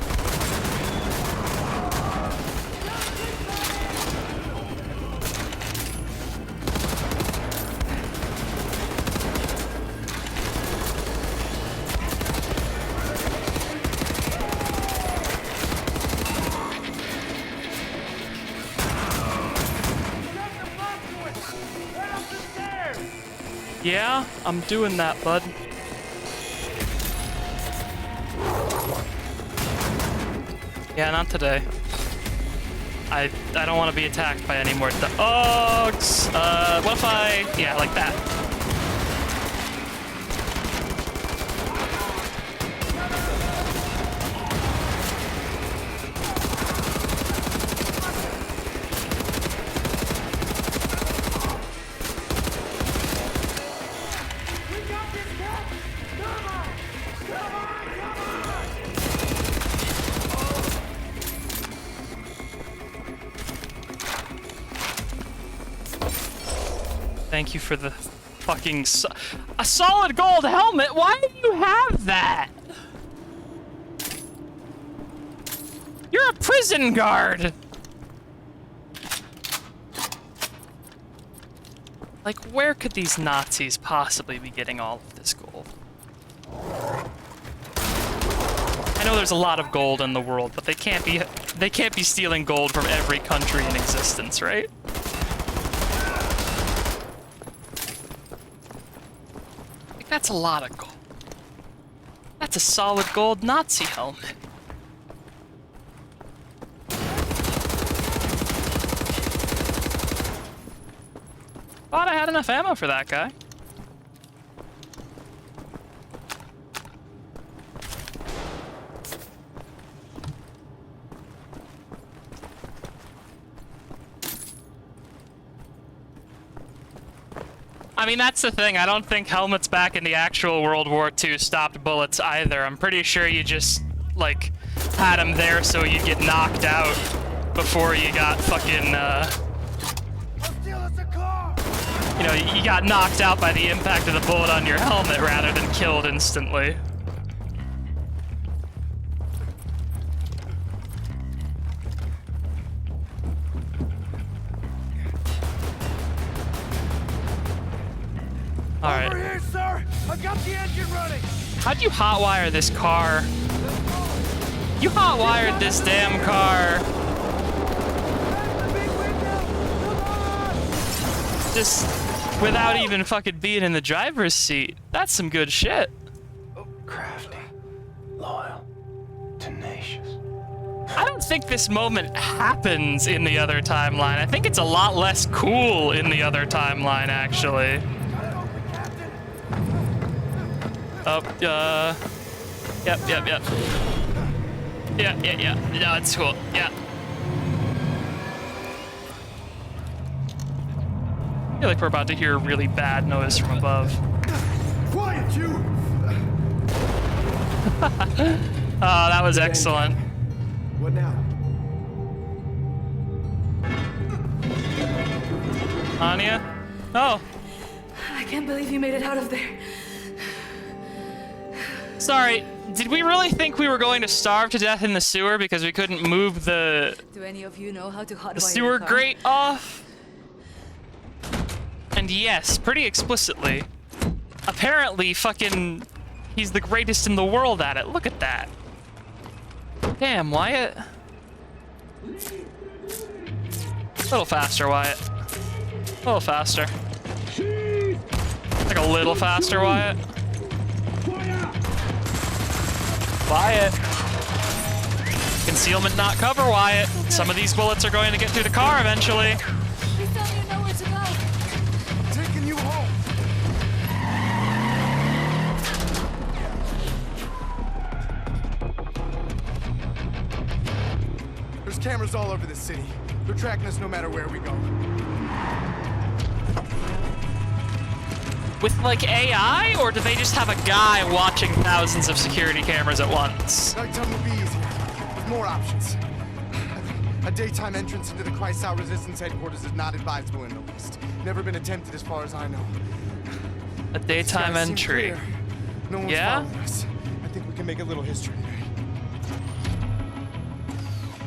Yeah, I'm doing that, bud. Yeah, not today. I don't want to be attacked by any more dogs. What if I... Yeah, like that. Thank you for the fucking a solid gold helmet. Why do you have that? You're a prison guard. Like, where could these Nazis possibly be getting all of this gold? I know there's a lot of gold in the world, but they can't be stealing gold from every country in existence, right? Like, that's a lot of gold. That's a solid gold Nazi helmet. Thought I had enough ammo for that guy. I mean, that's the thing. I don't think helmets back in the actual World War II stopped bullets either. I'm pretty sure you just, like, had them there so you'd get knocked out before you got fucking, you know, you got knocked out by the impact of the bullet on your helmet rather than killed instantly. All right.
Over here, sir! I've got the engine running!
How'd you hotwire this car? You hotwired this damn car. Just without even fucking being in the driver's seat. That's some good shit.
Crafty, loyal, tenacious.
I don't think this moment happens in the other timeline. I think it's a lot less cool in the other timeline, actually. Oh, yep. Yeah. No, it's cool. Yeah. I feel like we're about to hear a really bad noise from above.
Quiet, you!
Oh, that was excellent.
What now?
Anya? Oh.
I can't believe you made it out of there.
Sorry, did we really think we were going to starve to death in the sewer because we couldn't move the
Do any of you know how to hotwire
sewer
a car?
grate off? And yes, pretty explicitly. Apparently, fucking, he's the greatest in the world at it. Look at that. Damn, Wyatt. A little faster, Wyatt. A little faster. Like a little faster, Wyatt. Wyatt. Concealment, not cover, Wyatt. Some of these bullets are going to get through the car eventually.
Please tell me you know where to go.
Taking you home. There's cameras all over the city. They're tracking us no matter where we go.
With, like, AI, or do they just have a guy watching thousands of security cameras at once?
Nighttime will be easier. With more options. A daytime entrance into the Kreisau Resistance headquarters is not advisable in the least. Never been attempted as far as I know.
A daytime
Skies seem
entry.
clear. No one's following us. I think we can make a little history today.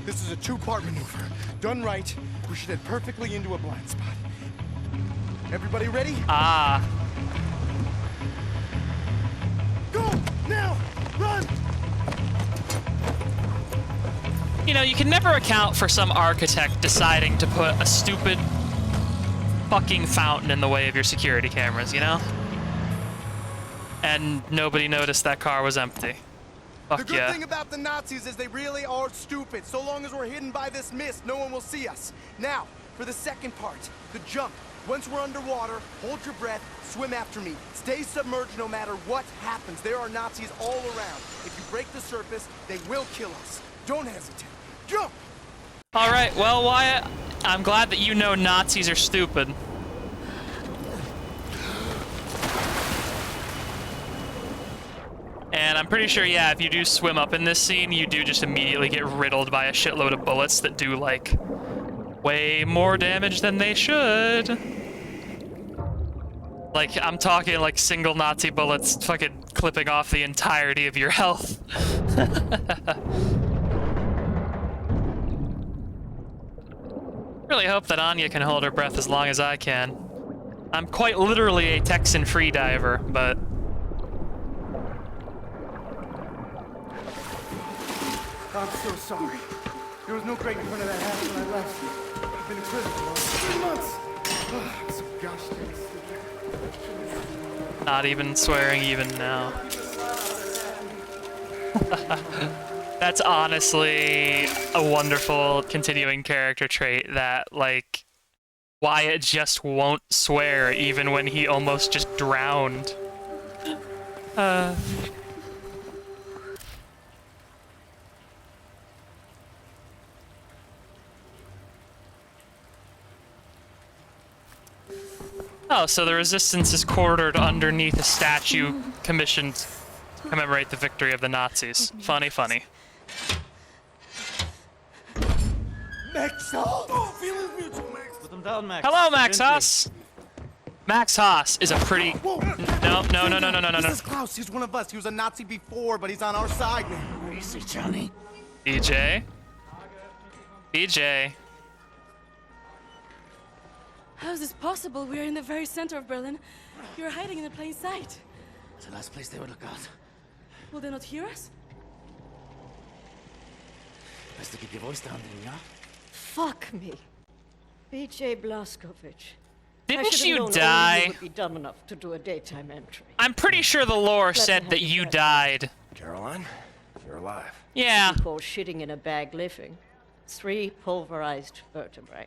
This is a two-part maneuver. Done right, we should head perfectly into a blind spot. Everybody ready?
Ah.
Go! Now! Run!
You know, you can never account for some architect deciding to put a stupid fucking fountain in the way of your security cameras, you know? And nobody noticed that car was empty. Fuck
the good
yeah.
thing about the Nazis is they really are stupid. So long as we're hidden by this mist, no one will see us. Now, for the second part, the jump. Once we're underwater, hold your breath, swim after me. Stay submerged no matter what happens. There are Nazis all around. If you break the surface, they will kill us. Don't hesitate. Jump!
All right, well, Wyatt, I'm glad that you know Nazis are stupid. And I'm pretty sure, yeah, if you do swim up in this scene, you do just immediately get riddled by a shitload of bullets that do, like, way more damage than they should. Like, I'm talking like single Nazi bullets fucking clipping off the entirety of your health. Really hope that Anya can hold her breath as long as I can. I'm quite literally a Texan freediver, but...
I'm so sorry. There was no grate in front of that house when I left. I've been in prison for 3 months. Oh, I'm so gosh dang stupid.
Not even swearing even now. That's honestly a wonderful continuing character trait that, like, Wyatt just won't swear even when he almost just drowned. Oh, so the resistance is quartered underneath a statue commissioned to commemorate the victory of the Nazis. Funny, funny.
Max, oh, feelings mutual, Max.
Put them down, Max.
Hello, Max Haas! Max Haas is a pretty...
Whoa.
No.
This is Klaus. He's one of us. He was a Nazi before, but he's on our side now.
Where is he, Johnny?
BJ? BJ?
How is this possible? We're in the very center of Berlin. You're hiding in plain sight.
It's the last place they would look out.
Will they not hear us?
Best to keep your voice down, then, yeah?
Fuck me. BJ Blazkowicz.
Didn't you die?
You would be dumb enough to do a daytime entry.
I'm pretty sure the lore said that you died.
Caroline, you're alive.
Yeah.
You call shitting in a bag living. 3 pulverized vertebrae.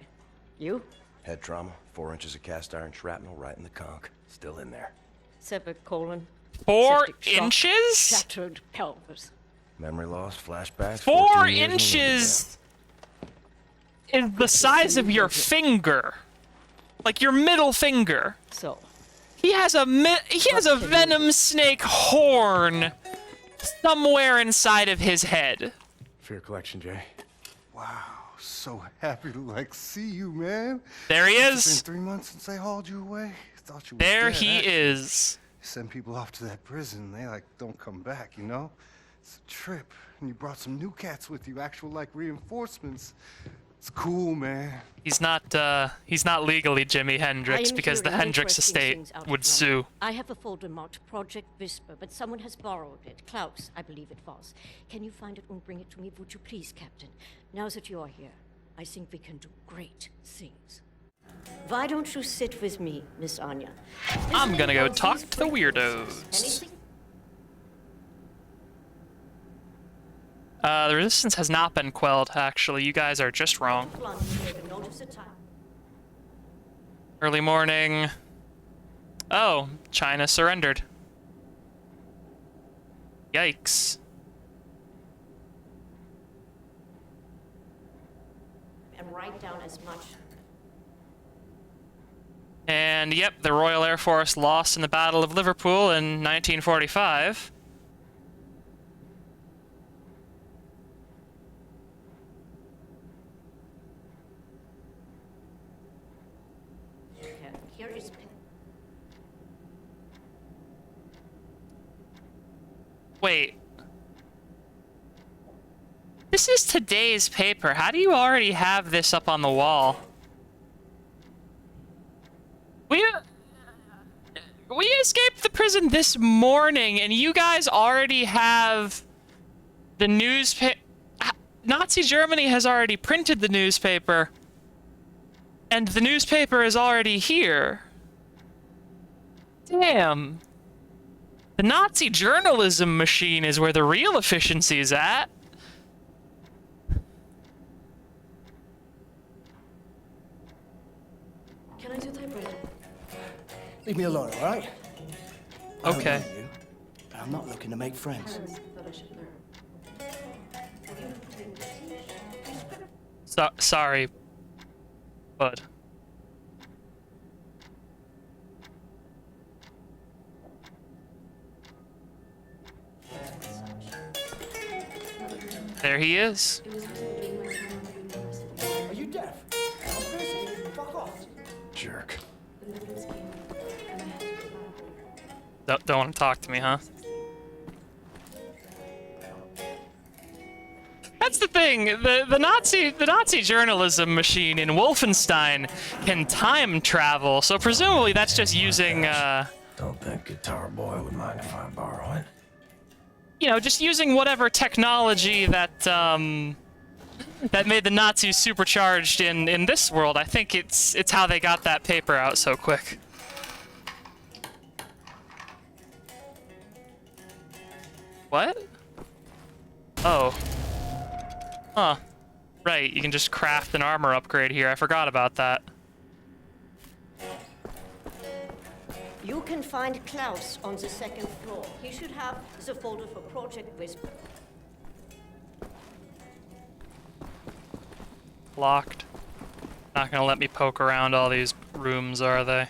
You?
Head trauma, 4 inches of cast iron shrapnel right in the conch. Still in there.
Severed colon.
4
septic shock,
inches?
Shattered pelvis.
Memory loss, flashbacks.
4
years
inches is the size of your finger. Like your middle finger.
So.
He has a venom snake horn somewhere inside of his head.
For your collection, Jay.
Wow, so happy to see you, man.
There he is.
It's been 3 months since they hauled you away. Thought you were
there
dead,
he
actually.
is.
You send people off to that prison, they don't come back, you know? It's a trip, and you brought some new cats with you, actual reinforcements. It's cool, man.
He's not legally Jimi Hendrix because the Hendrix estate would sue.
I have a folder marked Project Whisper, but someone has borrowed it. Klaus, I believe it was. Can you find it and bring it to me, would you please, Captain? Now that you are here, I think we can do great things. Why don't you sit with me, Miss Anya?
I'm gonna go talk to the weirdos.
Anything?
The resistance has not been quelled, actually. You guys are just wrong. Early morning. Oh, China surrendered. Yikes.
And write down as much.
And yep, the Royal Air Force lost in the Battle of Liverpool in 1945.
Here is pen.
Wait. This is today's paper. How do you already have this up on the wall? We escaped the prison this morning, and you guys already have the newspaper. Nazi Germany has already printed the newspaper, and the newspaper is already here. Damn. The Nazi journalism machine is where the real efficiency is at.
Can I do typewriter?
Leave me alone, all right?
Okay.
I don't know you, but I'm not looking to make friends.
Sorry, bud. There he is.
Are you deaf? I'm busy. Fuck off.
Jerk.
Don't want to talk to me, huh? That's the thing. The Nazi journalism machine in Wolfenstein can time travel, so presumably that's just using
Don't think Guitar Boy would mind if I borrow it.
you know, just using whatever technology that that made the Nazis supercharged in this world. I think it's how they got that paper out so quick. What? Oh. Huh. Right, you can just craft an armor upgrade here. I forgot about that.
You can find Klaus on the second floor. He should have the folder for Project Whisper.
Locked. Not gonna let me poke around all these rooms, are they?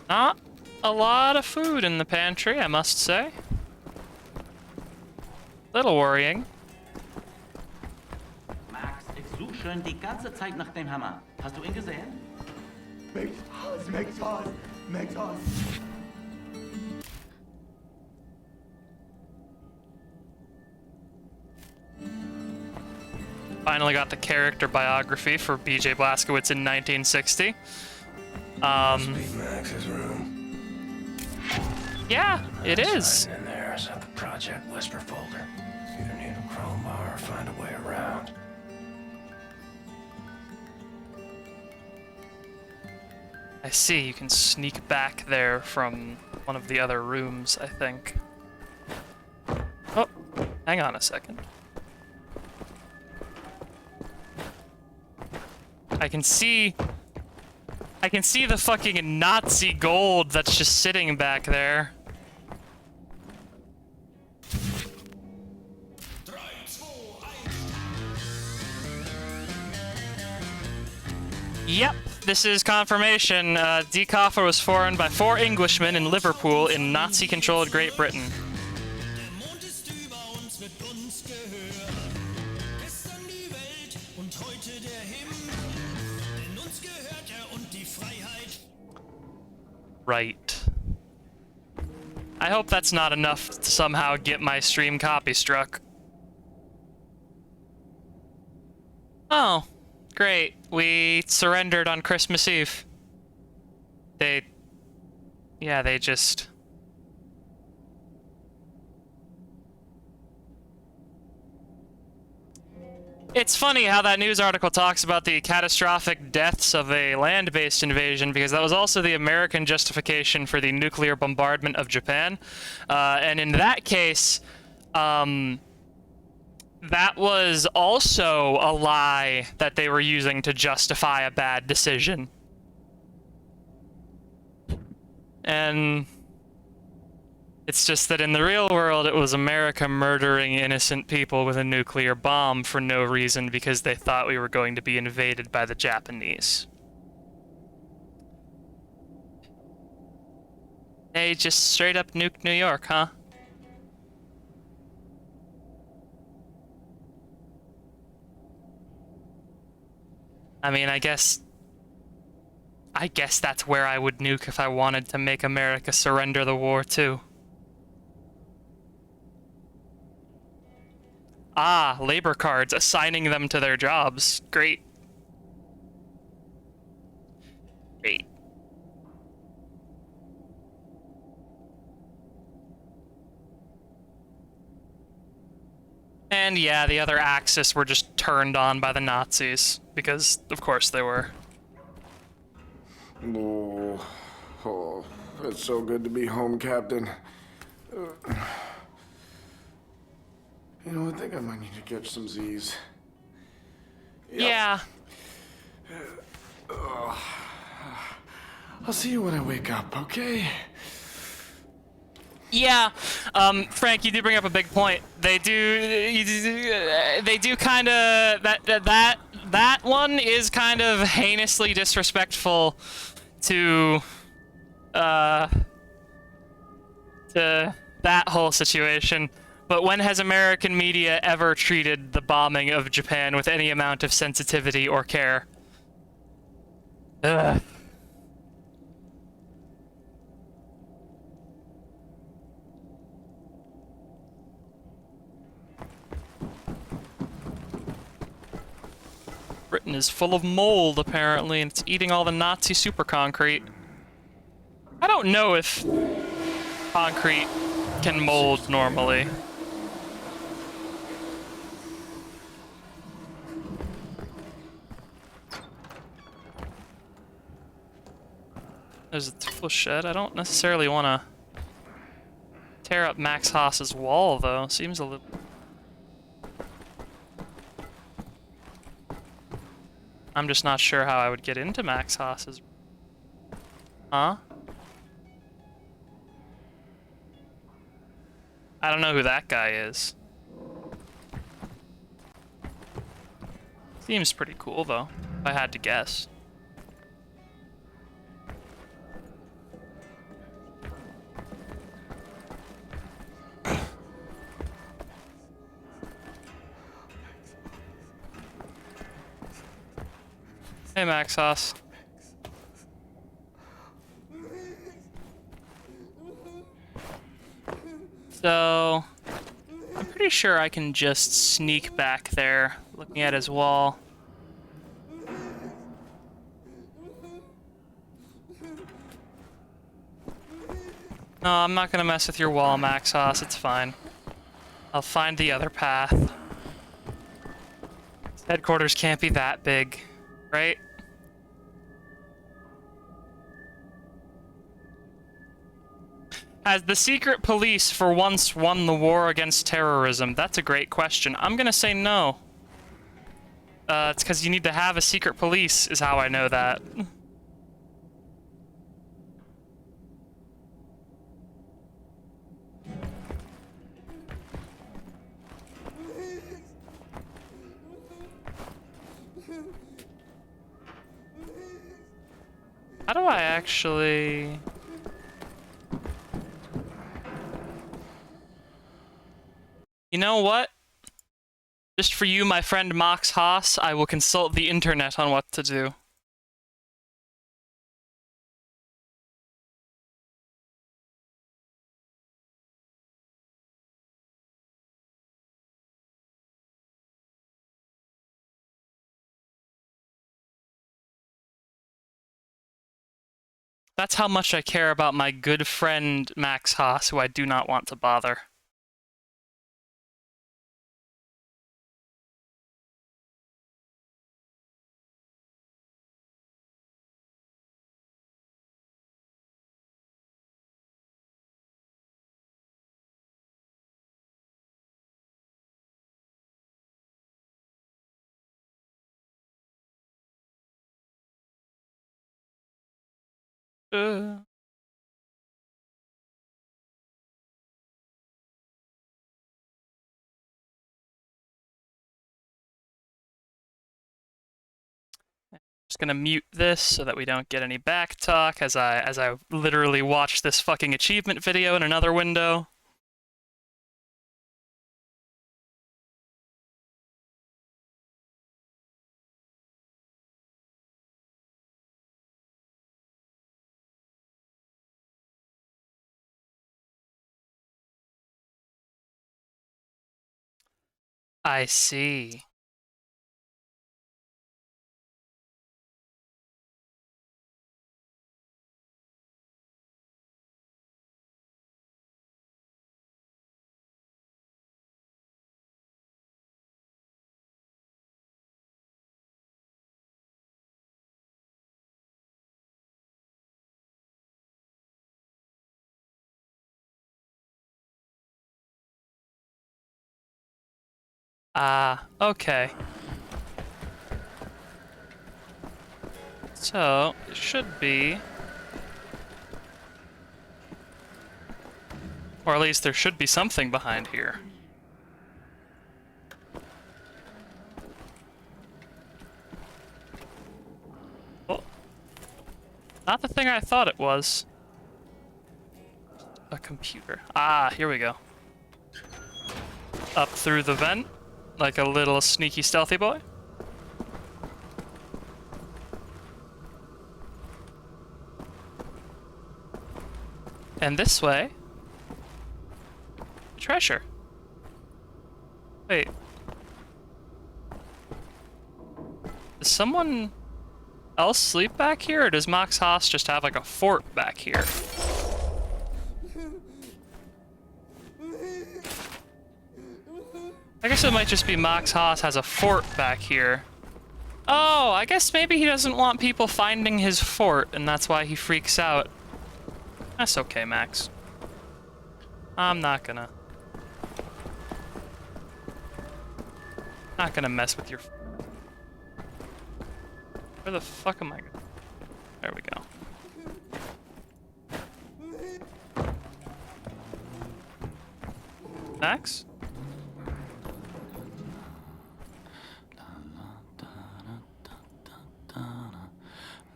Not a lot of food in the pantry, I must say. Little worrying.
Max, ich suche schon die ganze Zeit nach dem Hammer. Hast du ihn gesehen?
Makes us.
Finally got the character biography for B.J. Blazkowicz in 1960.
Must be Max's room.
Yeah, it is.
Hiding in there is at the Project Whisper folder. Either need a crowbar or find a way around.
I see, you can sneak back there from one of the other rooms, I think. Oh, hang on a second. I can see the fucking Nazi gold that's just sitting back there. Yep, this is confirmation. Die Koffer was formed by 4 Englishmen in Liverpool in Nazi-controlled Great Britain. Right. I hope that's not enough to somehow get my stream copy struck. Oh, great. We surrendered on Christmas Eve. They just... It's funny how that news article talks about the catastrophic deaths of a land-based invasion, because that was also the American justification for the nuclear bombardment of Japan. And in that case, that was also a lie that they were using to justify a bad decision. And it's just that in the real world, it was America murdering innocent people with a nuclear bomb for no reason because they thought we were going to be invaded by the Japanese. They just straight up nuked New York, huh? I mean, I guess that's where I would nuke if I wanted to make America surrender the war too. Ah, labor cards, assigning them to their jobs. Great. Great. And yeah, the other Axis were just turned on by the Nazis, because of course they were.
Oh, it's so good to be home, Captain. You know, I think I might need to catch some Z's. Yep.
Yeah.
I'll see you when I wake up, okay?
Yeah, Frank, you do bring up a big point. They do kind of that one is kind of heinously disrespectful to that whole situation. But when has American media ever treated the bombing of Japan with any amount of sensitivity or care? Ugh. mountain is full of mold, apparently, and it's eating all the Nazi super concrete. I don't know if concrete can mold normally. There's a tool shed. I don't necessarily want to tear up Max Haas's wall, though. Seems a little... I'm just not sure how I would get into Max Haas's... Huh? I don't know who that guy is. Seems pretty cool, though, if I had to guess. Hey, Max Haas. So, I'm pretty sure I can just sneak back there, looking at his wall. No, I'm not gonna mess with your wall, Max Haas, it's fine. I'll find the other path. Headquarters can't be that big, right? Has the secret police for once won the war against terrorism? That's a great question. I'm gonna say no. It's because you need to have a secret police, is how I know that. How do I actually... You know what? Just for you, my friend Max Haas, I will consult the internet on what to do. That's how much I care about my good friend Max Haas, who I do not want to bother. Just gonna mute this so that we don't get any back talk as I literally watch this fucking achievement video in another window. I see. Ah, okay. So, it should be... Or at least there should be something behind here. Oh. Not the thing I thought it was. A computer. Ah, here we go. Up through the vent, like a little sneaky stealthy boy. And this way... treasure. Wait. The someone else sleep back here, or does Max Haas just have like a fort back here? I guess it might just be Max Haas has a fort back here. Oh, I guess maybe he doesn't want people finding his fort, and that's why he freaks out. That's okay, Max. I'm not gonna mess with your... Where the fuck am I going? There we go. Max?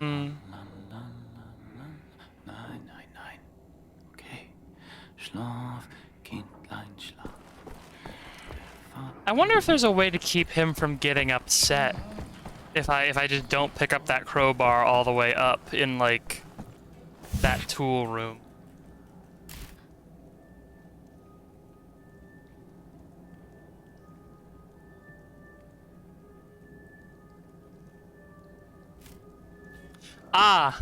Hmm. I wonder if there's a way to keep him from getting upset if I just don't pick up that crowbar all the way up in like that tool room. Ah,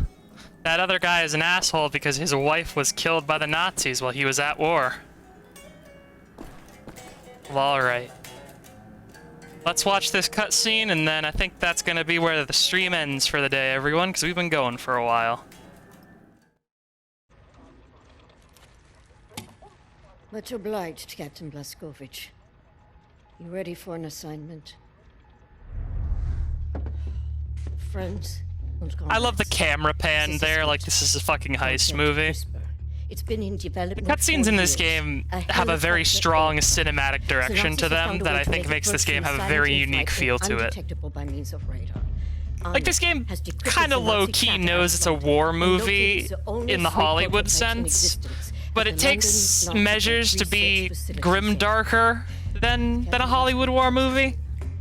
that other guy is an asshole because his wife was killed by the Nazis while he was at war. Well, alright. Let's watch this cutscene, and then I think that's gonna be where the stream ends for the day, everyone, because we've been going for a while.
Much obliged, Captain Blazkowicz. You ready for an assignment? Friends and
I love the
comrades,
camera pan there, like this is a fucking heist movie.
it's been in
The
development
cutscenes
for
in this
years.
game
A
have a very
helicopter
strong
aircraft.
cinematic direction to
Synopsis has
them
found a
that
way
I
to
think
make
makes
it
this game have a
virtually
very
silent in
unique
flight
feel
and
to it.
undetectable by means of radar.
Like, this game
has decrypted
kind of
the Nazi
low-key
chat
knows it's a
outlet
war
and located
movie
the only
in the
free
Hollywood
prototypes in
sense,
existence
but
at
it
the
takes
London
measures to
Nautical
be
Research
grim
Facility.
darker than a Hollywood war movie.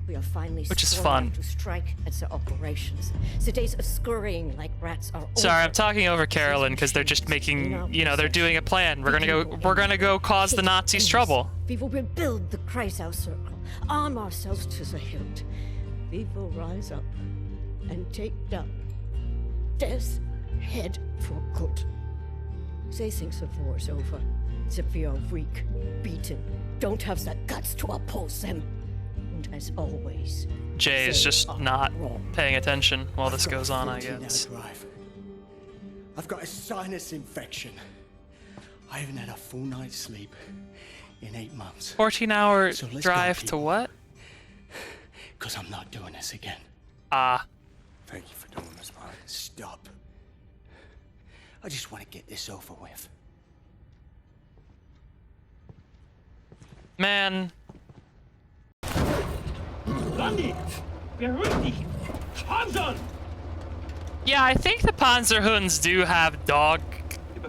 We are finally
Which is
sworn
fun.
out to strike at the operations. The days of scurrying like rats are
Sorry,
over.
I'm talking over Carolyn because they're just making, you know, they're doing a plan. We're gonna go cause the Nazis trouble.
We will rebuild the Kreisau Circle, arm ourselves to the hilt. We will rise up and take down Death's head for good. They think the war is over, that we are weak, beaten, don't have the guts to oppose them. And as always,
Jay is
they
just
are
not
wrong.
paying attention while this
I've got
goes
a
on, I
14-hour
guess.
drive. I've got a sinus infection. I haven't had a full night's sleep in 8 months.
14-hour
So let's
drive
go,
to what?
Because I'm not doing this again.
Ah.
Thank you for doing this, Mark. Stop. I just want to get this over with.
Man.
Randy, beruhig dich. Panzern!
Yeah, I think the Panzerhunds do have dog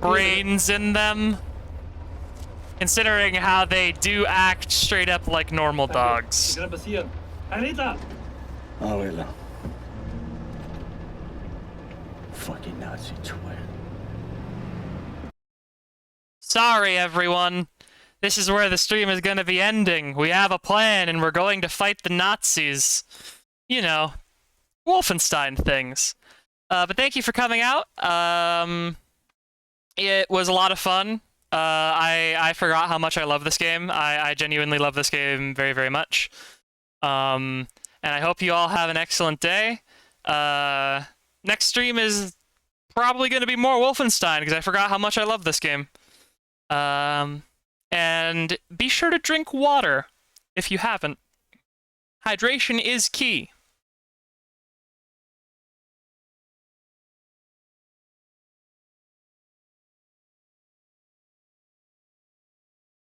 brains in them. Considering how they do act straight up like normal dogs.
Was kann passieren? Anita!
Aurela. Fucking Nazi twin.
Sorry, everyone. This is where the stream is gonna be ending. We have a plan, and we're going to fight the Nazis. You know, Wolfenstein things. But thank you for coming out. It was a lot of fun. I forgot how much I love this game. I genuinely love this game very, very much. And I hope you all have an excellent day. Next stream is probably going to be more Wolfenstein, because I forgot how much I love this game. And be sure to drink water if you haven't. Hydration is key.